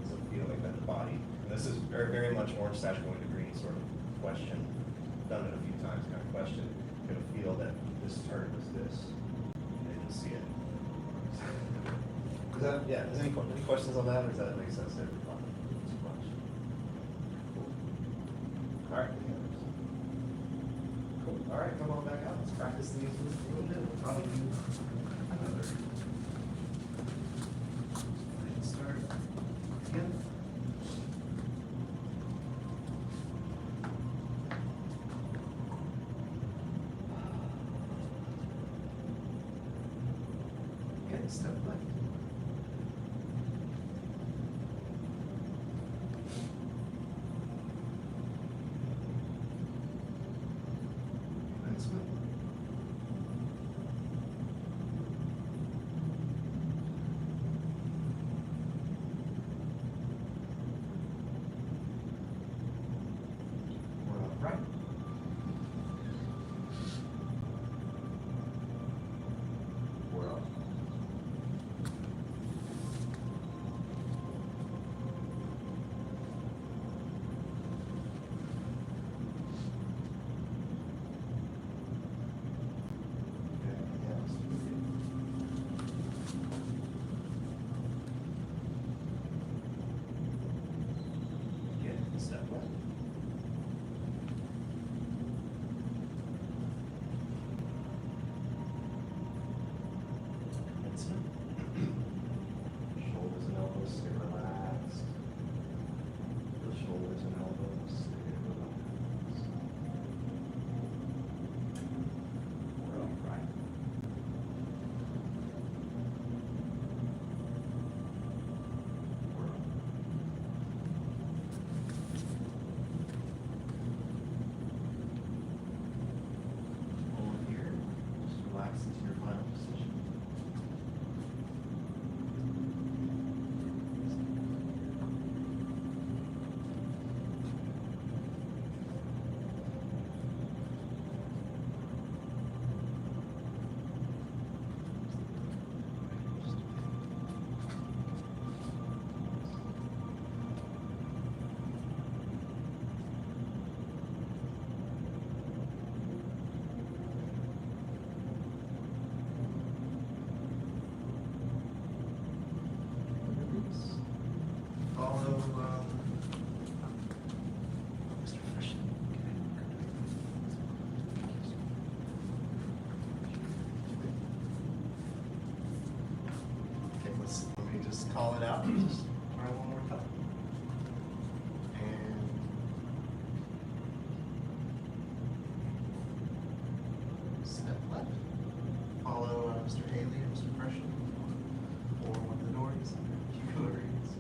it's a feeling that the body, and this is very, very much Orange Stash going to green sort of question, done it a few times kind of question. You'll feel that this turn was this, and you'll see it. Is that, yeah, is any questions on that, or does that make sense to everybody? Cool. All right. Cool. All right, come on back out. Let's practice these a little bit. We'll probably do another. Start again. Okay, step left. Nice one. We're on the right. We're up. Again, step left. just call it out. Just try one more time. And step left. Follow Mr. Haley or Mr. Gresham or one of the Dories, whoever he is.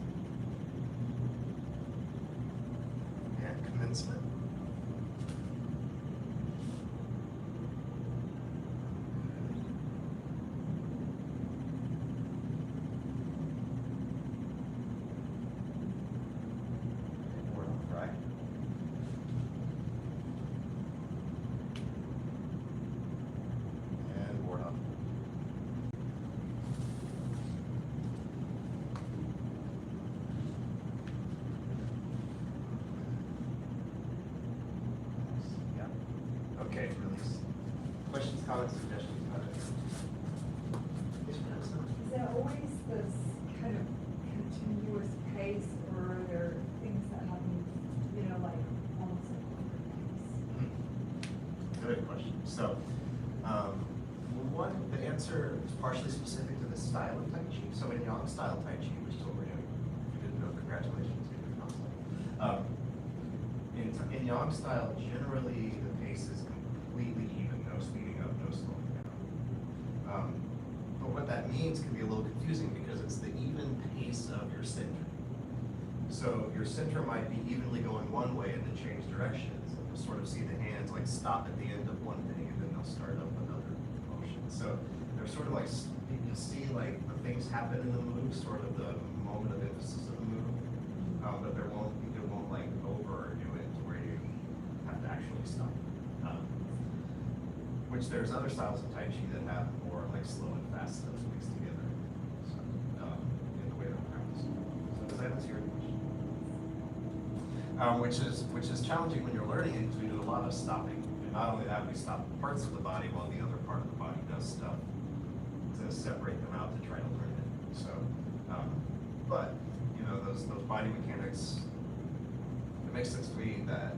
And commencement. Right. And board up. Yeah. Okay, release. Questions, comments, suggestions about it? Yes, Vanessa? Is there always this kind of continuous pace, or are there things that happen, you know, like almost like quicker pace? Good question. So, one, the answer is partially specific to the style of Tai Chi. So in Yang style Tai Chi, which is what we're doing, if you didn't know, congratulations, you're doing awesome. In Yang style, generally the pace is completely even, no speeding up, no slowing down. But what that means can be a little confusing because it's the even pace of your center. So your center might be evenly going one way and then change directions. And you'll sort of see the hands like stop at the end of one thing and then they'll start up another motion. So they're sort of like, you can see like the things happen in the move, sort of the moment of emphasis of the move. But it won't like overdo it to where you have to actually stop. Which there's other styles of Tai Chi that have more like slow and fast steps mixed together. So, in the way that we practice. So does that answer your question? Which is challenging when you're learning it because we do a lot of stopping. And not only that, we stop parts of the body while the other part of the body does stuff to separate them out to try to learn it. So, but you know those body mechanics. It makes sense to me that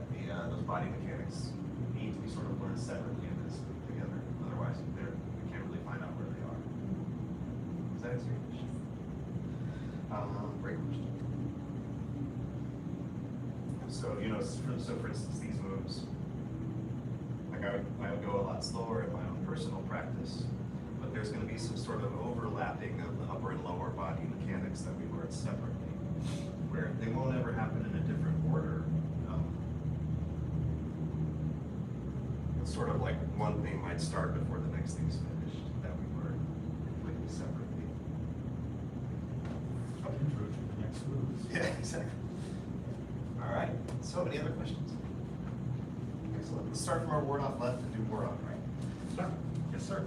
those body mechanics need to be sort of learned separately and then stick together. Otherwise, we can't really find out where they are. Does that answer your question? Great question. So, you know, for instance, these moves, like I would go a lot slower in my own personal practice, but there's going to be some sort of overlapping of the upper and lower body mechanics that we learn separately, where they won't ever happen in a different order. It's sort of like one thing might start before the next thing's finished that we learn completely separately. Yeah, exactly. All right, so any other questions? Excellent. Let's start from our ward off left and do ward on right. Sir? Yes, sir.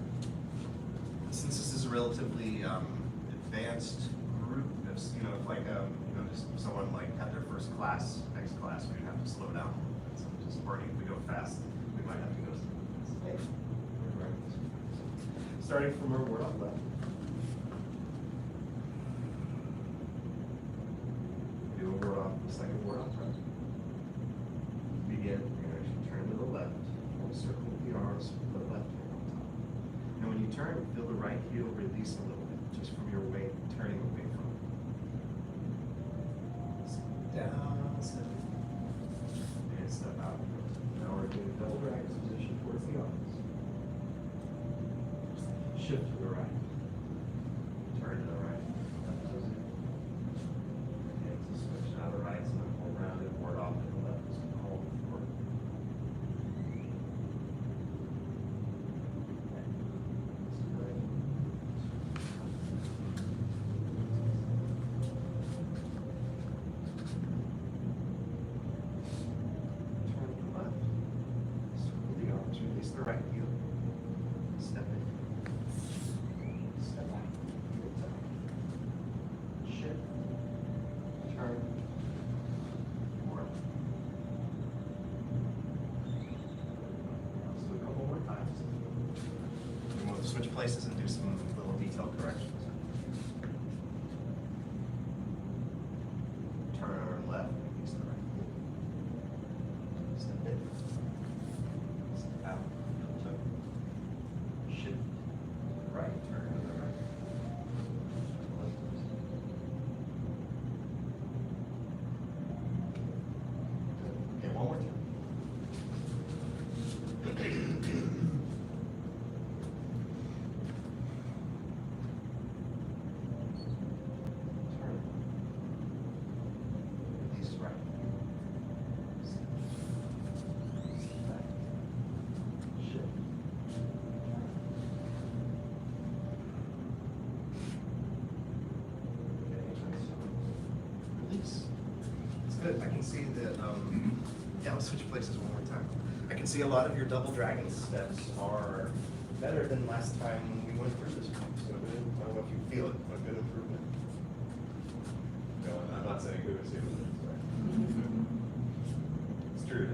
Since this is a relatively advanced group, if, you know, if like, you know, just someone like at their first class, next class, we'd have to slow down. So just party, if we go fast, we might have to go slow. Starting from our ward off left. Do a ward off, second ward off right. Begin, you're going to turn to the left, form a circle with the arms, put the left hand on top. And when you turn, feel the right heel release a little bit, just from your weight, turning away from it. Down, step, and step out. Now we're doing double dragon's position towards the arms. Shift to the right. Turn to the right. Left toes in. And to switch now the right, so then pull around and ward off to the left. So hold forward. Turn to the left. Circle the arms, release the right heel. Step in. Step back. Heel tuck. Shift. Turn. Forward. Let's do a couple more times. And we'll switch places and do some little detail corrections. Turn left, release the right. Step in. Step out. Heel tuck. Shift. Right, turn to the right. Left toes. see that, yeah, let's switch places one more time. I can see a lot of your double dragon steps are better than last time we went through this group. So good. I don't know if you feel it, but good improvement. No, I'm not saying good, it's good. It's true.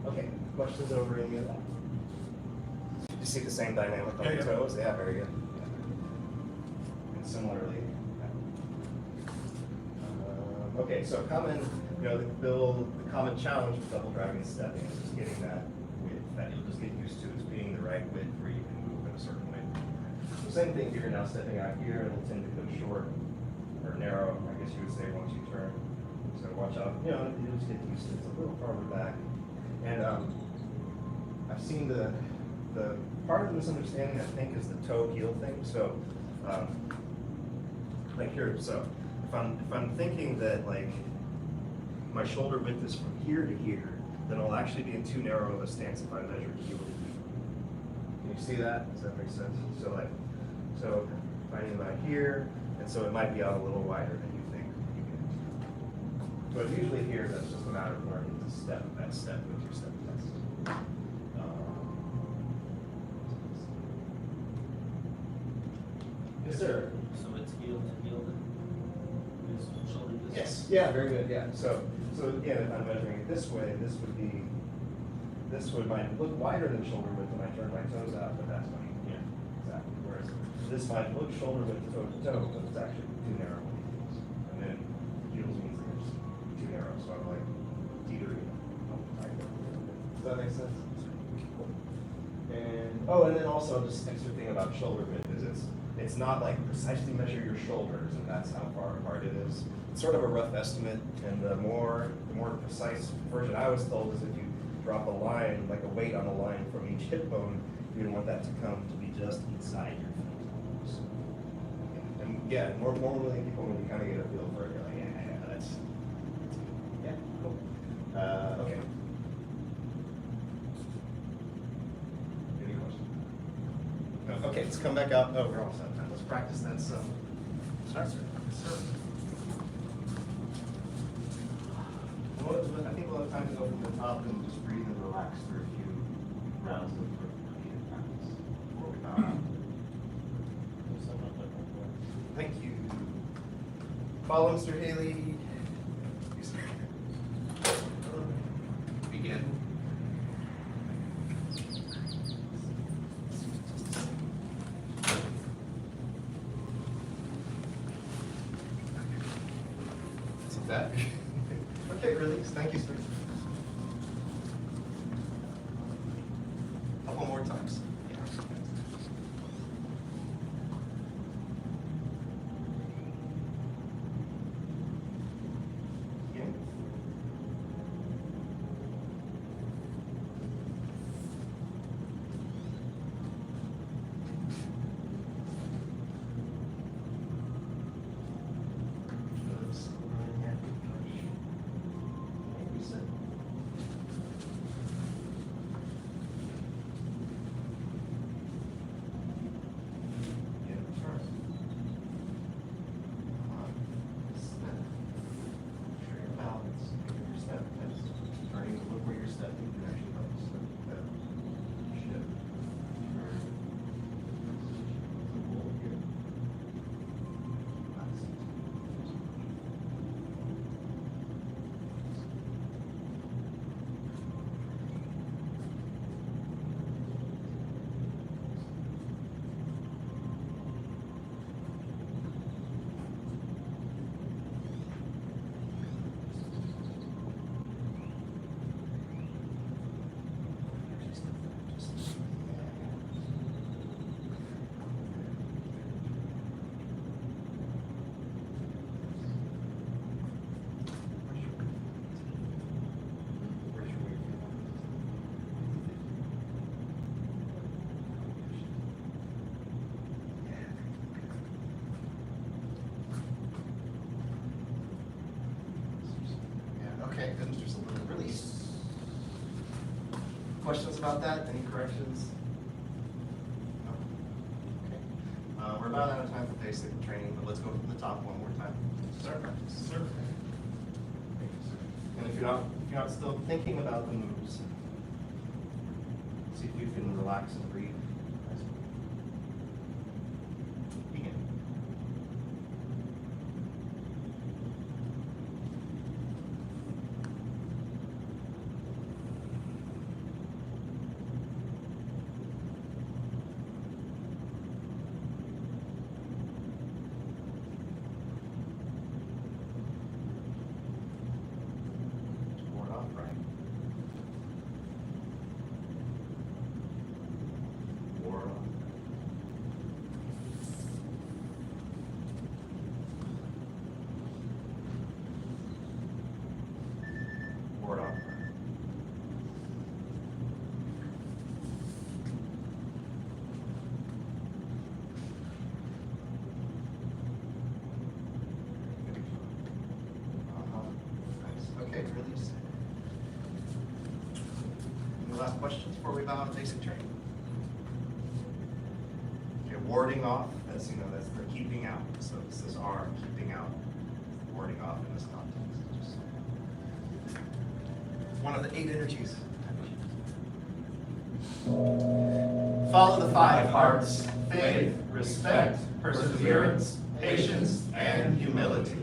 Okay, questions over any of that? You see the same dynamic on the toes? Yeah, very good. And similarly. Okay, so common, the common challenge with double dragon stepping is just getting that width that you'll just get used to as being the right width where you can move in a certain way. So same thing here, now stepping out here, it'll tend to go short or narrow, I guess you would say, once you turn. So watch out, you just get used to it. It's a little farther back. And I've seen the part of the misunderstanding, I think, is the toe heel thing. So like here, so if I'm thinking that like my shoulder width is from here to here, then I'll actually be in too narrow of a stance if I measure heel to heel. Can you see that? Does that make sense? So finding about here, and so it might be out a little wider than you think you can. But usually here, that's just a matter of learning to step that step with your step test. Yes, sir. So it's heel to heel then? It's shoulder to Yes. Yeah, very good. Yeah. So again, if I'm measuring it this way, this might look wider than shoulder width when I turn my toes out, but that's fine. Yeah. Exactly. Whereas this might look shoulder width toe to toe, but it's actually too narrow. And then heels means there's too narrow, so I'm like teetering. Does that make sense? And then also just extra thing about shoulder width is it's not like precisely measure your shoulders and that's how far apart it is. It's sort of a rough estimate, and the more precise version I was told is if you drop a line, like a weight on a line from each hip bone, you don't want that to come to be just inside your feet. So, yeah. And yeah, more willing people, when you kind of get a feel for it, you're like, yeah, that's good. Yeah, cool. Okay. Any questions? No. Okay, let's come back out. Oh, we're almost out of time. Let's practice that some. Start, sir. I think we'll have time to go from the top and just breathe and relax for a few rounds of repeated practice before we bow out. Thank you. Follow Mr. Haley. Begin. See that? Okay, release. Thank you, sir. Couple more times. Again. questions about that? Any corrections? No? Okay. We're about out of time for basic training, but let's go from the top one more time. Start practice. Sir. And if you're not still thinking about the moves, see if you can relax and breathe. Begin. Ward off, right? Ward off. Ward off. Nice. Okay, release. Any last questions before we bow to basic training? Okay, warding off, that's for keeping out. So this is arm keeping out, warding off in this context. It's one of the 8 energies. Follow the 5 hearts: faith, respect, perseverance, patience, and humility.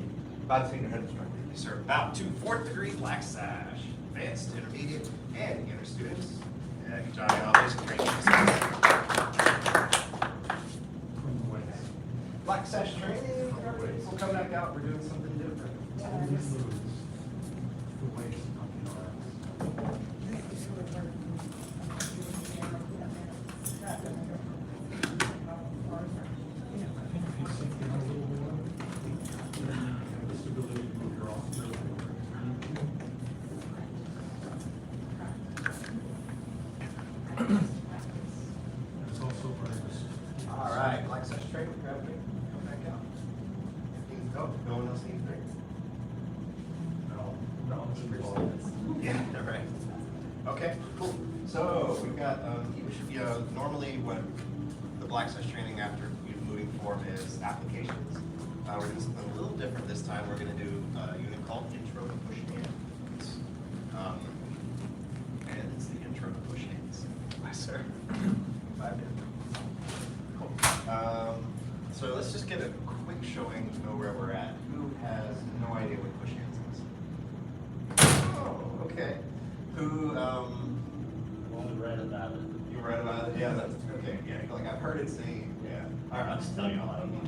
About to take your head instructor. Yes, sir. About to 4th degree black sash, advanced, intermediate, and beginner students. Yeah, good job, y'all. Basic training. Black sash training. We'll come back out. We're doing something different. It's also practice. All right, black sash training. Grab me. Come back out. Oh, no one else needs break. No, it's Yeah, all right. Okay, cool. So we've got, we should be, normally what the black sash training after moving form is applications. We're doing something a little different this time. We're going to do a unit called intro to push hands. And it's the intro to push hands. Bye, sir. 5 minutes. Cool. So let's just get a quick showing to know where we're at. Who has no idea what push hands is? Oh, okay. Who, read about it. you read about it? Yeah, that's, okay, yeah, like I've heard it saying, yeah. All right, I'll just tell you all, I don't know.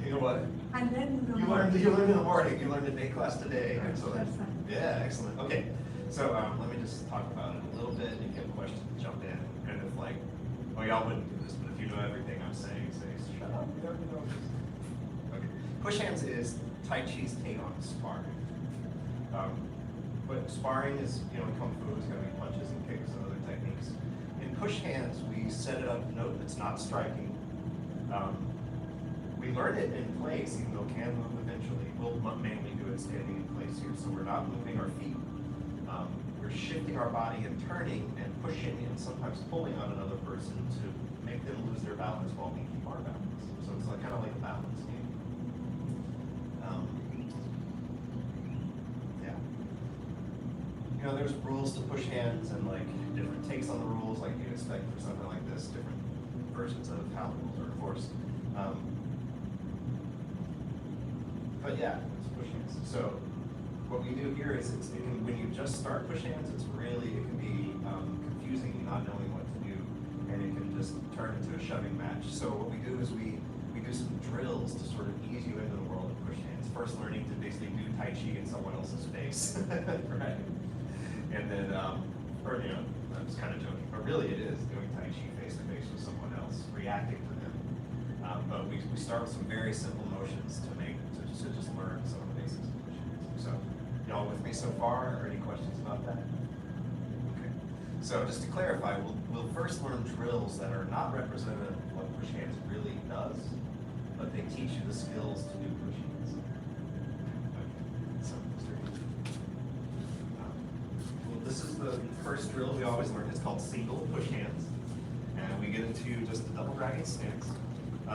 You know what? And then You learned in the morning, you learned in day class today, excellent. Yeah, excellent, okay. So, let me just talk about it a little bit, if you have questions, jump in, kind of like, oh, y'all wouldn't do this, but if you know everything I'm saying, say, shut up, you don't know this. Okay, push hands is Tai Chi's take on sparring. But sparring is, in Kung Fu, it's gonna be punches and kicks and other techniques. In push hands, we set it up, note it's not striking. We learn it in place, even though it can move eventually. We'll mainly do it standing in place here, so we're not moving our feet. We're shifting our body and turning and pushing and sometimes pulling on another person to make them lose their balance while we keep our balance. So it's like, kind of like a balance game. Yeah. There's rules to push hands and like different takes on the rules, like you'd expect for something like this, different versions of how the rules are enforced. But yeah, it's push hands. So what we do here is when you just start push hands, it can be confusing, not knowing what to do, and it can just turn into a shoving match. So what we do is we do some drills to sort of ease you into the world of push hands. First learning to basically do Tai Chi in someone else's face, right? And then, I'm just kind of joking, but really it is doing Tai Chi face to face with someone else, reacting to them. But we start with some very simple motions to just learn some of the basics of push hands. So, y'all with me so far? Or any questions about that? Okay. So just to clarify, we'll first learn drills that are not representative of what push hands really does, but they teach you the skills to do push hands. Okay. So, well, this is the first drill we always learn. It's called single push hands. And we get into just the double dragging stance.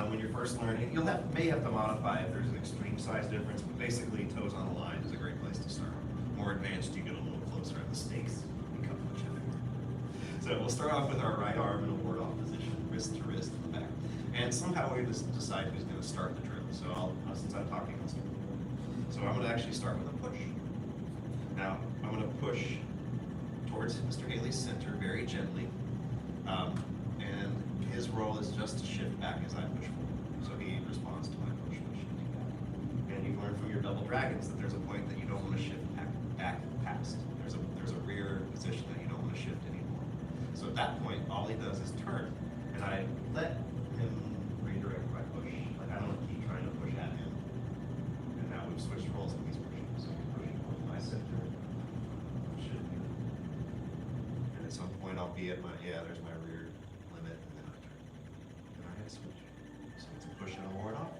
When you're first learning, may have to modify if there's an extreme size difference, but basically toes on the line is a great place to start. More advanced, you get a little closer, and the stakes become much heavier. So we'll start off with our right arm in a ward-off position, wrist to wrist in the back. And somehow we just decide who's going to start the drill. So since I'm talking, I'll start. So I'm going to actually start with a push. Now, I'm going to push towards Mr. Haley's center very gently. And his role is just to shift back as I push forward. So he responds to my push, shifting back. And you've learned from your double dragons that there's a point that you don't want to shift back past. There's a rear position that you don't want to shift anymore. So at that point, all he does is turn. And I let him redirect my push. Like I don't keep trying to push at him. And now we've switched roles and he's pushing. So he's pushing towards my center. Shifting. And at some point I'll be at my, there's my rear limit, and then I turn. Then I hit switch. So it's a push and a ward off.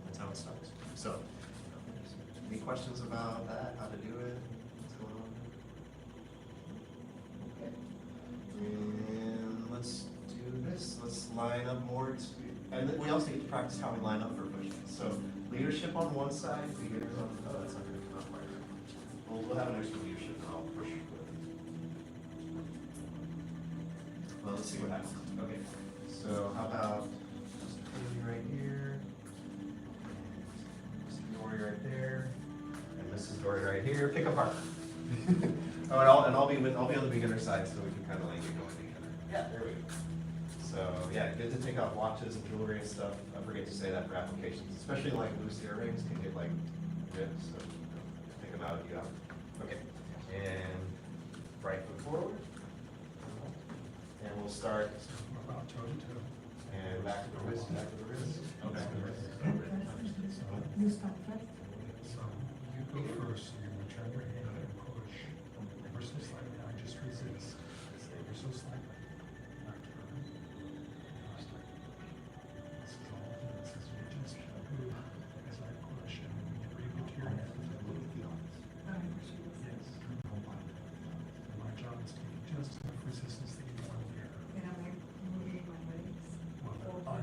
That's how it starts. So, any questions about that? How to do it? What's going on? Okay. And let's do this. Let's line up more. And then we also get to practice how we line up for pushing. So, leadership on one side, beginners on the other. Oh, that's not going to come out quite right. We'll have an extra leadership and I'll push. Well, let's see what happens. Okay. So, how about just Haley right here? Dory right there, and Mrs. Dory right here. Pick a partner. Oh, and I'll be on the beginner side, so we can kind of like get going together. Yeah, there we go. So yeah, good to take off watches and jewelry and stuff. I forget to say that for applications, especially like loose earrings can get like ripped. So take them out if you have. Okay, and right foot forward, and we'll start. About toe to toe. And back to the wrist, back to the wrist. Oh, back to the wrist. So you go first, so you're gonna turn your hand and push ever so slightly. I just resist. Ever so slightly. Not turn. This is all it is. Is you just move as I push, and when you bring it to your hand, move the arms. Yes. And my job is to get just enough resistance that you want here. And I'm like moving my legs. Well,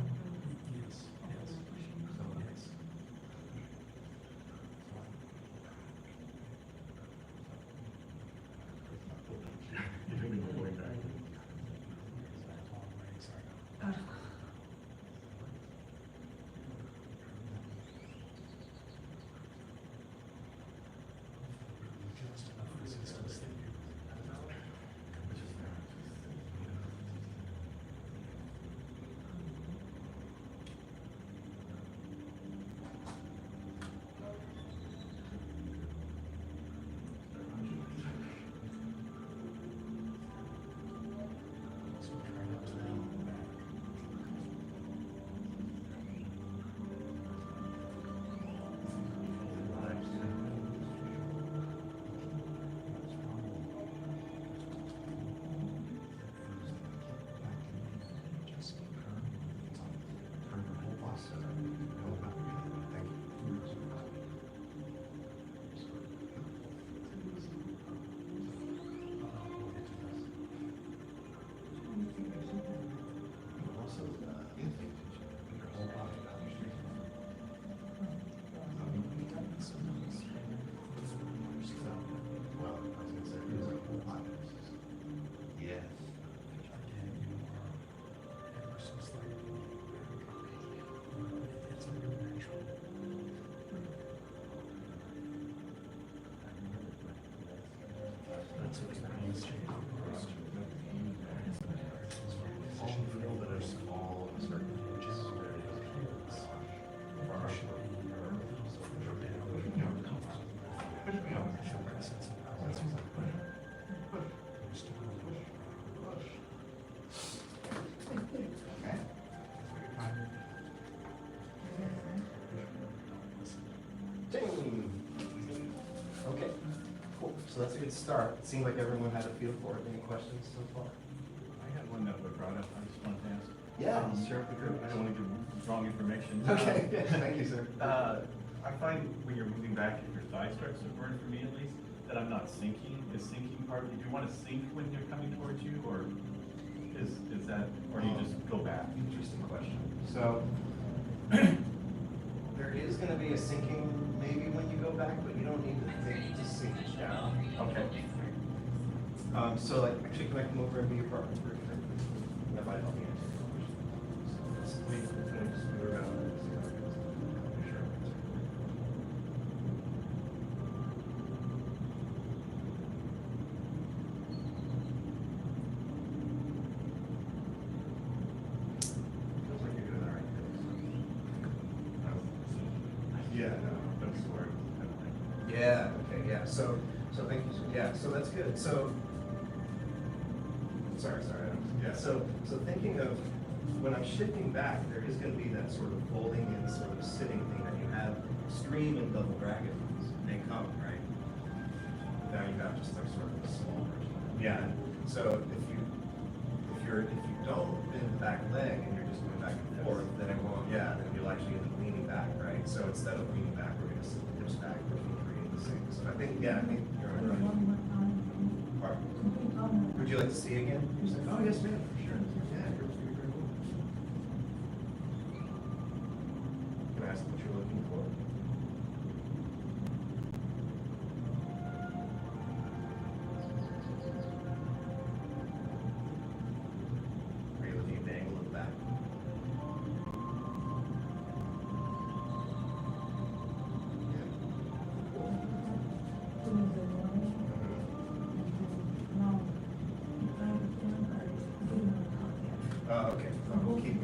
yes, yes. So yes. Just enough resistance that you so try not to lean back. Just turn the whole posture. Thank you. Also, your whole body. Well, I was gonna say, your whole body. Yes. Again, you are ever so slightly. It's a real natural. That's what it's all feel that are small and certain inches. Okay, cool. So that's a good start. It seemed like everyone had a feel for it. Any questions so far? I had one that was brought up, I just wanted to ask. Yeah, sure. I don't want to give wrong information. Okay, thank you, sir. I find when you're moving back, if your thigh starts to burn, for me at least, that I'm not sinking. Is sinking part, do you want to sink when you're coming towards you, or is that, or do you just go back? Interesting question. So, there is gonna be a sinking maybe when you go back, but you don't need to think to sink down. Okay. So like, actually, can I come over and be your partner for a minute? That might help me answer your question. So let's just move around and see how it goes. Make sure I'm answering. Feels like you're doing the right things. Yeah, no, that's where I don't think. Yeah, okay, yeah, so thank you, yeah, so that's good, so, sorry, so thinking of, when I'm shifting back, there is gonna be that sort of folding in, sort of sitting thing that you have, Stream and Double Dragons may come, right? Now you have just like sort of a small version. Yeah, so if you don't bend the back leg and you're just going back and forth, then it won't, yeah, then you'll actually end up leaning back, right? So instead of leaning back, we're gonna sit the hips back, which will create the same. So I think you're right. Pardon? Would you like to see again? You said, oh, yes, ma'am, for sure. Yeah, you're very cool. Can I ask what you're looking for? Are you looking at the angle of the back? Okay. We'll keep.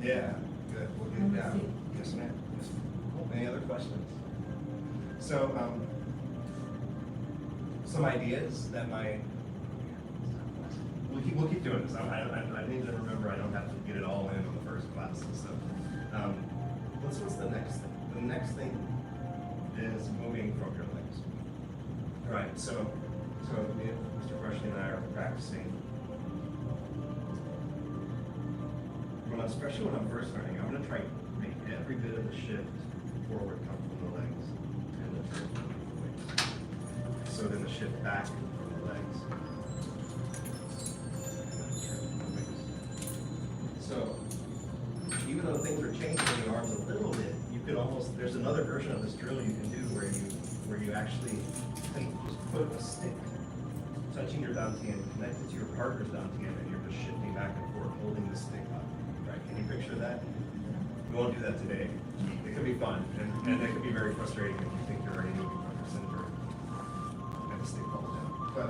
Yeah, good. We'll get it down. Yes, ma'am. Yes, ma'am. Cool. Any other questions? So, some ideas that we'll keep doing this. I need to remember I don't have to get it all in on the first class and stuff. What's the next thing? The next thing is moving from your legs. All right. So Mr. Freshly and I are practicing. Especially when I'm first learning, I'm going to try to make every bit of the shift forward come from the legs and the turn from the legs. So then the shift back from the legs. So even though things are changing in the arms a little bit, you could almost, there's another version of this drill you can do where you actually can just put a stick touching your dantian, connected to your partner's dantian, and you're just shifting back and forth, holding the stick up. Can you picture that? We won't do that today. It could be fun, and it could be very frustrating if you think you're already moving from your center and the stick falls down. But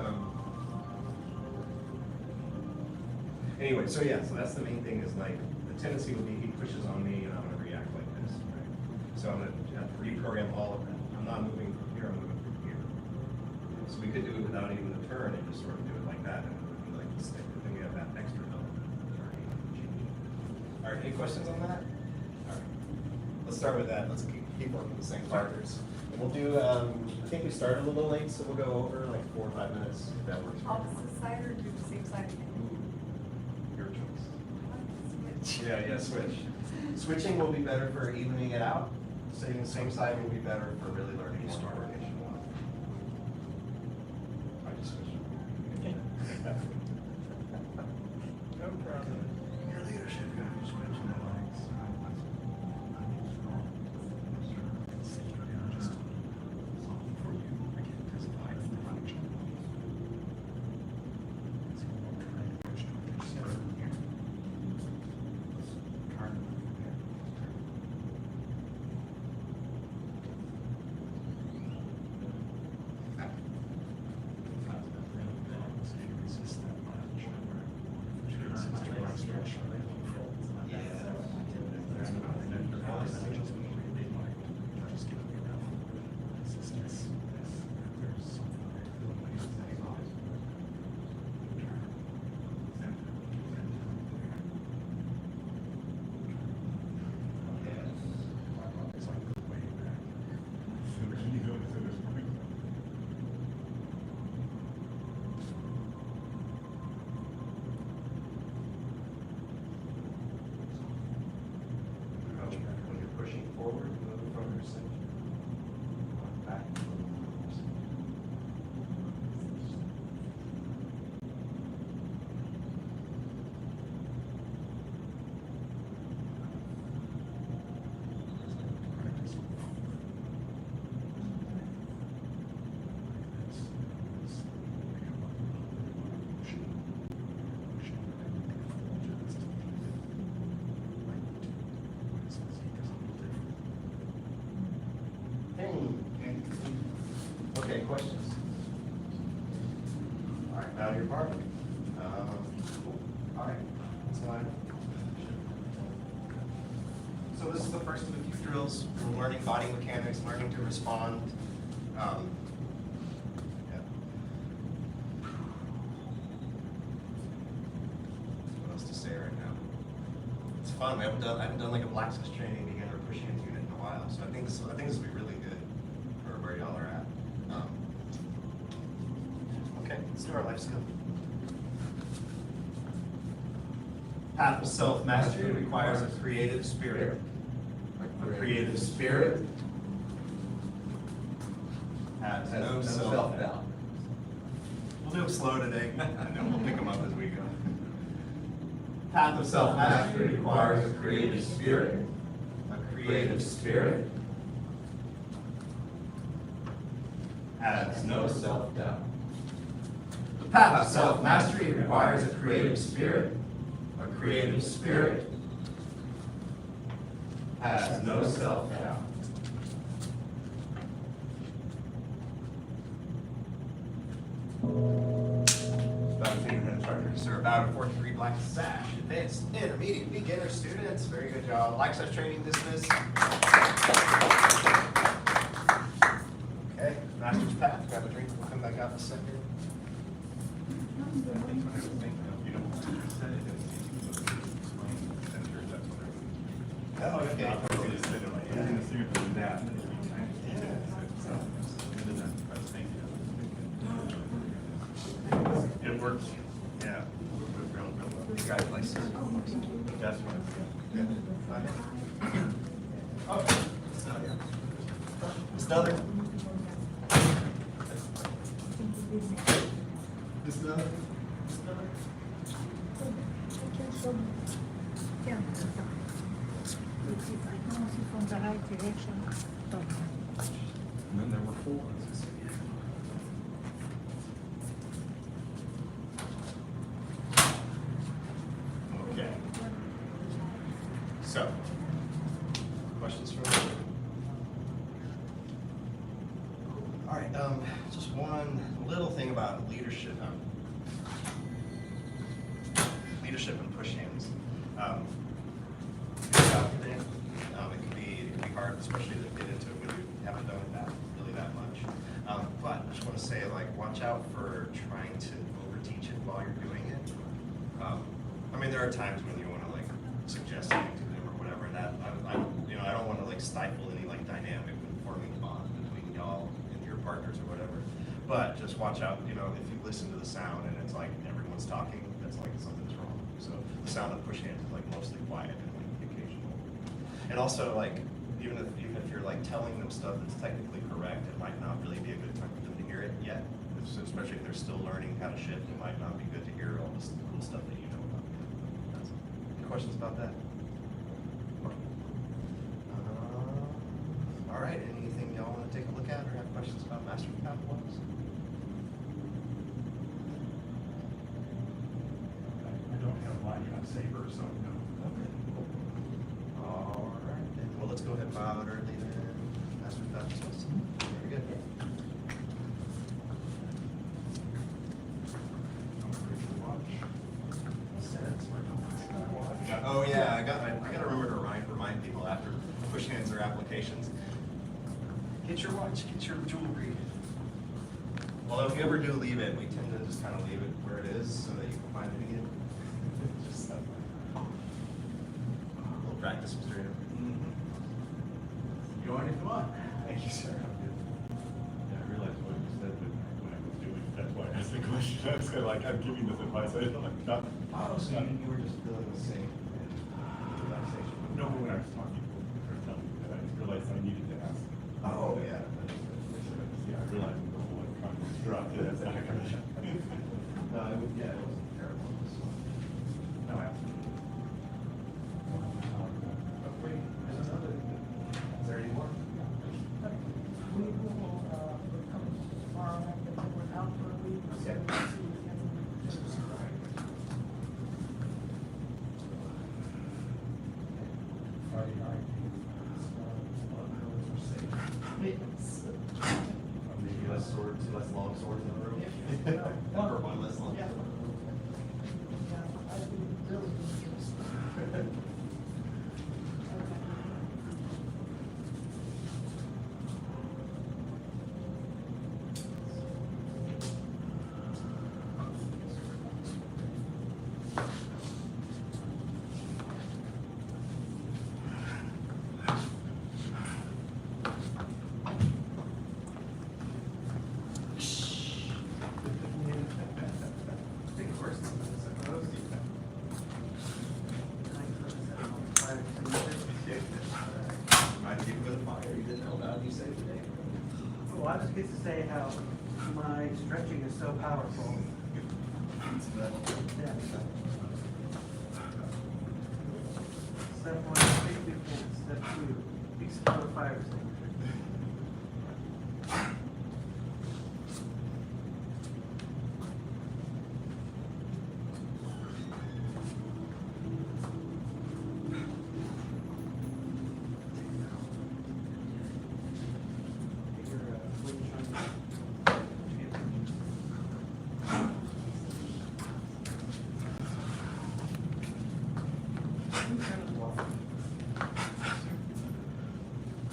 anyway, so yeah, so that's the main thing is like the tendency would be he pushes on me and I'm gonna react like this, right? So I'm gonna have to reprogram all of that. I'm not moving from here, I'm moving from here. So we could do it without even a turn and just sort of do it like that, and it would be like the stick, but then we have that extra help. All right, any questions on that? All right, let's start with that. Let's keep working the same partners. We'll do, I think we started a little late, so we'll go over like 4 or 5 minutes if that works. Opposite side or do the same side again? Your choice. Switch. Yeah, switch. Switching will be better for evening it out. Sitting the same side will be better for really learning more coordination. I just switched. No problem. Your leadership guys switching the legs. For you, I can't testify to the function. So I'm trying to push to the center here. Turn. Now you're part of it. Cool. All right. So this is the first of a few drills. We're learning body mechanics, learning to respond. Yeah. What else to say right now? It's fun. I haven't done like a black sash training beginner push hands unit in a while, so I think this will be really good for where y'all are at. Okay, let's do our life skill. Path of self-mastery requires a creative spirit. A creative spirit has no self-doubt. We'll do them slow today, and then we'll pick them up as we go. Path of self-mastery requires a creative spirit. A creative spirit has no self-doubt. The path of self-mastery requires a creative spirit. A creative spirit has no self-doubt. Instructors are about a 4-3 black sash. Advanced, intermediate, beginner students. Very good job. Black sash training dismissed. Okay, master's path. Grab a drink. We'll come back out in a second. Oh, okay. It works. Yeah. Congratulations. That's what. Oh. It's another. Just another. From the right direction. And then there were 4. Okay. So, questions from me? All right, just one little thing about leadership. Leadership and push hands. It can be hard, especially to get into it when you haven't done it that much. But I just want to say, like, watch out for trying to overteach it while you're doing it. I mean, there are times when you want to like suggest something to them or whatever, and that I don't want to like stifle any like dynamic when forming a bond between y'all and your partners or whatever. But just watch out, if you listen to the sound and it's like everyone's talking, that's like something's wrong. So the sound of push hands is like mostly quiet and like occasional. And also like even if you're like telling them stuff that's technically correct, it might not really be a good time for them to hear it yet. Especially if they're still learning how to shift, it might not be good to hear all this cool stuff that you know about. Any questions about that? All right, anything y'all want to take a look at or have questions about Master Path Ones? I don't have mine on Saber, so no. Okay. All right, then. Well, let's go ahead and bow out early then. Master Path Ones. Very good. Oh yeah, I gotta remember to remind people after push hands or applications. Get your watch, get your jewelry. Well, if you ever do leave it, we tend to just kind of leave it where it is so that you can find it again. Just a little practice, Mr. Rader. You want to come on? Thank you, sir. Yeah, I realized what you said when I was doing it. That's why I asked the question. I was kind of like, I'm giving this advice. I don't like that. Oh, so you were just feeling the same relaxation? No, when I was talking to them, I realized I needed to ask. Oh, yeah. Yeah, I realized the whole electronic structure. No, it wasn't terrible. No, absolutely. Oh, wait, there's another. Is there any more? We will, come tomorrow night, but we're out for a week. So Yeah. we'll see you again. Friday night, are safe. Maybe less long swords in the room? Or one less long I just get to say how my stretching is so powerful. Yeah. Step one, take big hands. Step two, explore fire extinguisher.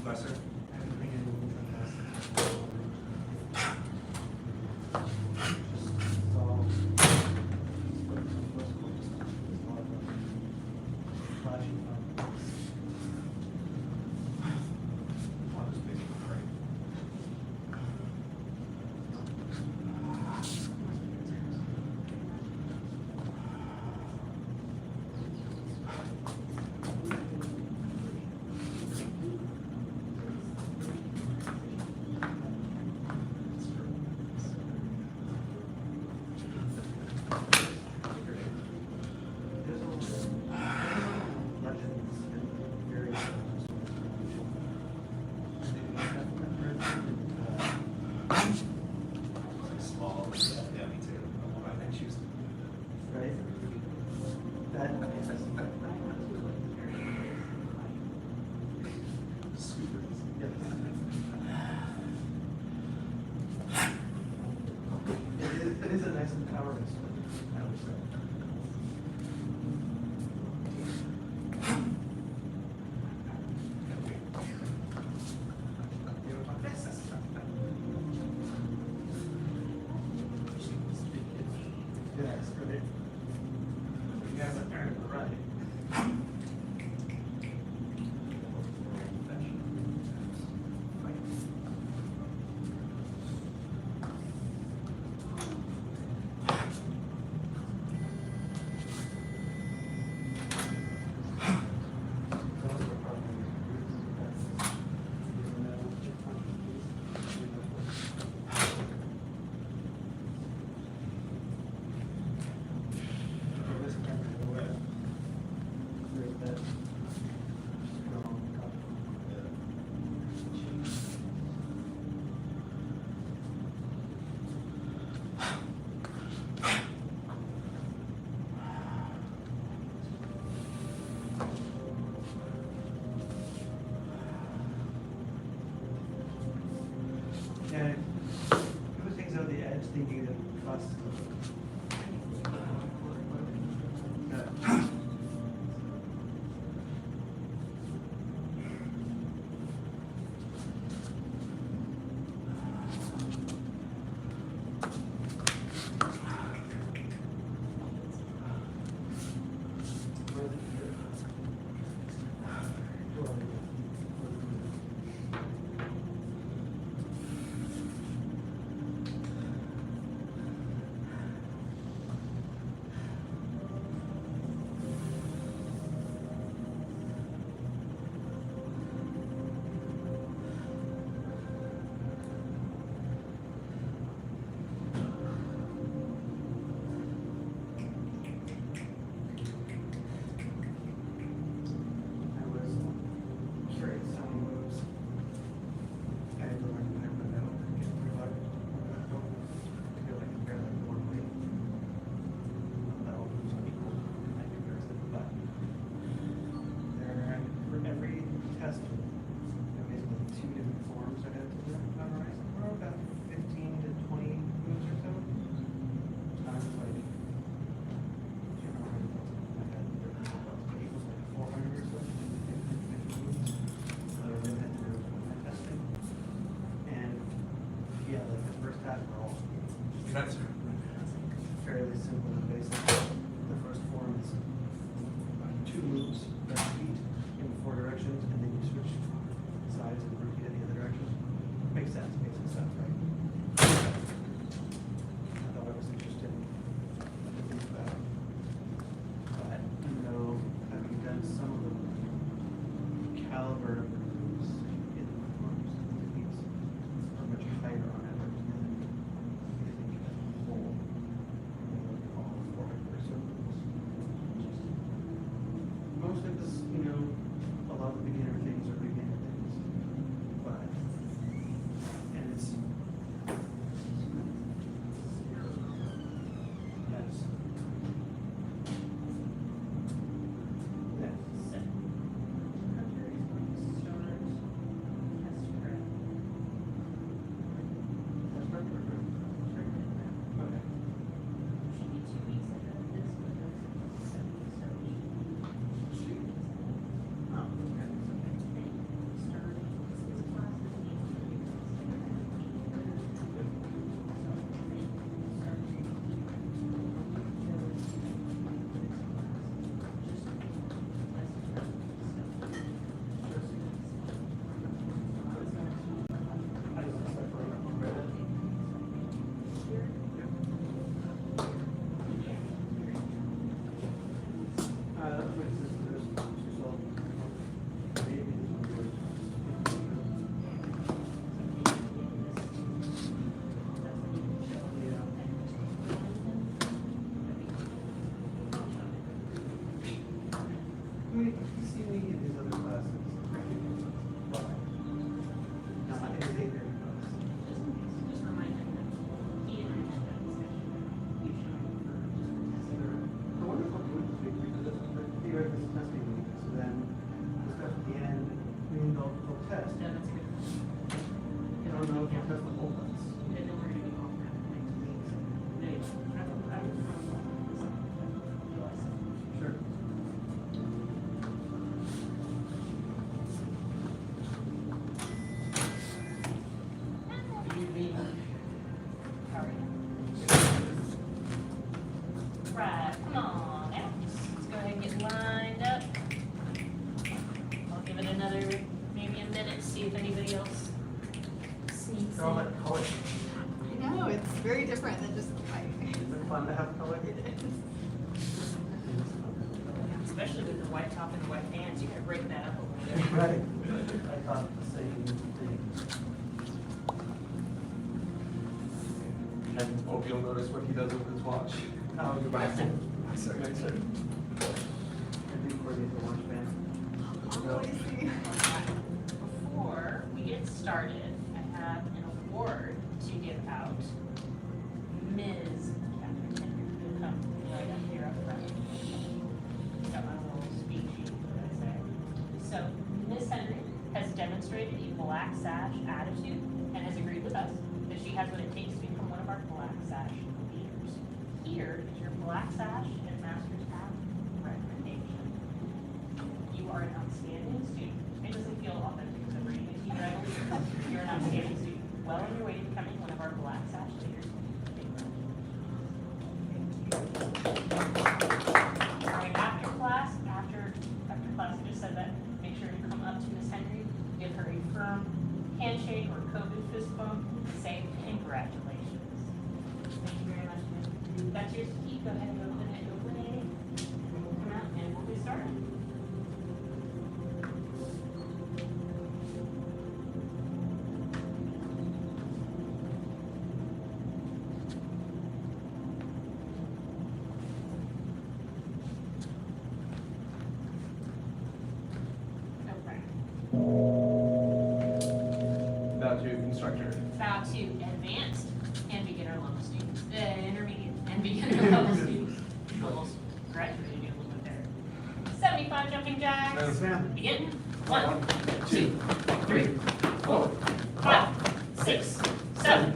Yes, sir. Small, yeah, me too. I choose. Right? That, Super easy. it is a nice empowering sport, I would say. Yes, right. You guys are earned the right. Yeah, who thinks of the edge thinking that costs? I was curious how many moves I had to learn to play, but I don't think it's pretty hard. I feel like I'm barely more weight. Not all moves are equal in comparison, but there, for every test, there are basically two different forms I had to memorize. There were about 15 to 20 moves or so. I was like, I can't remember how many moves I had. But it was like 400 or so. Testing. And yeah, like the first half were all fairly simple and basic. The first form is two moves that repeat in four directions, and then you switch sides and repeat in the other direction. Makes sense, basic stuff, right? I thought I was interested in thinking about it. But, you know, having done some of the caliber of the moves in the forms, the techniques are much higher Sure. Right, come on now. Let's go ahead and get lined up. I'll give it another, maybe a minute, see if anybody else sneaks They're all in. that color. I know, it's very different than just white. Is it fun to have color? Especially with the white top and the white pants, you gotta break that up a little bit. Right. I thought the same thing. And hope you'll notice what he does with his watch. Oh, goodbye. Sorry. I do coordinate the watch band. Oh, I see. Before we get started, I have an award to give out. Ms. Catherine Henry, will come right up here up front. Got my little speech sheet, what I say. So, Ms. Henry has demonstrated a black sash attitude and has agreed with us that she has what it takes to become one of our black sash leaders. Here is your black sash and master's path recommendation. You are an outstanding student. It doesn't feel authentic because I'm reading it to you, I believe. You're an outstanding student, well on your way to becoming one of our black sash leaders. All right, after class, I just said that, make sure to come up to Miss Henry, give her a firm handshake or COVID fist bump, and say congratulations. Thank you very much, Miss. That's your key, go ahead and open it. Come out and we'll get started. About to instructor. Bow to advanced and beginner level students, intermediate and beginner level students. Almost graduated a little bit there. 75 jumping jacks. Yes, ma'am. Begin. 1, 2, 3, 4, 5, 6, 7,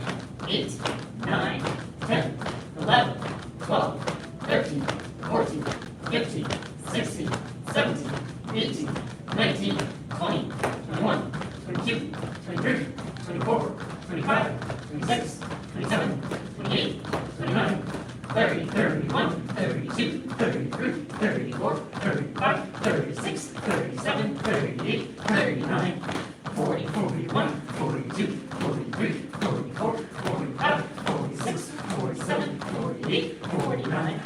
8, 9, 10, 11, 12, 13, 14, 15, 16, 17, 18, 19, 20, 21, 22, 23, 24, 25, 26, 27, 28, 29, 30, 31, 32, 33, 34, 35, 36, 37, 38, 39, 40, 41, 42, 43, 44, 45, 46, 47, 48, 49,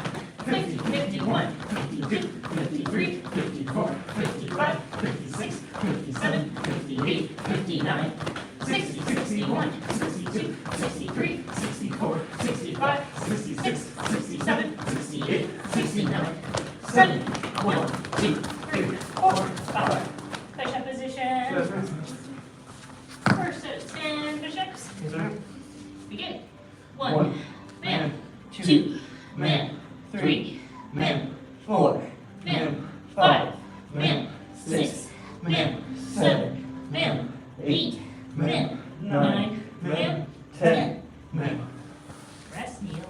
50, 51, 52, 53, 54, 55, 56, 57, 58, 59, 60, 61, 62, 63, 64, 65, 66, 67, 68, 69, 70, 1, 2, 3, 4, 5. Bishop position. First of 10 bishops. Yes, ma'am. Begin. 1, man, 2, man, 3, man, 4, man, 5, man, 6, man, 7, man, 8, man, 9, man, 10, man. Rest kneeling.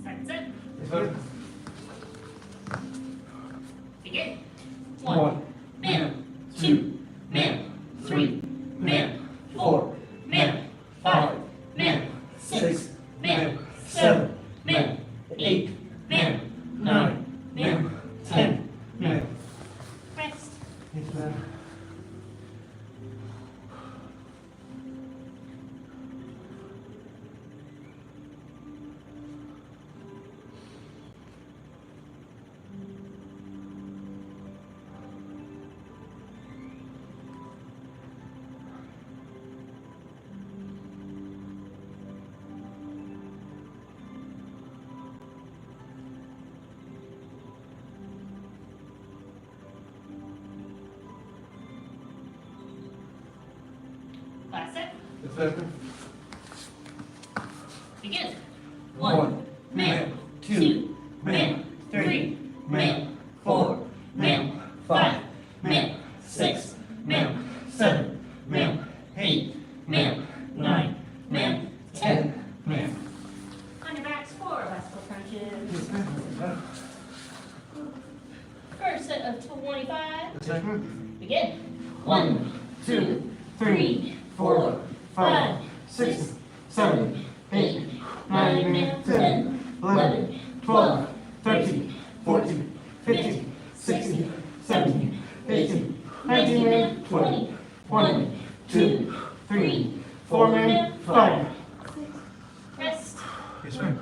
Second set. Yes, ma'am. Begin. 1, man, 2, man, 3, man, 4, man, 5, man, 6, man, 7, man, 8, man, 9, man, 10, man. Rest. Yes, ma'am. Begin. 1, male, 2, male, 3, male, 4, male, 5, male, 6, male, 7, male, 8, male, 9, male, 10, male. On your backs, 4 bicycle crunches. First set of 25. Begin. 1, 2, 3, 4, 5, 6, 7, 8, 9, 10, 11, 12, 13, 14, 15, 16, 17, 18, 19, 20, 1, 2, 3, 4, 5. Rest. Yes, ma'am.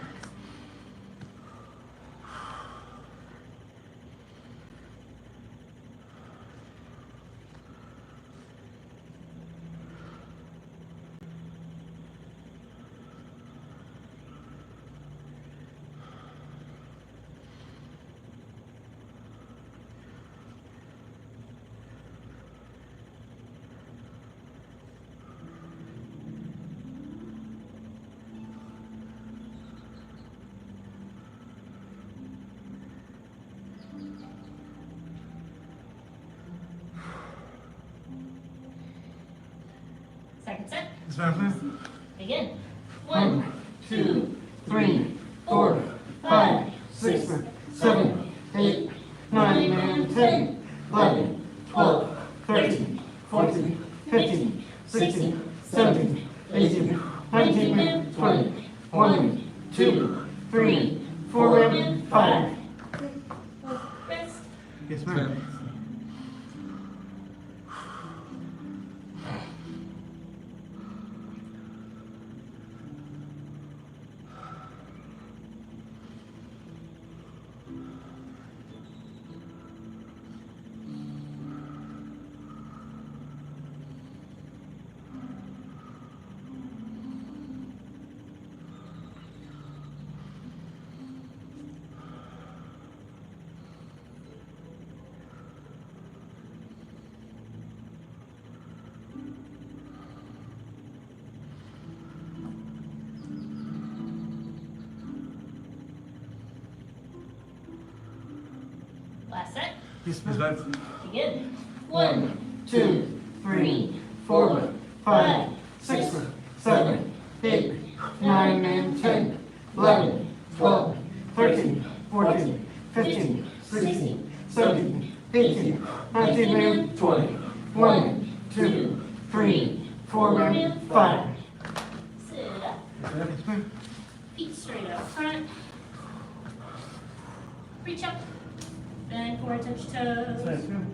Second set. Yes, ma'am. Begin. 1, 2, 3, 4, 5, 6, 7, 8, 9, 10, 11, 12, 13, 14, 15, 16, 17, 18, 19, 20, 1, 2, 3, 4, 5. Rest. Yes, ma'am. Last set. Yes, ma'am. Begin. 1, 2, 3, 4, 5, 6, 7, 8, 9, 10, 11, 12, 13, 14, 15, 16, 17, 18, 19, 20, 1, 2, 3, 4, 5. Sit up. Yes, ma'am. Feet straight out front. Reach up. Bend forward, touch toes. Yes, ma'am.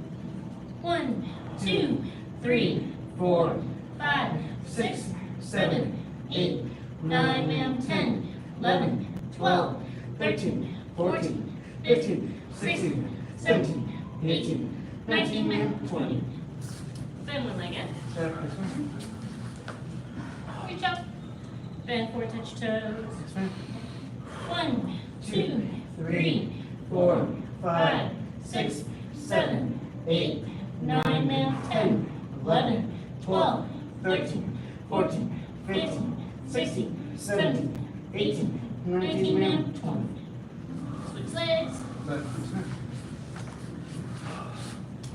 1, 2, 3, 4, 5, 6, 7, 8, 9, 10, 11, 12, 13, 14, 15, 16, 17, 18, 19, 20. Bend one leg in. Yes, ma'am. Reach up. Bend forward, touch toes. Yes, ma'am. 1, 2, 3, 4, 5, 6, 7, 8, 9, 10, 11, 12, 13, 14, 15, 16, 17, 18, 19, 20. Switch legs.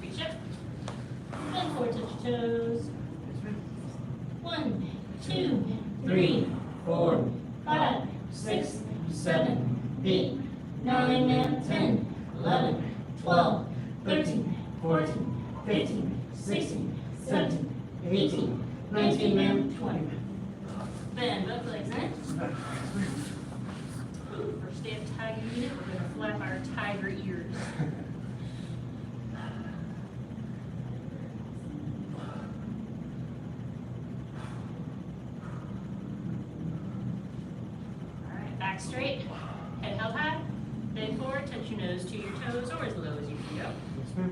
Reach up. Bend forward, touch toes. 1, 2, 3, 4, 5, 6, 7, 8, 9, 10, 11, 12, 13, 14, 15, 16, 17, 18, 19, 20. Bend both legs in. Ooh, first day of tiger unit, we're going to flap our tiger ears. Alright, back straight, head held high, bend forward, touch your nose to your toes, or as low as you can go. Yes, ma'am.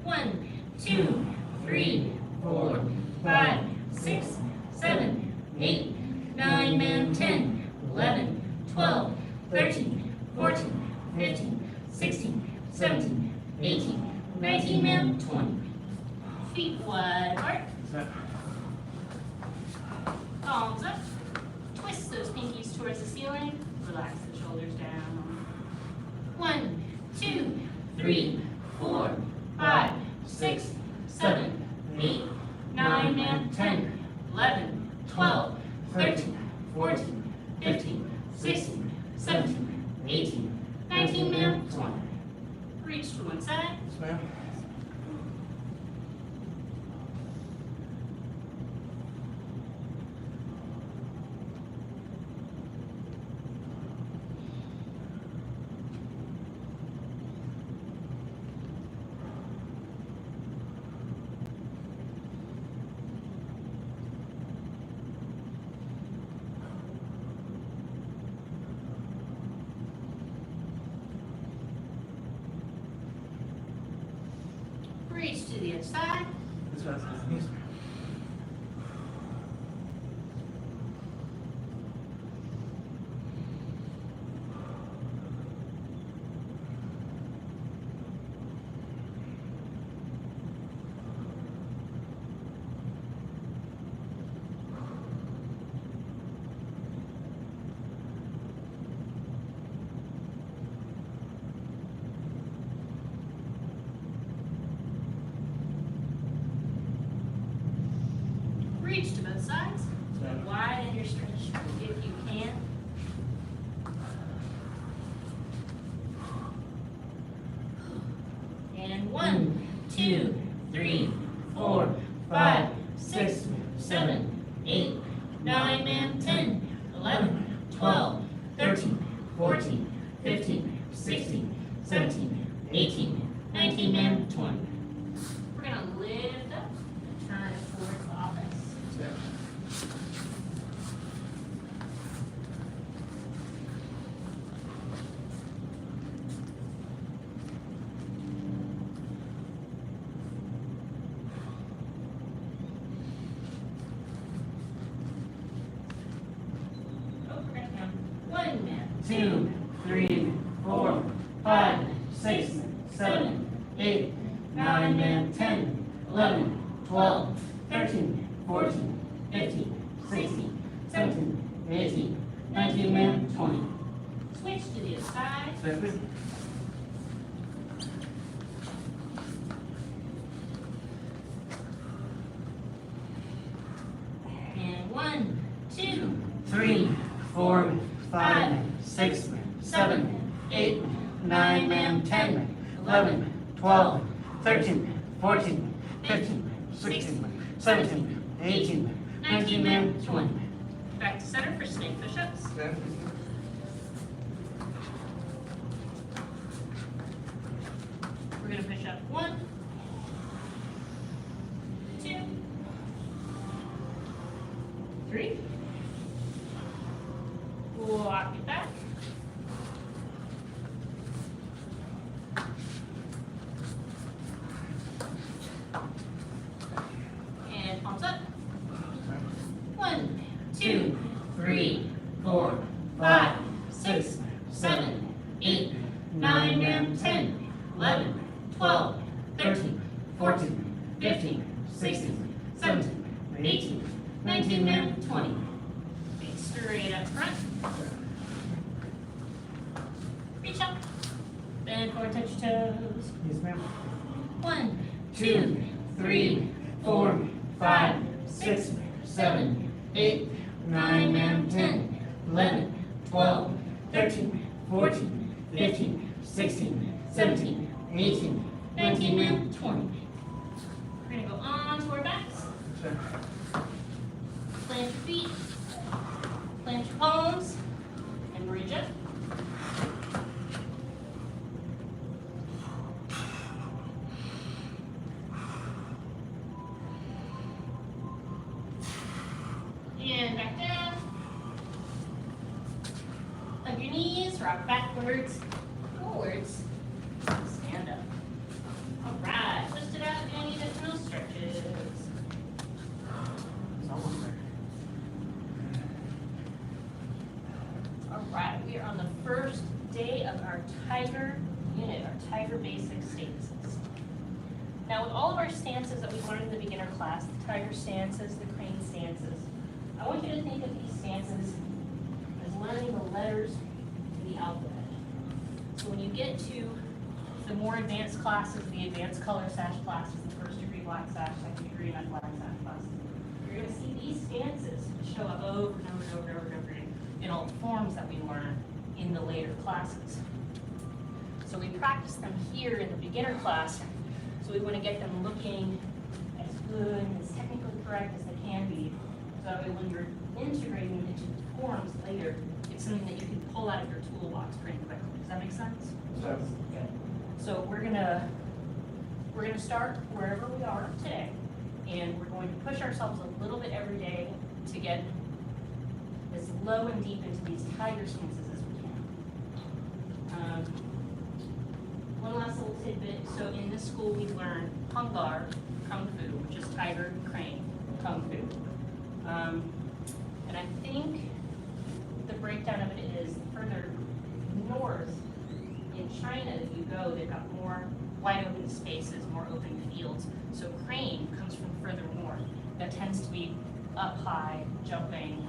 1, 2, 3, 4, 5, 6, 7, 8, 9, 10, 11, 12, 13, 14, 15, 16, 17, 18, 19, 20. Feet wide apart. Palms up. Twist those pinkies towards the ceiling. Relax the shoulders down. 1, 2, 3, 4, 5, 6, 7, 8, 9, and 10, 11, 12, 13, 14, 15, 16, 17, 18, 19, and 20. Reach to one side. Yes, ma'am. Reach to the other side. Yes, ma'am. Yes, ma'am. Reach to both sides. Ma'am. Widen your stretch if you can. And 1, 2, 3, 4, 5, 6, 7, 8, 9, and 10, 11, 12, 13, 14, 15, 16, 17, 18, 19, and 20. We're going to lift up and turn it towards the office. Yes, ma'am. Oh, we're gonna count 1, 2, 3, 4, 5, 6, 7, 8, 9, and 10, 11, 12, 13, 14, 15, 16, 17, 18, 19, and 20. Switch to the other side. Yes, ma'am. And 1, 2, 3, 4, 5, 6, 7, 8, 9, and 10, 11, 12, 13, 14, 15, 16, 17, 18, 19, and 20. Back to center for snake push-ups. Yes, ma'am. We're gonna push up 1, 2, 3. Walk it back. And palms up. 1, 2, 3, 4, 5, 6, 7, 8, 9, and 10, 11, 12, 13, 14, 15, 16, 17, 18, 19, and 20. Feet straight up front. Reach up. Bend forward, touch your toes. Yes, ma'am. 1, 2, 3, 4, 5, 6, 7, 8, 9, and 10, 11, 12, 13, 14, 15, 16, 17, 18, 19, and 20. We're gonna go on to our backs. Yes, ma'am. Plant your feet, plant your palms, and reach up. And back down. Hug your knees, rock backwards, forwards, stand up. All right, twist it out if you need additional stretches. It's almost there. All right, we are on the first day of our Tiger unit, our Tiger Basic stances. Now, with all of our stances that we learned in the beginner class, the Tiger stances, the crane stances, I want you to think of these stances as learning the letters in the alphabet. So when you get to the more advanced classes, the advanced color sash classes, the first degree black sash, second degree black sash classes, you're gonna see these stances show up over and over and over and over and over again in all the forms that we learn in the later classes. So we practice them here in the beginner class, so we wanna get them looking as good and as technically correct as they can be. So that way when you're integrating them into the forms later, it's something that you can pull out of your toolbox pretty quickly. Does that make sense? So, Good. So we're gonna start wherever we are today, and we're going to push ourselves a little bit every day to get as low and deep into these tiger stances as we can. One last little tidbit. So in this school we learn Hungar Kung Fu, which is tiger and crane Kung Fu. And I think the breakdown of it is further north in China that you go, they've got more wide open spaces, more open fields. So crane comes from further north. That tends to be up high, jumping,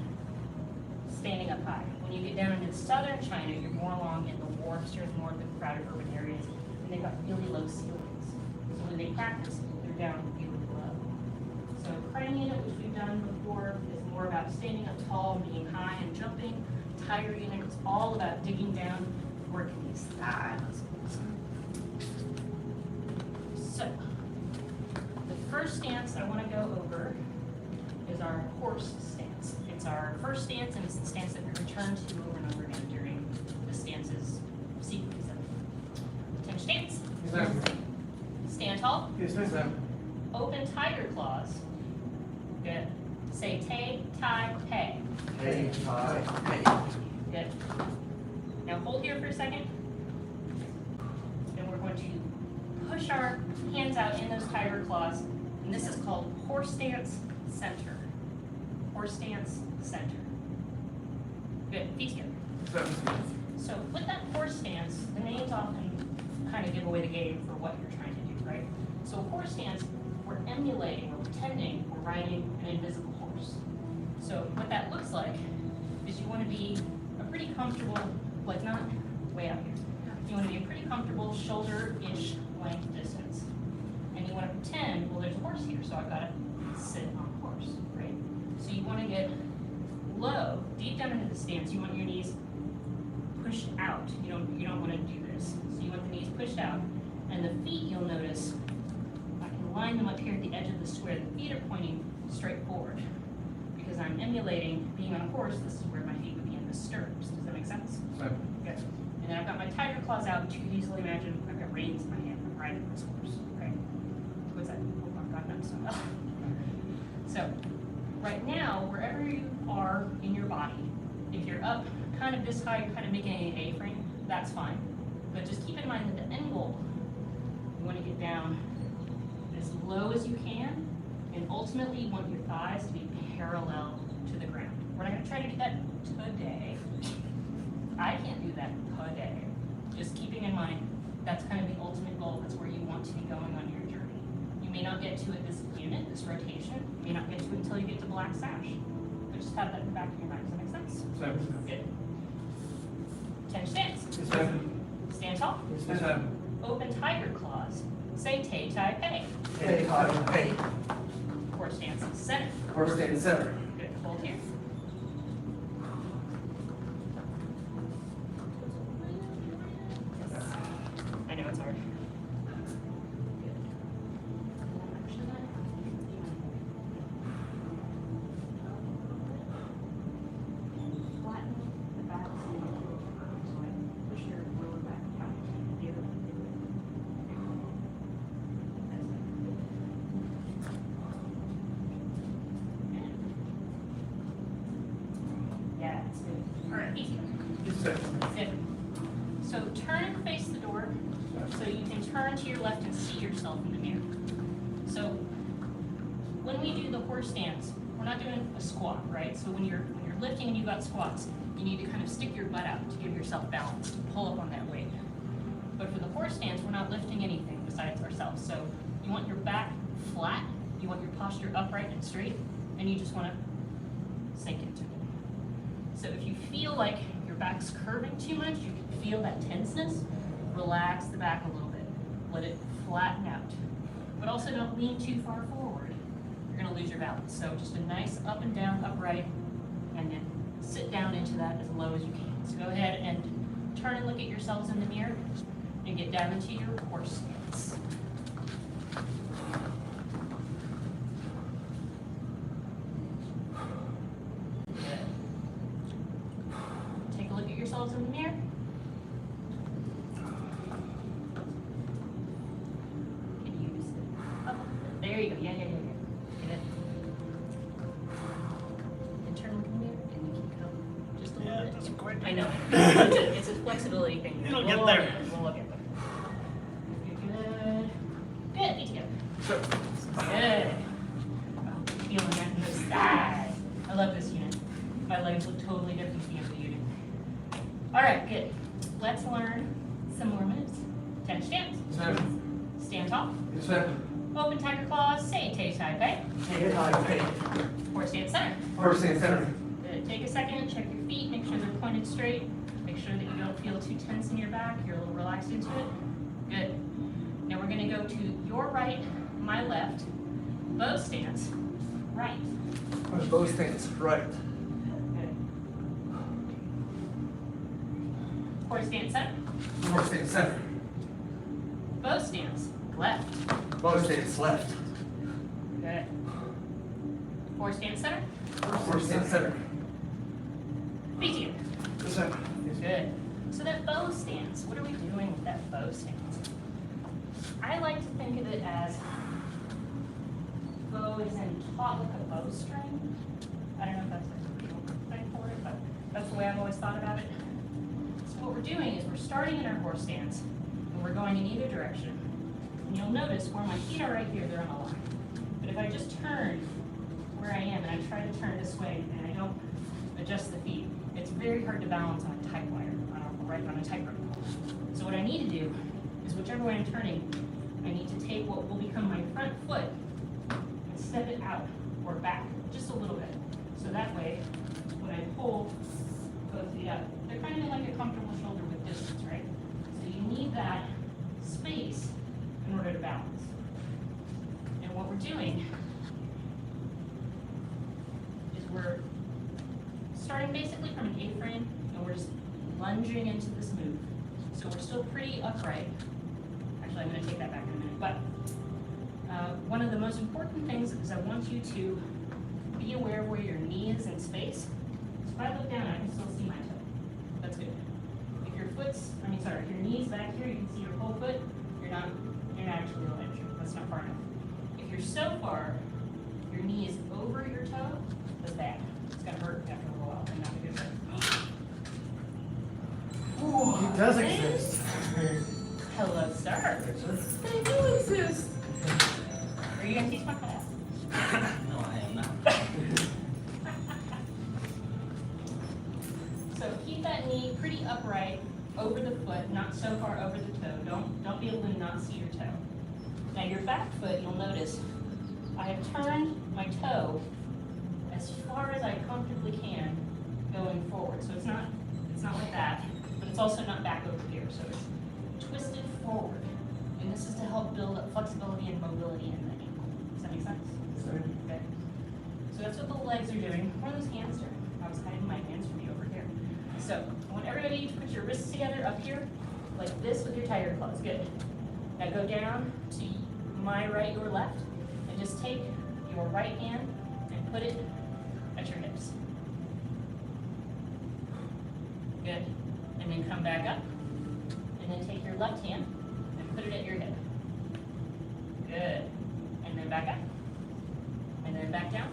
standing up high. When you get down into southern China, you're more along in the wharfs, you're more of the crowded urban areas, and they've got really low ceilings. So when they practice, they're down really low. So crane unit, which we've done before, is more about standing up tall, being high and jumping. Tiger unit is all about digging down, working these thigh muscles. So, the first stance I want to go over is our horse stance. It's our first stance, and it's the stance that we return to over and over again during the stances sequence of 10 stance. Stand tall. yes, ma'am. Open tiger claws. Good. Say tay, tai, pay. Hey, hi, hey. Good. Now hold here for a second. And we're going to push our hands out in those tiger claws. And this is called horse stance center. Horse stance center. Good. Feet together. So with that horse stance, the names often kind of give away the game for what you're trying to do, right? So horse stance, we're emulating or pretending we're riding an invisible horse. So what that looks like is you want to be a pretty comfortable, like not way out here. You want to be a pretty comfortable shoulder-ish length distance. And you want to pretend, well, there's a horse here, so I've got to sit on the horse, right? So you want to get low, deep down into the stance. You want your knees pushed out. You don't want to do this. So you want the knees pushed out. And the feet, you'll notice, I can line them up here at the edge of the square. The feet are pointing straight forward. Because I'm emulating being on a horse, this is where my feet would be in the stirrups. Does that make sense? Right. Good. And then I've got my tiger claws out, which you can easily imagine I've got reins in my hand. I'm riding this horse, right? What's that? Oh, I've gotten up so well. So, right now, wherever you are in your body, if you're up kind of this high, you're kind of making an A-frame, that's fine. But just keep in mind that the end goal, you want to get down as low as you can, and ultimately you want your thighs to be parallel to the ground. We're not going to try to do that today. I can't do that today. Just keeping in mind, that's kind of the ultimate goal. That's where you want to be going on your journey. You may not get to it this unit, this rotation. You may not get to it until you get to black sash. But just have that in the back of your mind. Does that make sense? Good. 10 stance. Yes, ma'am. Stand tall. Yes, ma'am. Open tiger claws. Say tay, tai, pay. Hey, hi, hey. Horse stance center. Horse stance center. Good. Hold here. I know it's hard. Flatten the back of the neck. So I push your lower back out. The other one. Yeah, it's good. All right, easy. Yes, sir. Good. So turn and face the door so you can turn to your left and see yourself in the mirror. So when we do the horse stance, we're not doing a squat, right? So when you're lifting and you've got squats, you need to kind of stick your butt out to give yourself balance, to pull up on that weight. But for the horse stance, we're not lifting anything besides ourselves. So you want your back flat, you want your posture upright and straight, and you just want to sink into it. So if you feel like your back's curving too much, you can feel that tenseness, relax the back a little bit. Let it flatten out. But also don't lean too far forward. You're gonna lose your balance. So just a nice up and down, upright, and then sit down into that as low as you can. So go ahead and turn and look at yourselves in the mirror and get down into your horse stance. Good. Take a look at yourselves in the mirror. Can you sit up? There you go. Yeah. Good. And turn and look in the mirror, and you keep going just a little bit. doesn't quite I know. It's a flexibility thing. It'll get there. We'll get there. Good. Good. Feet together. Good. Oh, feeling that in those thighs. I love this unit. My legs look totally different from the other unit. All right, good. Let's learn some more moves. 10 stance. Stand tall. Yes, sir. Open tiger claws. Say Tay Tai Pei. Horse stance center. Horse stance center. Good. Take a second and check your feet. Make sure they're pointed straight. Make sure that you don't feel too tense in your back. You're a little relaxed into it. Good. Now we're going to go to your right, my left. Bow stance. Right. Bow stance, right. Good. Horse stance center. Horse stance center. Bow stance. Left. Bow stance, left. Good. Horse stance center. Horse stance center. Feet together. Yes, sir. Good. So that bow stance, what are we doing with that bow stance? I like to think of it as bow is in taut like a bowstring. I don't know if that's a real thing for it, but that's the way I've always thought about it. So what we're doing is we're starting in our horse stance, and we're going in either direction. And you'll notice where my feet are right here, they're on a line. But if I just turn where I am and I try to turn this way and I don't adjust the feet, it's very hard to balance on a tight wire, on a tightrope. So what I need to do is whichever way I'm turning, I need to take what will become my front foot and step it out or back just a little bit. So that way, when I pull both feet up, they're kind of like a comfortable shoulder width distance, right? So you need that space in order to balance. And what we're doing is we're starting basically from an A-frame, and we're just lunging into this move. So we're still pretty upright. Actually, I'm going to take that back in a minute. But one of the most important things is I want you to be aware where your knee is in space. So if I look down, I can still see my toe. That's good. If your if your knee's back here, you can see your whole foot. You're not actually really injured. That's not far enough. If you're so far, your knee is over your toe, that's bad. It's gonna hurt after a while and not a good thing. He does exist. Hello, sir. They do exist. Are you gonna teach my class? No, I am not. So keep that knee pretty upright over the foot, not so far over the toe. Don't be able to not see your toe. Now your back foot, you'll notice, I have turned my toe as far as I comfortably can going forward. So it's not like that, but it's also not back over here. So it's twisted forward. And this is to help build up flexibility and mobility in the ankle. Does that make sense? Okay. So that's what the legs are doing. What are those hands doing? I was hiding my hands from you over here. So I want everybody to put your wrists together up here, like this with your tiger claws. Good. Now go down to my right, your left, and just take your right hand and put it at your hips. Good. And then come back up, and then take your left hand and put it at your hip. Good. And then back up, and then back down,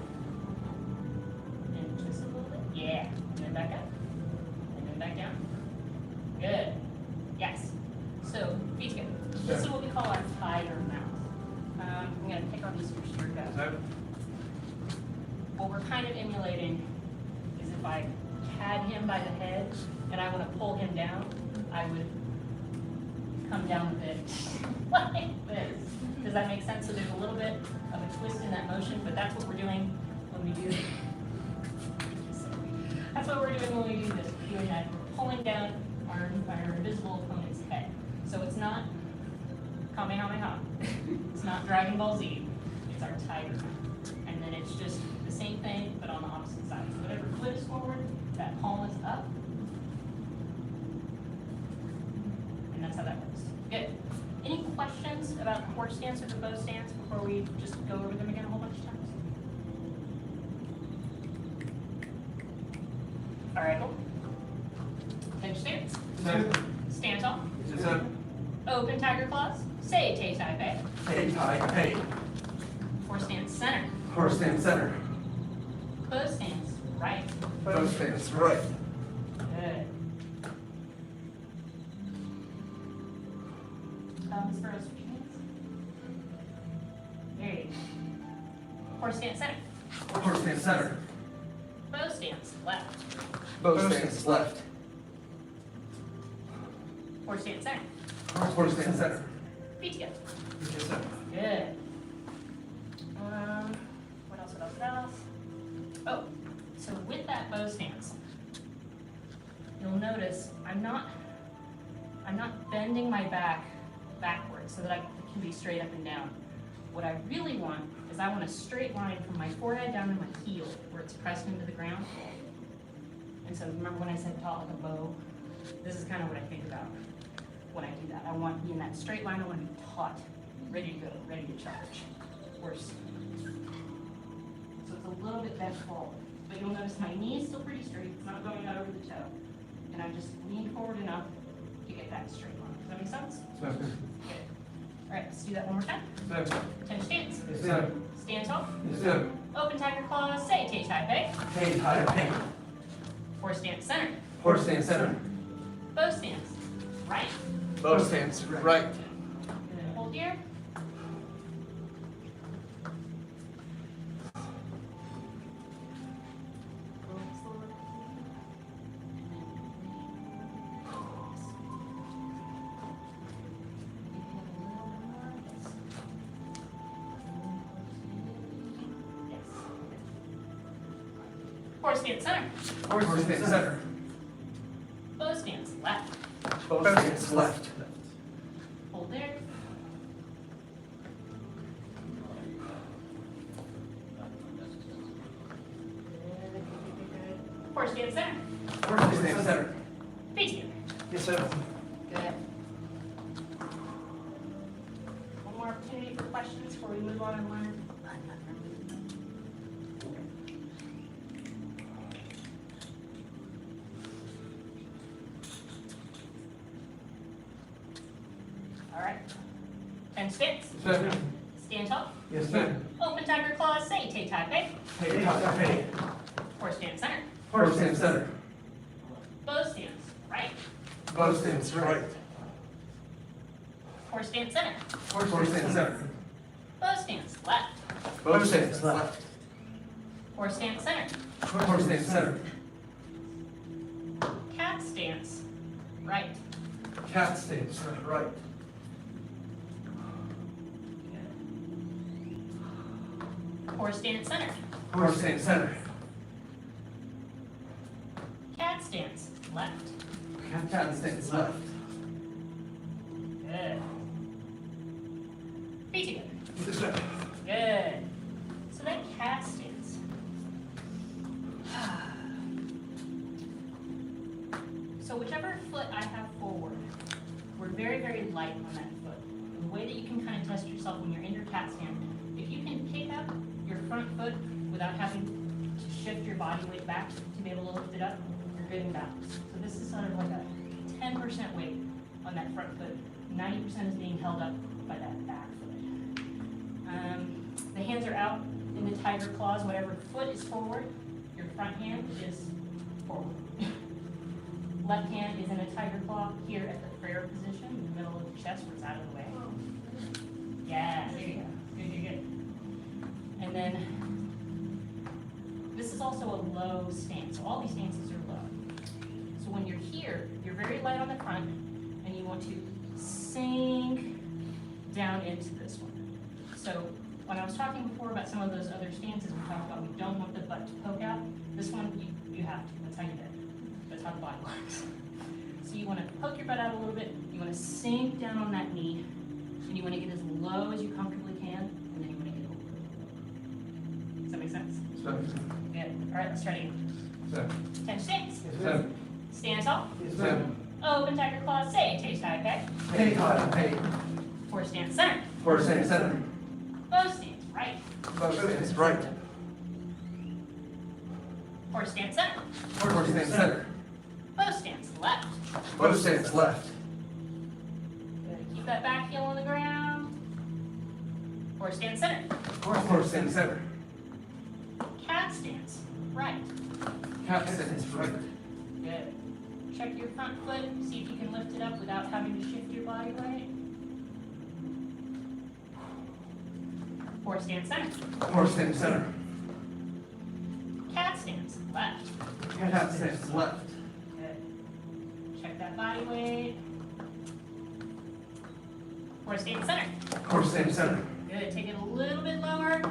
and twist a little bit. Yeah. And then back up, and then back down. Good. Yes. So feet together. This is what we call our tiger mouth. I'm going to pick on these for sure. What we're kind of emulating is if I had him by the head and I want to pull him down, I would come down a bit like this. Does that make sense? So there's a little bit of a twist in that motion, but that's what we're doing when we do That's what we're doing when we do this. We're doing that. We're pulling down our invisible opponent's head. So it's not Kamehameha. It's not Dragon Ball Z. It's our tiger. And then it's just the same thing, but on the opposite side. So whatever foot is forward, that palm is up. And that's how that works. Good. Any questions about the horse stance or the bow stance before we just go over them again a whole bunch of times? All right, cool. Hinge stance. Stand tall. Open tiger claws. Say Tay Tai Pei. Hey, tie, hey. Horse stance center. Horse stance center. Bow stance right. Bow stance right. Good. Ms. Burrows, switch hands. There you go. Horse stance center. Horse stance center. Bow stance left. Bow stance left. Horse stance center. Horse stance center. Feet together. Yes, sir. Good. What else? Oh, so with that bow stance, you'll notice I'm not bending my back backwards so that I can be straight up and down. What I really want is I want a straight line from my forehead down to my heel where it's pressed into the ground. And so remember when I said taut like a bow? This is kind of what I think about when I do that. I want to be in that straight line. I want to be taut, ready to go, ready to charge. Horse. So it's a little bit bent forward. But you'll notice my knee is still pretty straight. It's not going out over the toe. And I just lean forward enough to get that straight line. Does that make sense? Yes, Good. All right, let's do that one more time. sir. Hinge stance. Yes, sir. Stand tall. Yes, sir. Open tiger claws. Say Tay Tai Pei. Hey, tie, hey. Horse stance center. Horse stance center. Bow stance. Right. Bow stance right. Good. Hold here. Horse stance center. Horse stance center. Bow stance left. Bow stance left. Hold there. Horse stance center. Horse stance center. Feet together. Yes, sir. Good. One more opportunity for questions before we move on and learn. All right. And stance. Sir. Stand tall. Yes, sir. Open tiger claws. Say Tay Tai Pei. Hey, tie, hey. Horse stance center. Horse stance center. Bow stance right. Bow stance right. Horse stance center. Horse stance center. Bow stance left. Bow stance left. Horse stance center. Horse stance center. Cat stance right. Cat stance right. Horse stance center. Horse stance center. Cat stance left. Cat stance left. Good. Feet together. Yes, sir. Good. So that cat stance. So whichever foot I have forward, we're very, very light on that foot. The way that you can kind of test yourself when you're in your cat stand, if you can pick up your front foot without having to shift your body weight back to be able to lift it up, you're good and balanced. So this is sort of like a 10% weight on that front foot. 90% is being held up by that back foot. The hands are out in the tiger claws. Whatever foot is forward, your front hand is forward. Left hand is in a tiger claw here at the prayer position in the middle of the chest where it's out of the way. Yeah, there you go. Good, good, good. And then this is also a low stance. So all these stances are low. So when you're here, you're very light on the front and you want to sink down into this one. So when I was talking before about some of those other stances, we talked about we don't want the butt to poke out. This one, you have to, that's how you do it. That's how the body works. So you wanna poke your butt out a little bit, you wanna sink down on that knee, and you wanna get as low as you comfortably can, and then you wanna get over. Does that make sense? Good. All right, let's try it again. 10 stance. Stand tall. Open tiger claws. Say, taste high, okay? Hey, Todd, hey. Force stance center. Force stance center. Bow stance right. Bow stance right. Force stance center. Force stance center. Bow stance left. Bow stance left. Good. Keep that back heel on the ground. Force stance center. Force stance center. Cat stance right. Cat stance right. Good. Check your front foot. See if you can lift it up without having to shift your body weight. Force stance center. Force stance center. Cat stance left. Cat stance left. Good. Check that body weight. Force stance center. Force stance center. Good. Take it a little bit lower.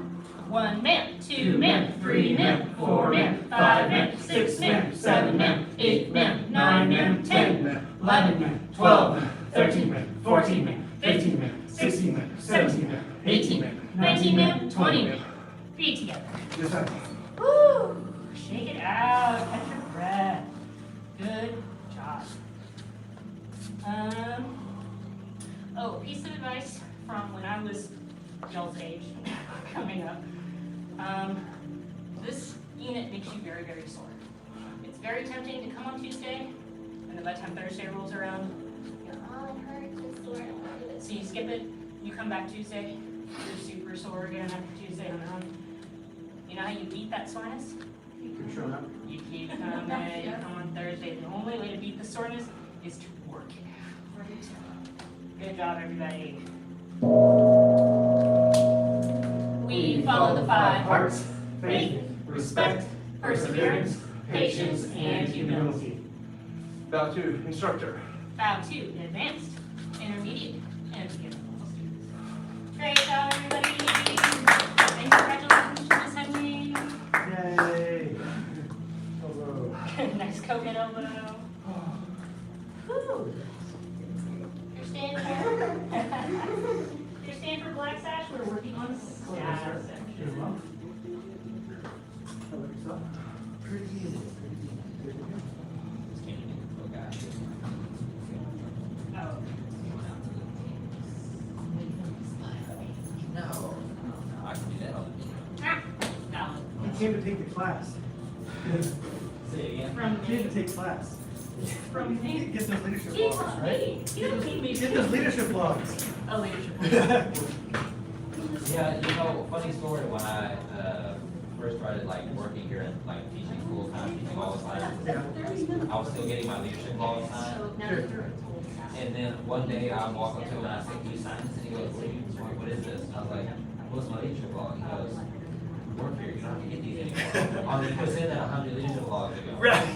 1 man, 2 men, 3 men, 4 men, 5 men, 6 men, 7 men, 8 men, 9 men, 10 men, 11 men, 12 men, 13 men, 14 men, 15 men, 16 men, 17 men, 18 men, 19 men, 20 men. Feet together. Yes, sir. Woo! Shake it out. Catch your breath. Good job. Oh, piece of advice from when I was y'all's age, coming up. This unit makes you very, very sore. It's very tempting to come on Tuesday, and then by the time Thursday rolls around, you're, oh, it hurts, it's sore, I don't want to do it. So you skip it, you come back Tuesday, you're super sore again after Tuesday on and on. You know how you beat that soreness? Keep showing up. You keep coming, you come on Thursday. The only way to beat the soreness is to work it out. Good job, everybody. We follow the 5 hearts: faith, respect, perseverance, patience, and humility. Bow to instructor. Bow to advanced, intermediate, and beginner level students. Great job, everybody. And congratulations to Miss Henry. Yay. Hello. Nice coconut elbow. Whew. You're staying for you're staying for Black Sash. We're working on staff section. Pretty easy. Oh. No, I can do that. Ah, no. You came to take the class. Say it again. From You came to me. take class. From me. Get those leadership He logs, want right? me. You don't need me. Get those leadership logs. A leadership. Yeah, you know, funny story, when I first started like working here and like teaching full time, teaching all the time, Yeah. I was still getting my leadership all the time. So now Sure. you're a total staff. And then one day I walk up to him and I say, "Can you sign this?" And he goes, what is this? I was like, "What's my leadership log?" He goes, "You work here, you don't have to get these anymore." I was put in that 100 leadership logs ago. Right.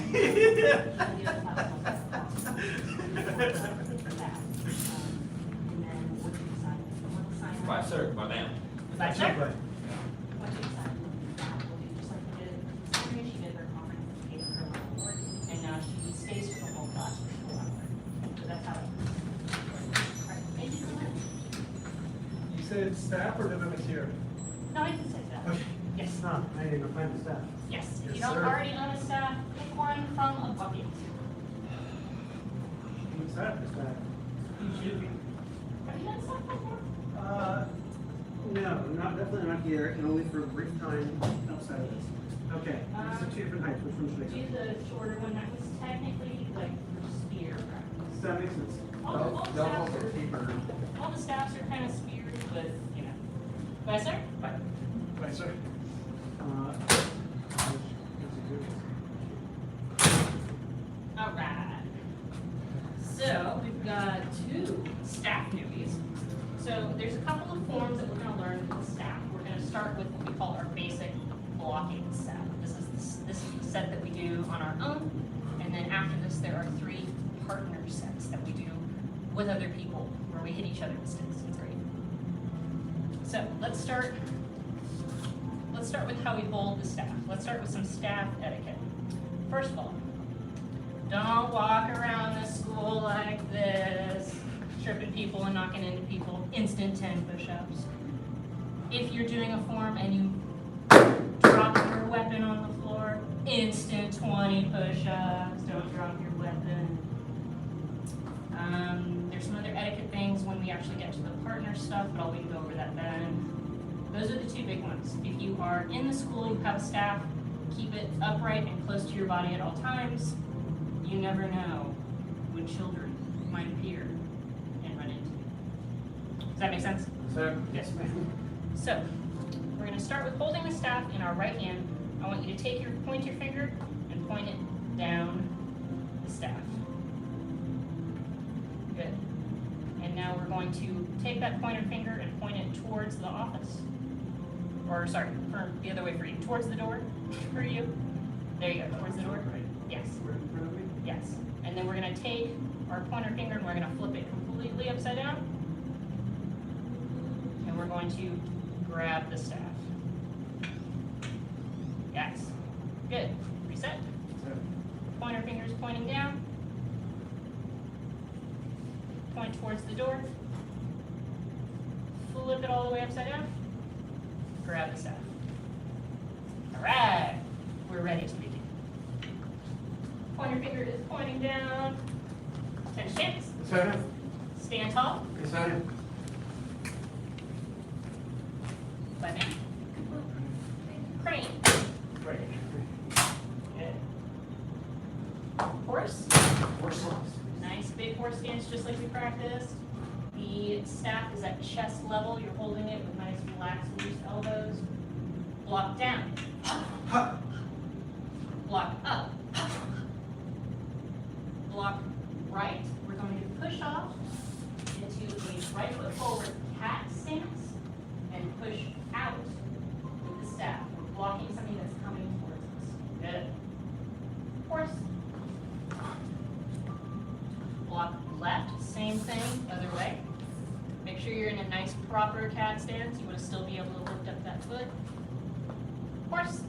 Right, sir, my man. Right, sir. Right. What you decide? We'll do just like we did. Saturday, she did her conference, gave her her award, and now she stays for the whole class for the whole hour. So that's how it works. Alright, thank you so much. You said staff or did I mishear? No, I can say that. Okay. Yes. No, I need to find the staff. Yes, if you Yes, don't sir. already own a staff, pick one from a bucket. Who's that? Is that? You should be. Have you done stuff before? No, definitely not here, and only for a brief time outside of this. Okay, it's the two different heights, which one should I Do take? the shorter one, that was technically like for spear practice. Does that make sense? All the staffs are kind of speared with, you know. Bye, sir? Bye. Bye, sir. All right. So we've got 2 staff newbies. So there's a couple of forms that we're going to learn with staff. We're going to start with what we call our basic blocking set. This is the set that we do on our own. And then after this, there are 3 partner sets that we do with other people where we hit each other with sticks. It's great. So let's start with how we hold the staff. Let's start with some staff etiquette. First of all, don't walk around the school like this, tripping people and knocking into people. Instant 10 push-ups. If you're doing a form and you drop your weapon on the floor, instant 20 push-ups. Don't drop your weapon. There's some other etiquette things when we actually get to the partner stuff, but we can go over that then. Those are the two big ones. If you are in the school, you have staff, keep it upright and close to your body at all times. You never know when children might appear and run into you. Does that make sense? Sir? Yes. So, we're going to start with holding the staff in our right hand. I want you to point your finger and point it down the staff. Good. And now we're going to take that pointer finger and point it towards the office. Or sorry, the other way for you. Towards the door for you. There you go, towards the door. Yes. Yes. And then we're going to take our pointer finger and we're going to flip it completely upside down. And we're going to grab the staff. Yes. Good. Reset. Pointer fingers pointing down. Point towards the door. Flip it all the way upside down. Grab the staff. All right. We're ready to begin. Pointer finger is pointing down. 10 stance. Sir? Stand tall. Yes, sir. Left hand. Crane. Good. Horse. Nice big horse stance, just like we practiced. The staff is at chest level. You're holding it with nice relaxed loose elbows. Block down. Block up. Block right. We're going to push off into a right foot forward cat stance and push out with the staff. We're blocking something that's coming towards us. Good. Horse. Block left, same thing, other way. Make sure you're in a nice proper cat stance. You want to still be able to lift up that foot. Horse.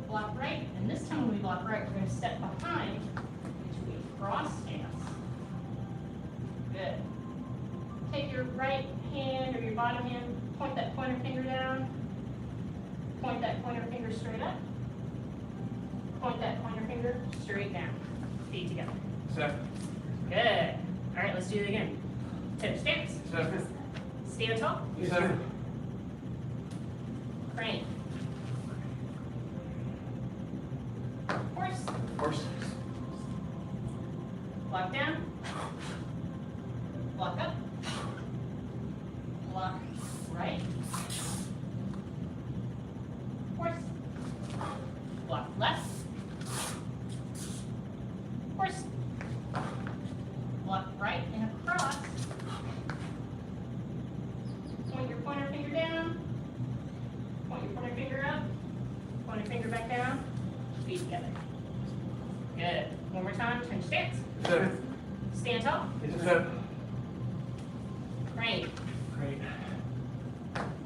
Block right, and this time when we block right, we're going to step behind into a cross stance. Good. Take your right hand or your bottom hand, point that pointer finger down. Point that pointer finger straight up. Point that pointer finger straight down. Feet together. Sir? Good. All right, let's do it again. 10 stance. Sir? Stand tall. Yes, sir. Crane. Horse. Horse. Block down. Block up. Block right. Horse. Block left. Horse. Block right and across. Point your pointer finger down. Point your pointer finger up. Pointer finger back down. Feet together. Good. One more time. Turn stance. Yes, sir. Stand tall. Yes, sir. Crane. Great.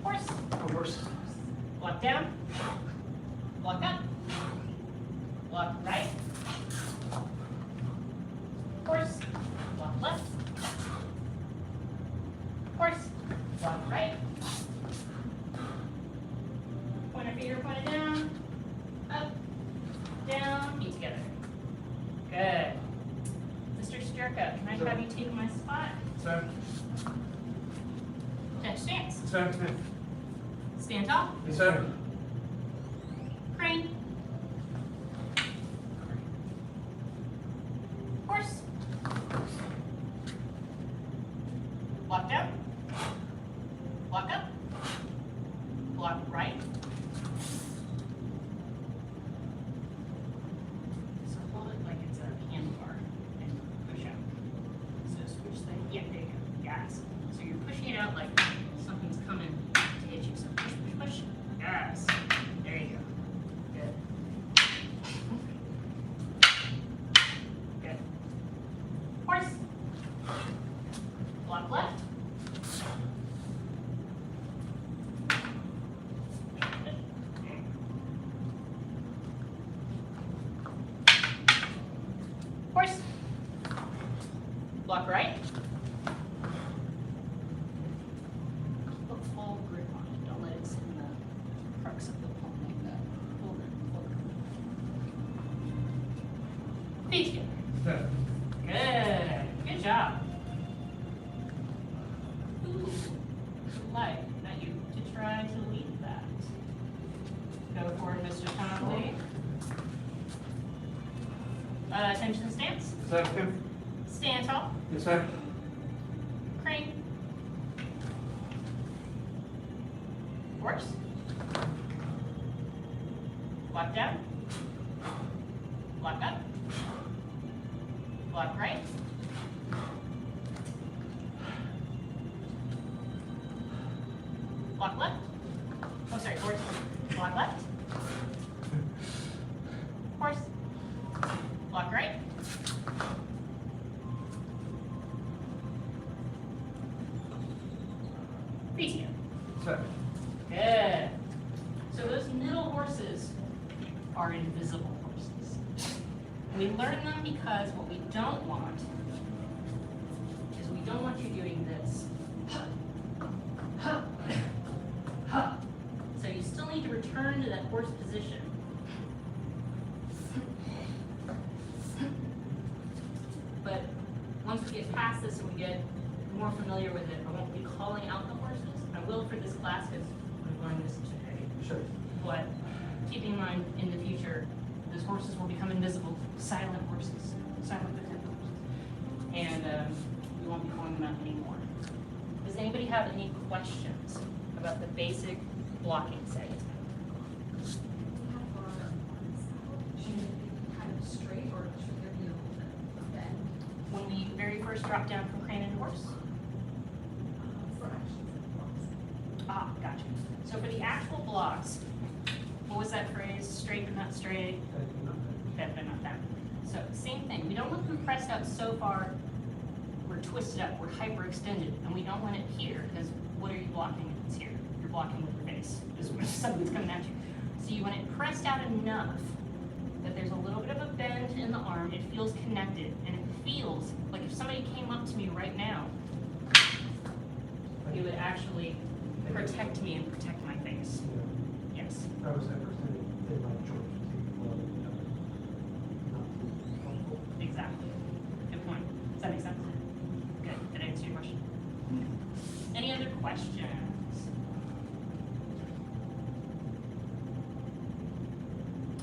Horse. Horse. Block down. Block up. Block right. Horse. Block left. Horse. Block right. Pointer finger pointed down. Up. Down. Feet together. Good. Mr. Sturka, can I have you take my spot? Sir? Touch stance. Sir? Stand tall. Yes, sir. Crane. Horse. Block down. Block up. Block right. So hold it like it's a handlebar and push out. So switch thing. Yeah, there you go. Yes. So you're pushing it out like something's coming to hit you. So push, push, push. Yes. There you go. Good. Good. Horse. Block left. at you to try to lead that. Go for it, Mr. Connolly. Attention stance. Second. Stand tall. Yes, sir. Crane. Horse. Lock down. Lock up. Lock right. Lock left. Oh, sorry, horse. Lock left. Horse. Lock right. PTO. Second. Good. So those middle horses are invisible horses. We learn them because what we don't want is we don't want you doing this. So you still need to return to that horse position. But once we get past this and we get more familiar with it, I won't be calling out the horses. I will for this class because we've learned this today. Sure. But keeping in mind, in the future, those horses will become invisible, silent horses, silent protected horses. And we won't be calling them out anymore. Does anybody have any questions about the basic blocking set? Should it be kind of straight or should there be a little bit of bend? When we very first dropped down from crane and horse? For actions and blocks. Ah, gotcha. So for the actual blocks, what was that phrase? Straight but not straight, bent but not bent. So same thing. We don't want them pressed out so far we're twisted up, we're hyperextended, and we don't want it here because what are you blocking if it's here? You're blocking with your face. This is something's coming at you. So you want it pressed out enough that there's a little bit of a bend in the arm. It feels connected, and it feels like if somebody came up to me right now, it would actually protect me and protect my face. Yes. I was representing in my Georgia team, not helpful. Exactly. Good point. Does that make sense? Good. Did I answer your question? Any other questions?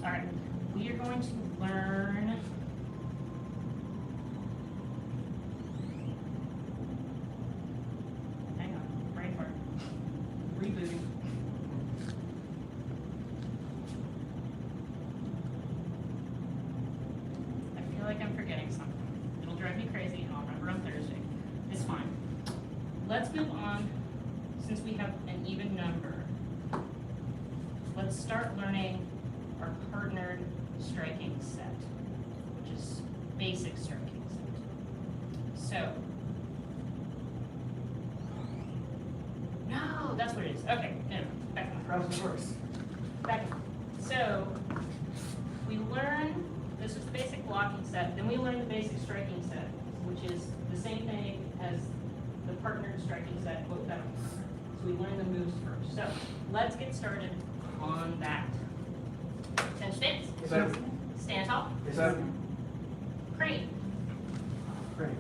All right. We are going to learn. Hang on. Brain fart. Rebooting. I feel like I'm forgetting something. It'll drive me crazy and I'll remember on Thursday. It's fine. Let's move on, since we have an even number. Let's start learning our partnered striking set, which is basic striking set. So, no, that's what it is. Okay, no, back on. How's it works? Back on. So, we learn, this is the basic blocking set, then we learn the basic striking set, which is the same thing as the partnered striking set, both better. So we learn the moves first. So, let's get started on that. Attention stance. Yes, sir. Stand tall. Yes, sir. Crane. Great.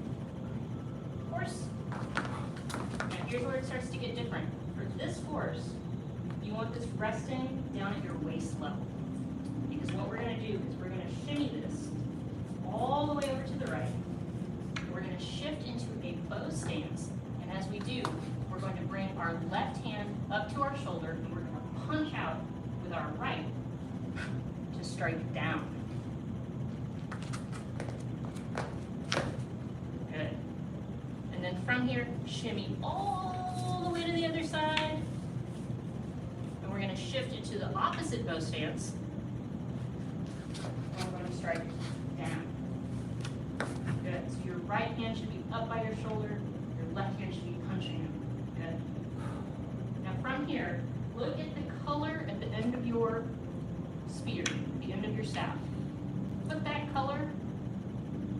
Horse. Now here's where it starts to get different. For this horse, you want this resting down at your waist level. Because what we're going to do is we're going to shimmy this all the way over to the right. We're going to shift into a bow stance. And as we do, we're going to bring our left hand up to our shoulder and we're going to punch out with our right to strike down. Good. And then from here, shimmy all the way to the other side. And we're going to shift it to the opposite bow stance. And we're going to strike down. Good. So your right hand should be up by your shoulder. Your left hand should be punching him. Good. Now from here, look at the color at the end of your spear, the end of your staff. Put that color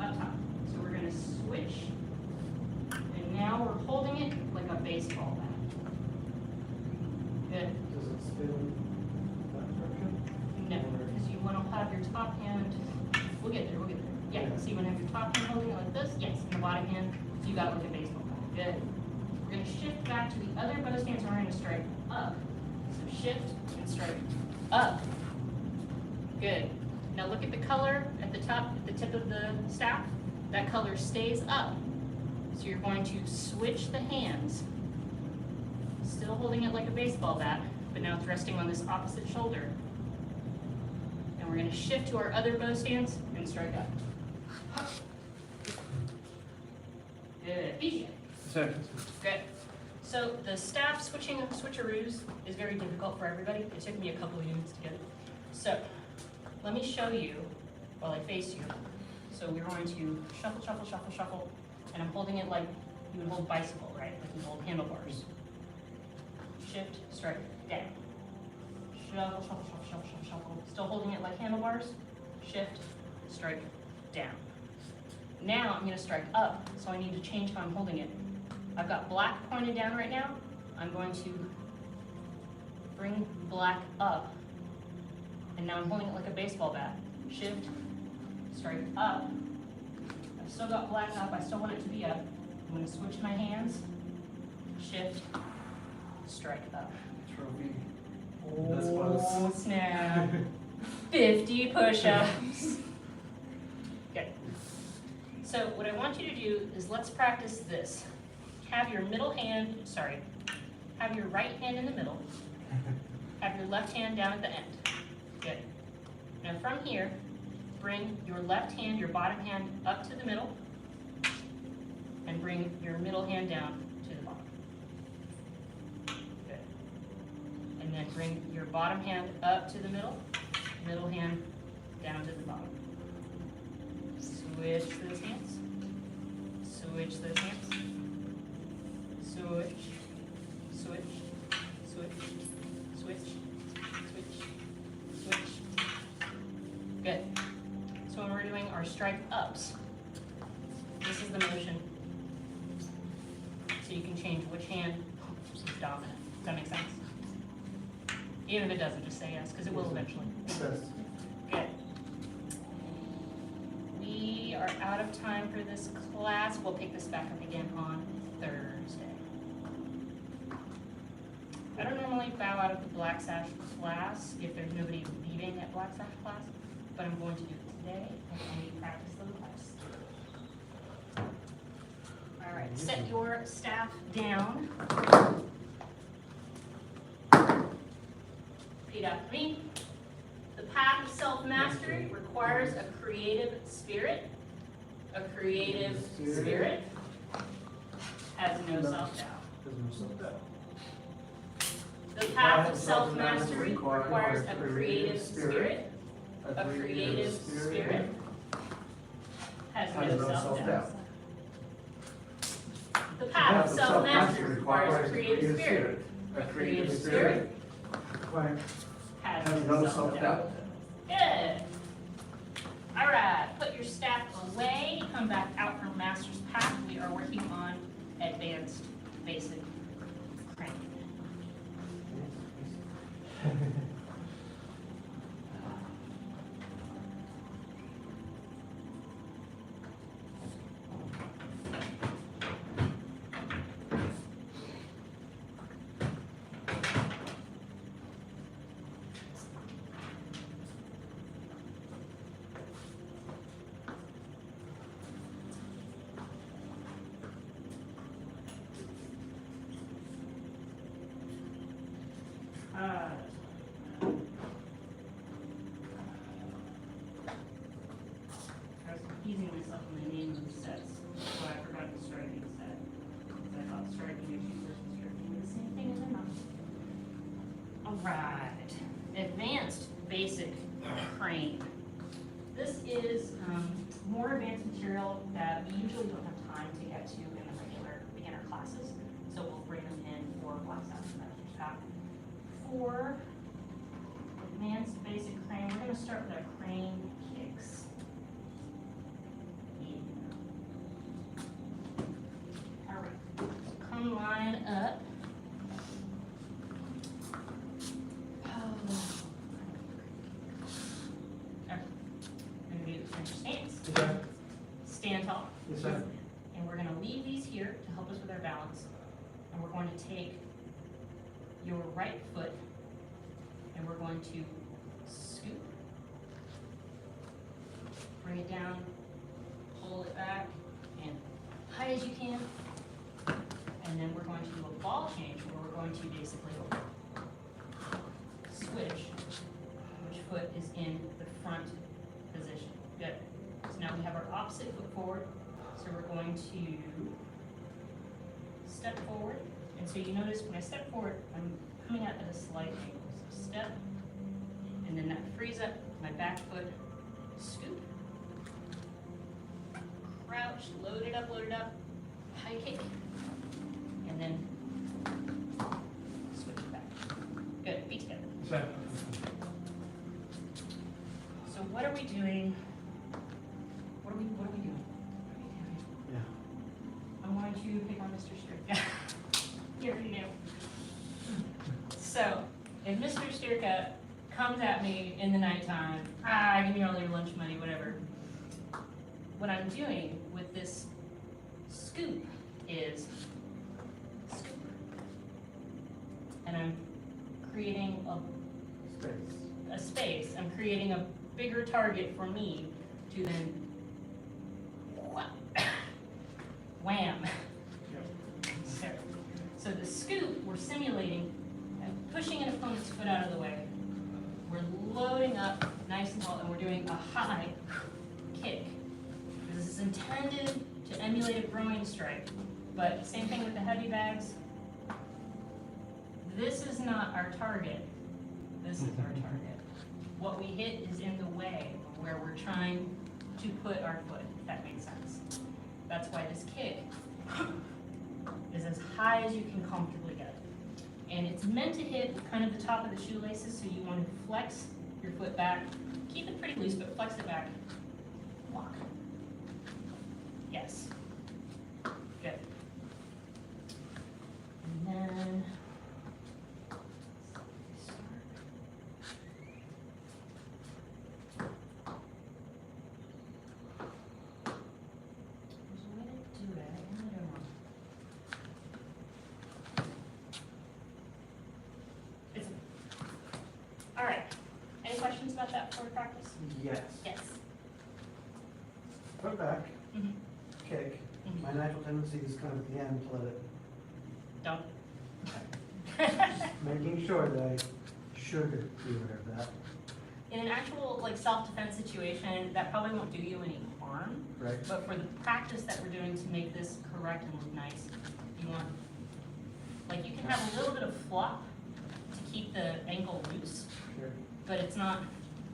up top. So we're going to switch. And now we're holding it like a baseball bat. Good. Does it spin that direction? No, because you want to have your top hand, we'll get there, we'll get there. Yeah, so you want to have your top hand holding it like this, yes, and the bottom hand, so you got it like a baseball bat. Good. We're going to shift back to the other bow stance and we're gonna strike up. So shift and strike up. Good. Now look at the color at the top, at the tip of the staff. That color stays up. So you're going to switch the hands. Still holding it like a baseball bat, but now it's resting on this opposite shoulder. And we're gonna shift to our other bow stance and strike up. Good. Easy. Sir. Good. So the staff switcheroos is very difficult for everybody. It took me a couple of units to get it. So let me show you while I face you. So we're going to shuffle, shuffle, shuffle, shuffle, and I'm holding it like you would hold bicycle, right? Like you hold handlebars. Shift, strike, down. Shuffle, shuffle, shuffle, shuffle, shuffle, shuffle. Still holding it like handlebars. Shift, strike, down. Now I'm going to strike up, so I need to change how I'm holding it. I've got black pointed down right now. I'm going to bring black up, and now I'm holding it like a baseball bat. Shift, strike up. I've still got black up, I still want it to be up. I'm going to switch my hands. Shift, strike up. Trophy. Oh, snap. 50 push-ups. Okay. So what I want you to do is let's practice this. Have your have your right hand in the middle. Have your left hand down at the end. Good. Now from here, bring your left hand, your bottom hand up to the middle, and bring your middle hand down to the bottom. Good. And then bring your bottom hand up to the middle hand down to the bottom. Switch those hands. Switch those hands. Switch. Switch. Switch. Switch. Switch. Switch. Good. So when we're doing our strike ups, this is the motion. So you can change which hand is dominant. Does that make sense? Even if it doesn't, just say yes, because it will eventually. Good. We are out of time for this class. We'll pick this back up again on Thursday. I don't normally bow out of the Black Sash class if there's nobody leaving at Black Sash class, but I'm going to do it today, and we practice the class. All right, set your staff down. Repeat after me. The path of self-mastery requires a creative spirit. A creative spirit has no self-doubt. The path of self-mastery requires a creative spirit. A creative spirit has no self-doubt. The path of self-mastery requires a creative spirit. A creative spirit has no self-doubt. Good. All right, put your staff away. Come back out from Master's Path. We are working on advanced basic crank. I was confusing myself on the name of the sets, so I forgot the striking set. I thought striking issues versus striking were the same thing, and they're not. All right, advanced basic crane. This is more advanced material that we usually don't have time to get to in the regular beginner classes, so we'll bring them in for Black Sash and Master's Path. For advanced basic crane, we're going to start with our crane kicks. All right, so come line up. Stand tall. Yes, sir. And we're going to leave these here to help us with our balance. And we're to take your right foot and we're going to scoop, bring it down, pull it back, and high as you can. And then we're going to do a ball change where we're going to basically switch which foot is in the front position. Good. So now we have our opposite foot forward. So we're going to step forward. And so you notice when I step forward, I'm coming out at a slight angle. So step, and then that frees up my back foot, scoop, crouch, load it up, high kick, and then switch it back. Good, feet together. So what are we doing? What are we doing? Yeah. I'm going to pick on Mr. Sturka. You already know. So, if Mr. Sturka comes at me in the nighttime, give me all your lunch money, whatever. What I'm doing with this scoop is scoop. And I'm creating a space. I'm creating a bigger target for me to then wham. So the scoop, we're simulating pushing an opponent's foot out of the way. We're loading up nice and tall, and we're doing a high kick. This is intended to emulate a groin strike, but same thing with the heavy bags. This is not our target. This is our target. What we hit is in the way where we're trying to put our foot, if that makes sense. That's why this kick is as high as you can comfortably get. And it's meant to hit kind of the top of the shoelaces, so you want to flex your foot back. Keep it pretty loose, but flex it back. Walk. Yes. Good. And then all right. Any questions about that for practice? Yes. Yes. Foot back, Mhm. kick. Mhm. My natural tendency is kind of at the end to let it, Don't. making sure that I should be aware of that, In an actual like self-defense situation, that probably won't do you any harm. right? But for the practice that we're doing to make this correct and look nice, you want, like you can have a little bit of flop to keep the ankle loose, Sure. but it's not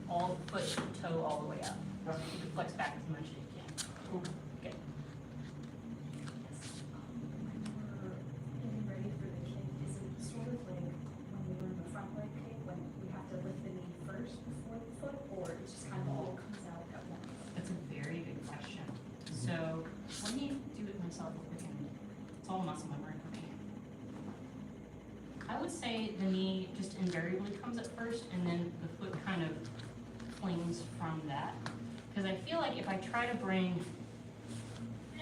all foot to toe all the way up. Yep. You can flex back as much as you can. Good. Getting ready for the kick, is it sort of like when we learn the front leg kick, when we have to lift the knee first before the foot, or it just kind of all comes out at once? That's a very good question. So let me do it myself real quick. It's all muscle memory for me. I would say the knee just invariably comes up first, and then the foot kind of flings from that. Because I feel like if I try to bring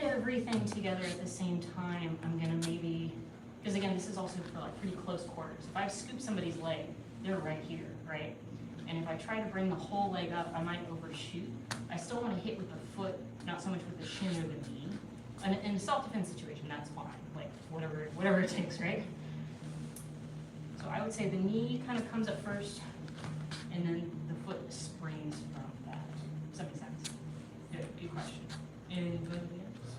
everything together at the same time, I'm gonna maybe, because again, this is also for like pretty close quarters. If I scoop somebody's leg, they're right here, right? And if I try to bring the whole leg up, I might overshoot. I still want to hit with the foot, not so much with the shin or the knee. And in a self-defense situation, that's fine. Like whatever it takes, right? So I would say the knee kind of comes up first, and then the foot springs from that. Does that make sense? Good question. Anybody else?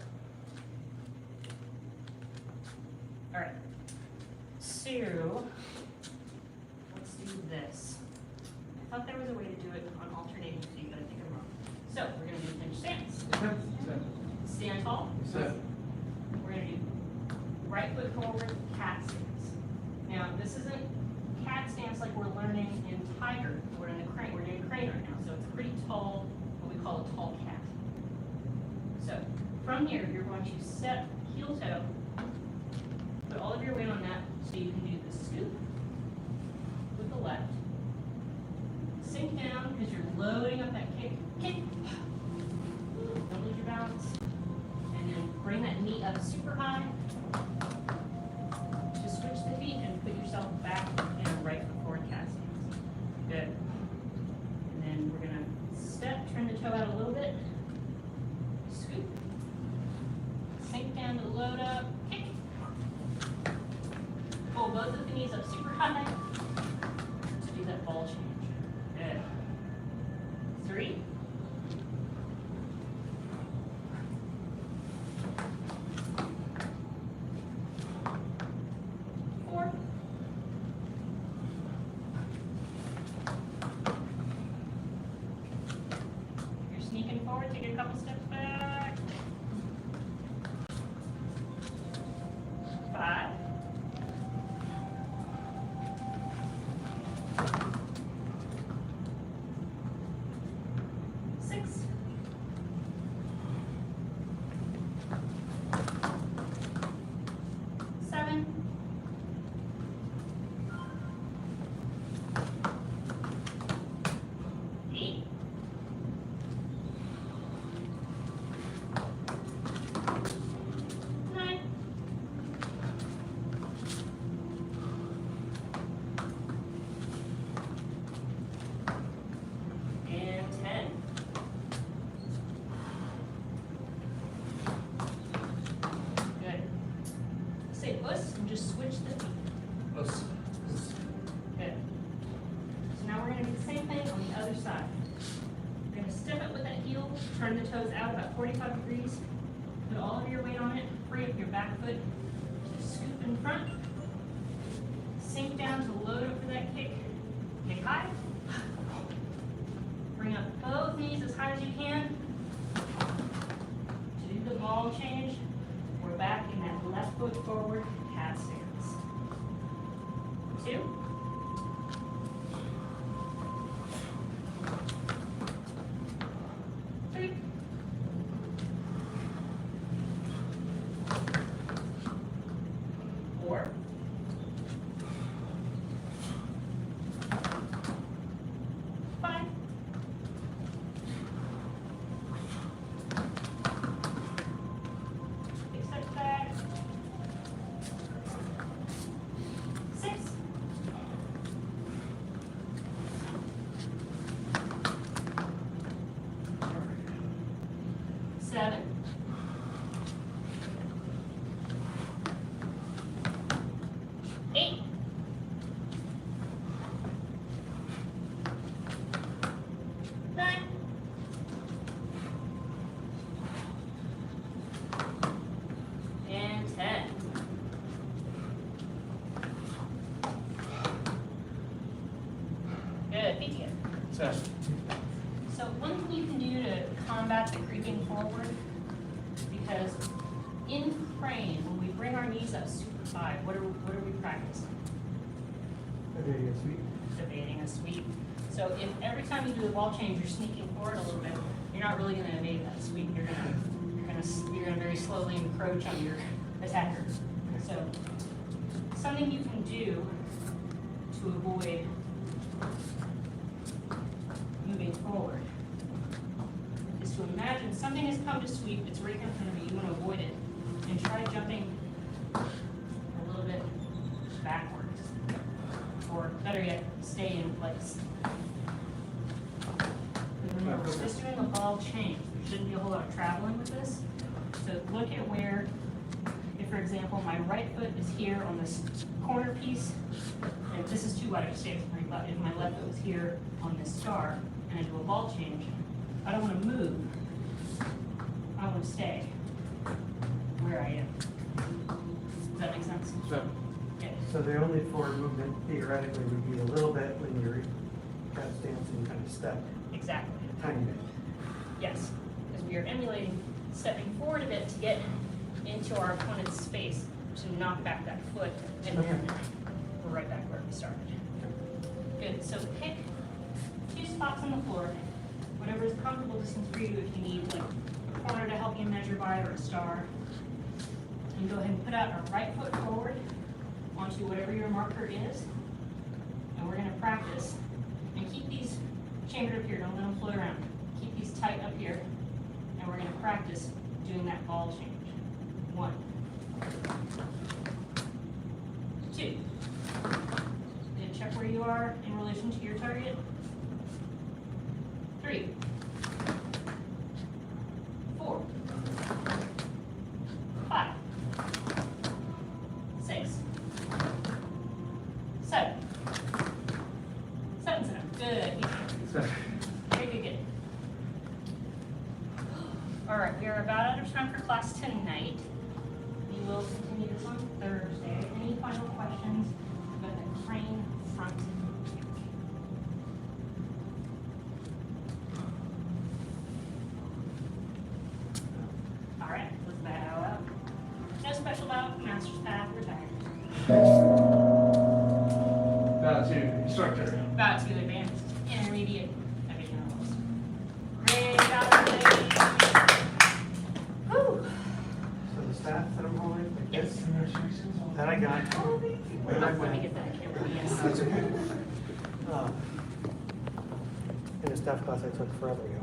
All right. So let's do this. I thought there was a way to do it on alternating feet, but I think I'm wrong. So we're going to do pinch stance. Stand tall. We're going to do right foot forward, cat stance. Now this isn't cat stance like we're learning in tiger. We're in the crane. We're doing crane right now, so it's pretty tall, what we call a tall cat. So from here, you're going to step heel toe, put all of your weight on that, so you can do the scoop with the left. Sink down because you're loading up that kick. Kick. Don't lose your balance. And then bring that knee up super high. Just side. You're gonna step up with that heel, turn the toes out about 45 degrees, put all of your weight on it, free up your back foot, scoop in front, sink down to load up for that kick, kick high, bring up both knees as high as you can. To do the ball change, we're back in that left foot forward cat stance. 2. 3. 4. 5. 6 steps back. 6. 7. 8. 9. 10. Good, feet together. So one thing you can do to combat the creeping forward, because in crane, when we bring our knees up super high, what are we practicing? Evading a sweep. Evading a sweep. So if every time you do the ball change, you're sneaking forward a little bit, you're not really going to evade that sweep. You're gonna very slowly encroach on your attacker. So something you can do to avoid moving forward is to imagine something has come to sweep, it's right in front of you, you want to avoid it, and try jumping a little bit backwards, or better yet, stay in place. Remember, we're just doing a ball change. There shouldn't be a whole lot of traveling with this. So look at where, if for example, my right foot is here on this corner piece, and this is too wide of a stance for me, but if my left foot was here on this star, and I do a ball change, I don't want to move. I want to stay where I am. Does that make sense? Yeah. So the only forward movement theoretically would be a little bit when you're cat stance and kind of step. Exactly. A tiny bit. Yes, because we are emulating stepping forward a bit to get into our opponent's space to knock back that foot, and then we're right back where we started. Good, so pick 2 spots on the floor, whatever is comfortable distance for you. If you need like a corner to help you measure by or a star, and go ahead and put out our right foot forward onto whatever your marker is, and we're going to practice and keep these chambered up here. Don't let them float around. Keep these tight up here, and we're going to practice doing that ball change. 1, 2. Then check where you are in relation to your target. 3, 4, 5, 6, 7. 7's enough. Good. Good. All right, we are about out of time for class tonight. We will continue this on Thursday. Any final questions about the crane front kick? All right, let's bow out. No special bow, master's path, retired. Bow to instructor. Bow to advanced, intermediate, everything else. Great job, everybody. Whew. So the staff that I'm holding, like this, that I got. Where I Let me went. get that camera. Yes. That's okay. In a staff class I took forever ago.